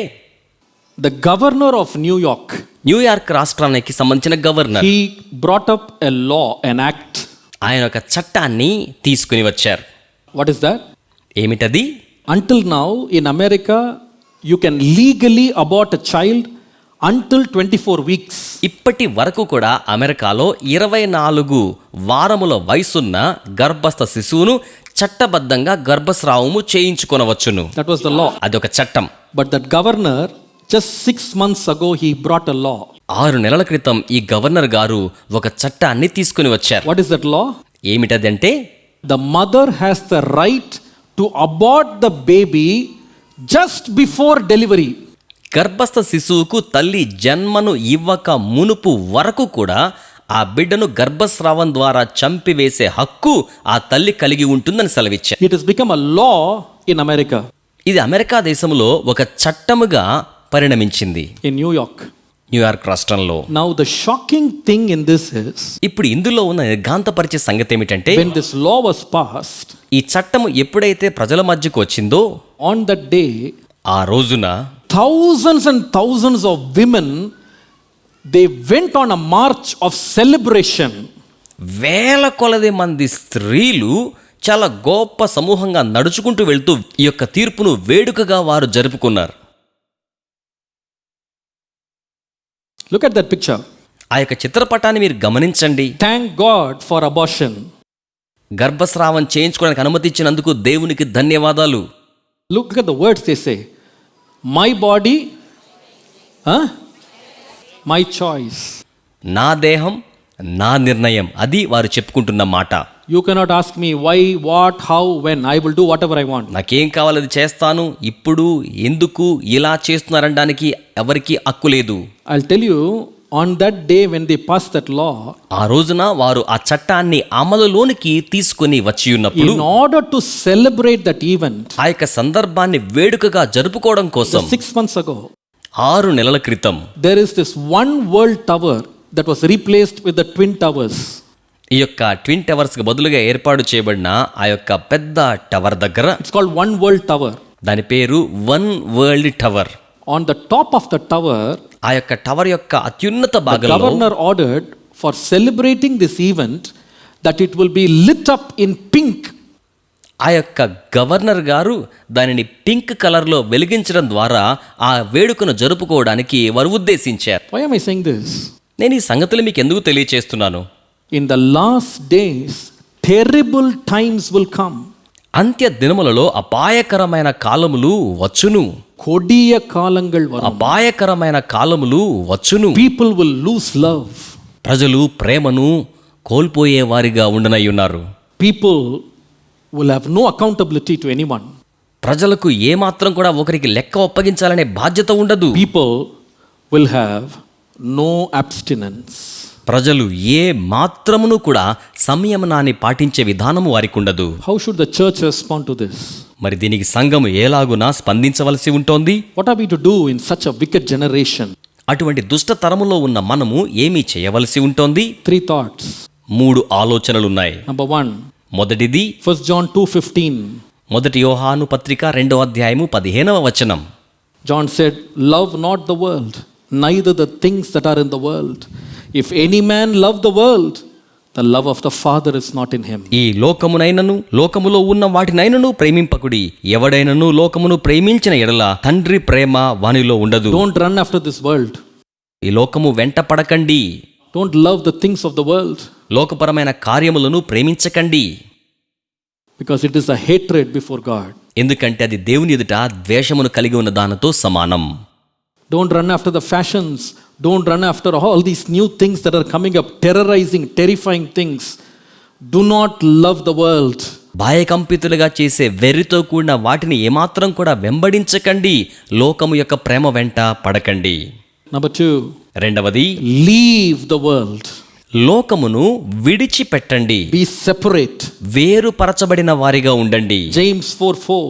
The governor of New York, New York రాష్ట్రానికి సంబంధించిన governor, he brought up a law, an act. ఆయన ఒక చట్టాన్ని తీసుకుని వచ్చారు. What is that? ఏమిటది? Until now in America, you can legally abort a child until 24 weeks. ఇప్పటి వరకు కూడా అమెరికాలో 24 వారముల వయసున్న గర్భస్థ శిశువును చట్టబద్ధంగా గర్భస్రావము చేయించుకొనవచ్చును. That was the law. అదొక చట్టం. But that governor, just 6 months ago, he brought a law. 6 నెలల క్రితం ఈ గవర్నర్ గారు ఒక చట్టాన్ని తీసుకుని వచ్చారు. What is that law? ఏమిటదంటే, The mother has the right to abort the baby just before delivery. గర్భస్థ శిశువుకు తల్లి జన్మను ఇవ్వక మునుపు వరకు కూడా ఆ బిడ్డను గర్భస్రావం ద్వారా చంపివేసే హక్కు ఆ తల్లి కలిగి ఉంటుందని సెలవిచ్చారు. It has become a law in America. ఇది అమెరికా దేశంలో ఒక చట్టముగా పరిణమించింది. In New York. న్యూయార్క్ రాష్ట్రంలో. Now the shocking thing in this is, ఇప్పుడు ఇందులో ఉన్న నిర్ఘాంతపరిచే సంగతి ఏమిటంటే, when this law was passed, ఈ చట్టము ఎప్పుడైతే ప్రజల మధ్యకు వచ్చిందో on that day, ఆ రోజున thousands and thousands of women, they went on a march of celebration. వేల కొలది మంది స్త్రీలు చాలా గొప్ప సమూహంగా నడుచుకుంటూ వెళ్తూ ఈ యొక్క తీర్పును వేడుకగా వారు జరుపుకున్నారు. Look at that picture. ఆ యొక్క చిత్రపటాన్ని మీరు గమనించండి. Thank God for abortion. గర్భస్రావం చేయించుకోవడానికి అనుమతి ఇచ్చినందుకు దేవునికి ధన్యవాదాలు. Look at the words they say. My body, my choice. నా దేహం నా నిర్ణయం, అది వారు చెప్పుకుంటున్న మాట. You cannot ask me why, what, how, when. I will do whatever I want. నాకేం కావాలి అది చేస్తాను, ఇప్పుడు ఎందుకు ఇలా చేస్తున్నారనడానికి ఎవరికి హక్కు లేదు. I'll tell you, on that day when they passed that law, ఆ రోజున వారు ఆ చట్టాన్ని అమలులోనికి తీసుకుని వచ్చి ఉన్నప్పుడు, in order to celebrate that event, ఆ యొక్క సందర్భాన్ని వేడుకగా జరుపుకోవడం కోసం 6 months ago, 6 నెలల క్రితం there is this one world tower that was replaced with the twin towers. ఈ యొక్క ట్విన్ టవర్స్ కి బదులుగా ఏర్పాటు చేయబడిన ఆ యొక్క పెద్ద టవర్ దగ్గర, It's called one world tower. దాని పేరు one world tower. On the top of the tower, ఆ యొక్క టవర్ యొక్క అత్యున్నత the భాగంలో governor ordered for celebrating this event that it will be lit up in pink. ఆ యొక్క గవర్నర్ గారు దానిని పింక్ కలర్లో వెలిగించడం ద్వారా ఆ వేడుకను జరుపుకోవడానికి వారు ఉద్దేశించారు. Why am I saying this? నేను ఈ సంగతులు మీకు ఎందుకు తెలియచేస్తున్నాను? In the last days, terrible times will come. అంత్య దినములలో అపాయకరమైన కాలములు వచ్చును. కొడియ కాలంగల్ వరం. అపాయకరమైన కాలములు వచ్చును. People will lose love. ప్రజలు ప్రేమను కోల్పోయే వారిగా ఉండనయ్యున్నారు. People will have no accountability to anyone. ప్రజలకు ఏమాత్రం కూడా ఒకరికి లెక్క ఒప్పగించాలనే బాధ్యత ఉండదు. People will have no abstinence. ప్రజలు ఏ మాత్రమును కూడా సంయమనాన్ని పాటించే విధానము వారికి ఉండదు. How should the church respond to this? మరి దీనికి సంఘము ఎలాగునా స్పందించవలసి ఉంటుంది? What are we to do in such a wicked generation? అటువంటి దుష్ట తరములో ఉన్న మనము ఏమి చేయవలసి ఉంటుంది? 3 thoughts. 3 ఆలోచనలున్నాయి. Number 1. మొదటిది 1 John 2:15. మొదటి యోహాను పత్రిక 2వ అధ్యాయము 15వ వచనం. John said, "Love not the world, neither the things that are in the world. If any man love the world, the love of the Father is not in him." ఈ లోకమునైనను లోకములో ఉన్న వాటినైనను ప్రేమింపకుడి. ఎవడైనను లోకమును ప్రేమించిన ఎడల తండ్రి ప్రేమ వానిలో ఉండదు. Don't run after this world. ఈ లోకము వెంట పడకండి. Don't love the things of the world, లోకపరమైన కార్యములను ప్రేమించకండి. because it is a hatred before God. ఎందుకంటే అది దేవుని ఎదుట ద్వేషమును కలిగి ఉన్న దానితో సమానం. Don't run after the fashions. Don't run after all these new things that are coming up, terrorizing, terrifying things. Do not love the world. భయకంపితులుగా చేసే వెర్రితో కూడిన వాటిని ఏమాత్రం కూడా వెంబడించకండి. లోకము యొక్క ప్రేమ వెంట పడకండి. Number 2. రెండవది, Leave the world. లోకమును విడిచిపెట్టండి. Be separate. వేరుపరచబడిన వారిగా ఉండండి. James 4:4.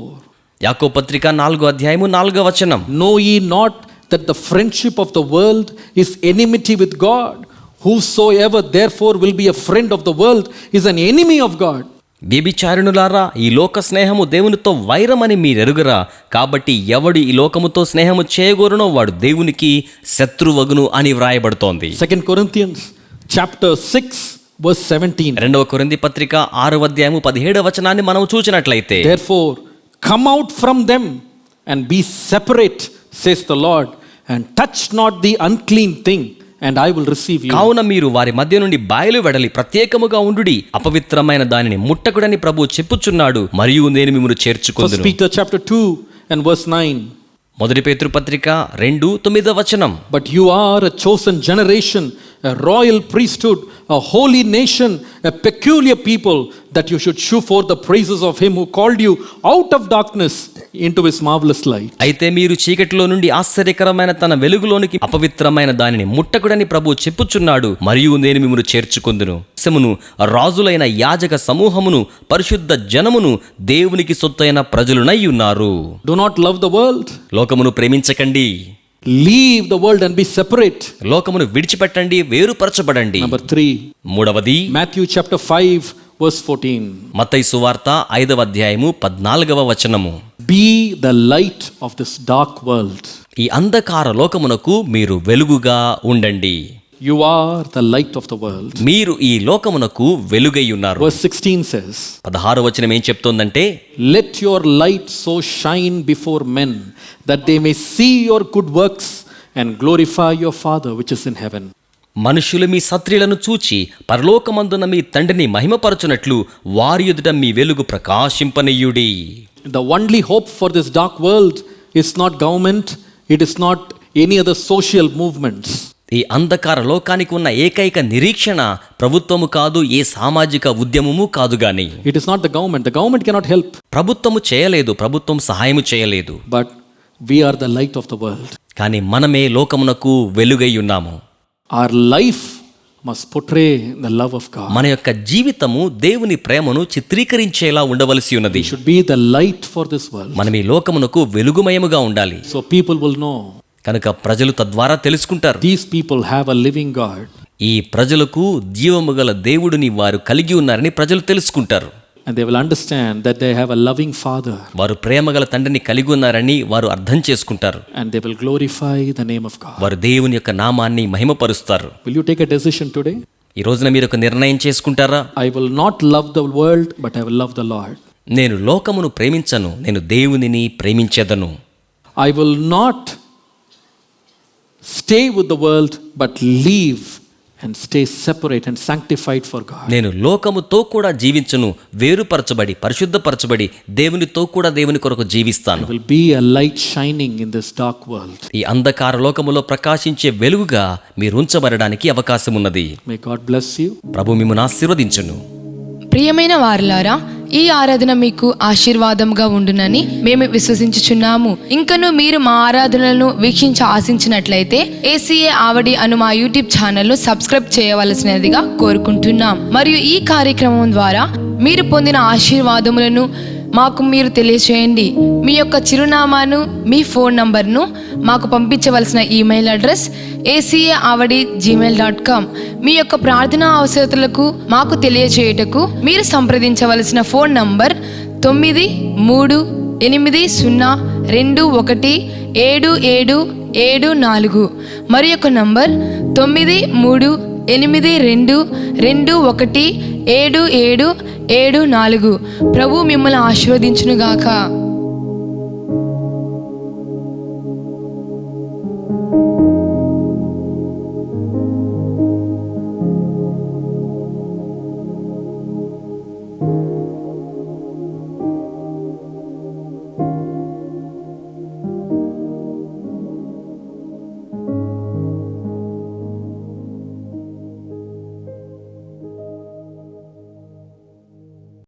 యాకోబు పత్రిక 4వ అధ్యాయము 4వ వచనం. Know ye not that the friendship of the world is enmity with God? Whosoever therefore will be a friend of the world is an enemy of God. వ్యభిచారిణులారా, ఈ లోక స్నేహము దేవునితో వైరమని మీరెరుగరా? కాబట్టి ఎవడు ఈ లోకముతో స్నేహము చేయగోరునో వాడు దేవునికి శత్రువగును అని వ్రాయబడుతోంది. 2 Corinthians chapter 6 verse 17. 2వ కొరింథీ పత్రిక 6వ అధ్యాయము 17వ వచనాన్ని మనం చూచినట్లయితే, Therefore come out from them and be separate, says the Lord, and touch not the unclean thing, and I will receive you. కావున మీరు వారి మధ్య నుండి బయలు వెడలి ప్రత్యేకముగా ఉండుడి, అపవిత్రమైన దానిని ముట్టకుడని ప్రభువు చెప్పుచున్నాడు, మరియు నేను మిమ్మును 1 చేర్చుకొందును. Peter chapter 2 and verse 9. మొదటి పేతురు పత్రిక 2:9వ వచనం. But you are a chosen generation, a royal priesthood, a holy nation, a peculiar people, that you should shew forth the praises of him who called you out of darkness into his marvelous light. అయితే మీరు చీకటిలో నుండి ఆశ్చర్యకరమైన తన వెలుగులోనికి అపవిత్రమైన దానిని ముట్టకుడని ప్రభువు చెప్పుచున్నాడు, మరియు నేను మిమ్మును చేర్చుకొందును. దేశమును, రాజులైన యాజక సమూహమును, పరిశుద్ధ జనమును, దేవునికి సొత్తైన ప్రజలునై ఉన్నారు. Do not love the world. లోకమును ప్రేమించకండి. Leave the world and be separate. లోకమును విడిచిపెట్టండి, వేరుపరచబడండి. Number 3. మూడవది, Matthew chapter 5 verse 14. మత్తయి సువార్త 5వ అధ్యాయము 14వ వచనము. Be the light of this dark world. ఈ అంధకార లోకమునకు మీరు వెలుగుగా ఉండండి. You are the light of the world. మీరు ఈ లోకమునకు వెలుగై ఉన్నారు. Verse 16 says, 16వ వచనం ఏం చెప్తోందంటే, Let your light so shine before men, that they may see your good works and glorify your Father which is in heaven. మనుషులు మీ సత్క్రియలను చూచి పరలోకమందున మీ తండ్రిని మహిమపరచునట్లు వారి ఎదుట మీ వెలుగు ప్రకాశింపనీయుడి. The only hope for this dark world is not government, it is not any other social movements. ఈ అంధకార లోకానికి ఉన్న ఏకైక నిరీక్షణ ప్రభుత్వము కాదు, ఏ సామాజిక ఉద్యమము కాదు గాని. It is not the government. The government cannot help. ప్రభుత్వము చేయలేదు, ప్రభుత్వం సహాయము చేయలేదు. But we are the light of the world. కానీ మనమే లోకమునకు వెలుగై ఉన్నాము. Our life must portray the love of God. మన యొక్క జీవితము దేవుని ప్రేమను చిత్రీకరించేలా ఉండవలసి ఉన్నది. We should be the light for this world. మనం ఈ లోకమునకు వెలుగుమయముగా ఉండాలి. So people will know. కనుక ప్రజలు తద్వారా తెలుసుకుంటారు, These people have a living God. ఈ ప్రజలకు జీవము గల దేవుడిని వారు కలిగి ఉన్నారని ప్రజలు తెలుసుకుంటారు. And they will understand that they have a loving Father. వారు ప్రేమగల తండ్రిని కలిగి ఉన్నారని వారు అర్థం చేసుకుంటారు. And they will glorify the name of God. వారు దేవుని యొక్క నామాన్ని మహిమపరుస్తారు. Will you take a decision today? ఈ రోజున మీరు ఒక నిర్ణయం చేసుకుంటారా? I will not love the world, but I will love the Lord. నేను లోకమును ప్రేమించను, నేను దేవునిని ప్రేమించెదను. I will not stay with the world, but leave and stay separate and sanctified for God. నేను లోకముతో కూడా జీవించును, వేరుపరచబడి పరిశుద్ధపరచబడి దేవునితో కూడా దేవుని కొరకు జీవిస్తాను. I will be a light shining in this dark world. ఈ అంధకార లోకములో ప్రకాశించే వెలుగుగా మీరు ఉంచబడడానికి అవకాశం ఉన్నది. May God bless you. ప్రభు మిమ్మును ఆశీర్వదించును. ప్రియమైన వారలారా, ఈ ఆరాధన మీకు ఆశీర్వాదంగా ఉండునని మేము విశ్వసించుచున్నాము. ఇంకను మీరు మా ఆరాధనలను వీక్షించ ఆశించినట్లయితే ACA ఆవడి అను మా యూట్యూబ్ ఛానల్ను సబ్స్క్రైబ్ చేయవలసినదిగా కోరుకుంటున్నాం. మరియు ఈ కార్యక్రమం ద్వారా మీరు పొందిన ఆశీర్వాదములను మాకు మీరు తెలియచేయండి. మీ యొక్క చిరునామాను, మీ ఫోన్ నంబర్ను మాకు పంపించవలసిన ఈమెయిల్ అడ్రస్ acaavadi@gmail.com. మీ యొక్క ప్రార్థనా అవసరతలకు మాకు తెలియచేయుటకు మీరు సంప్రదించవలసిన ఫోన్ నంబర్ 9330201774. మరి యొక్క నంబర్ 9382217774. ప్రభు మిమ్మల్ని ఆశీర్వదించునుగాక.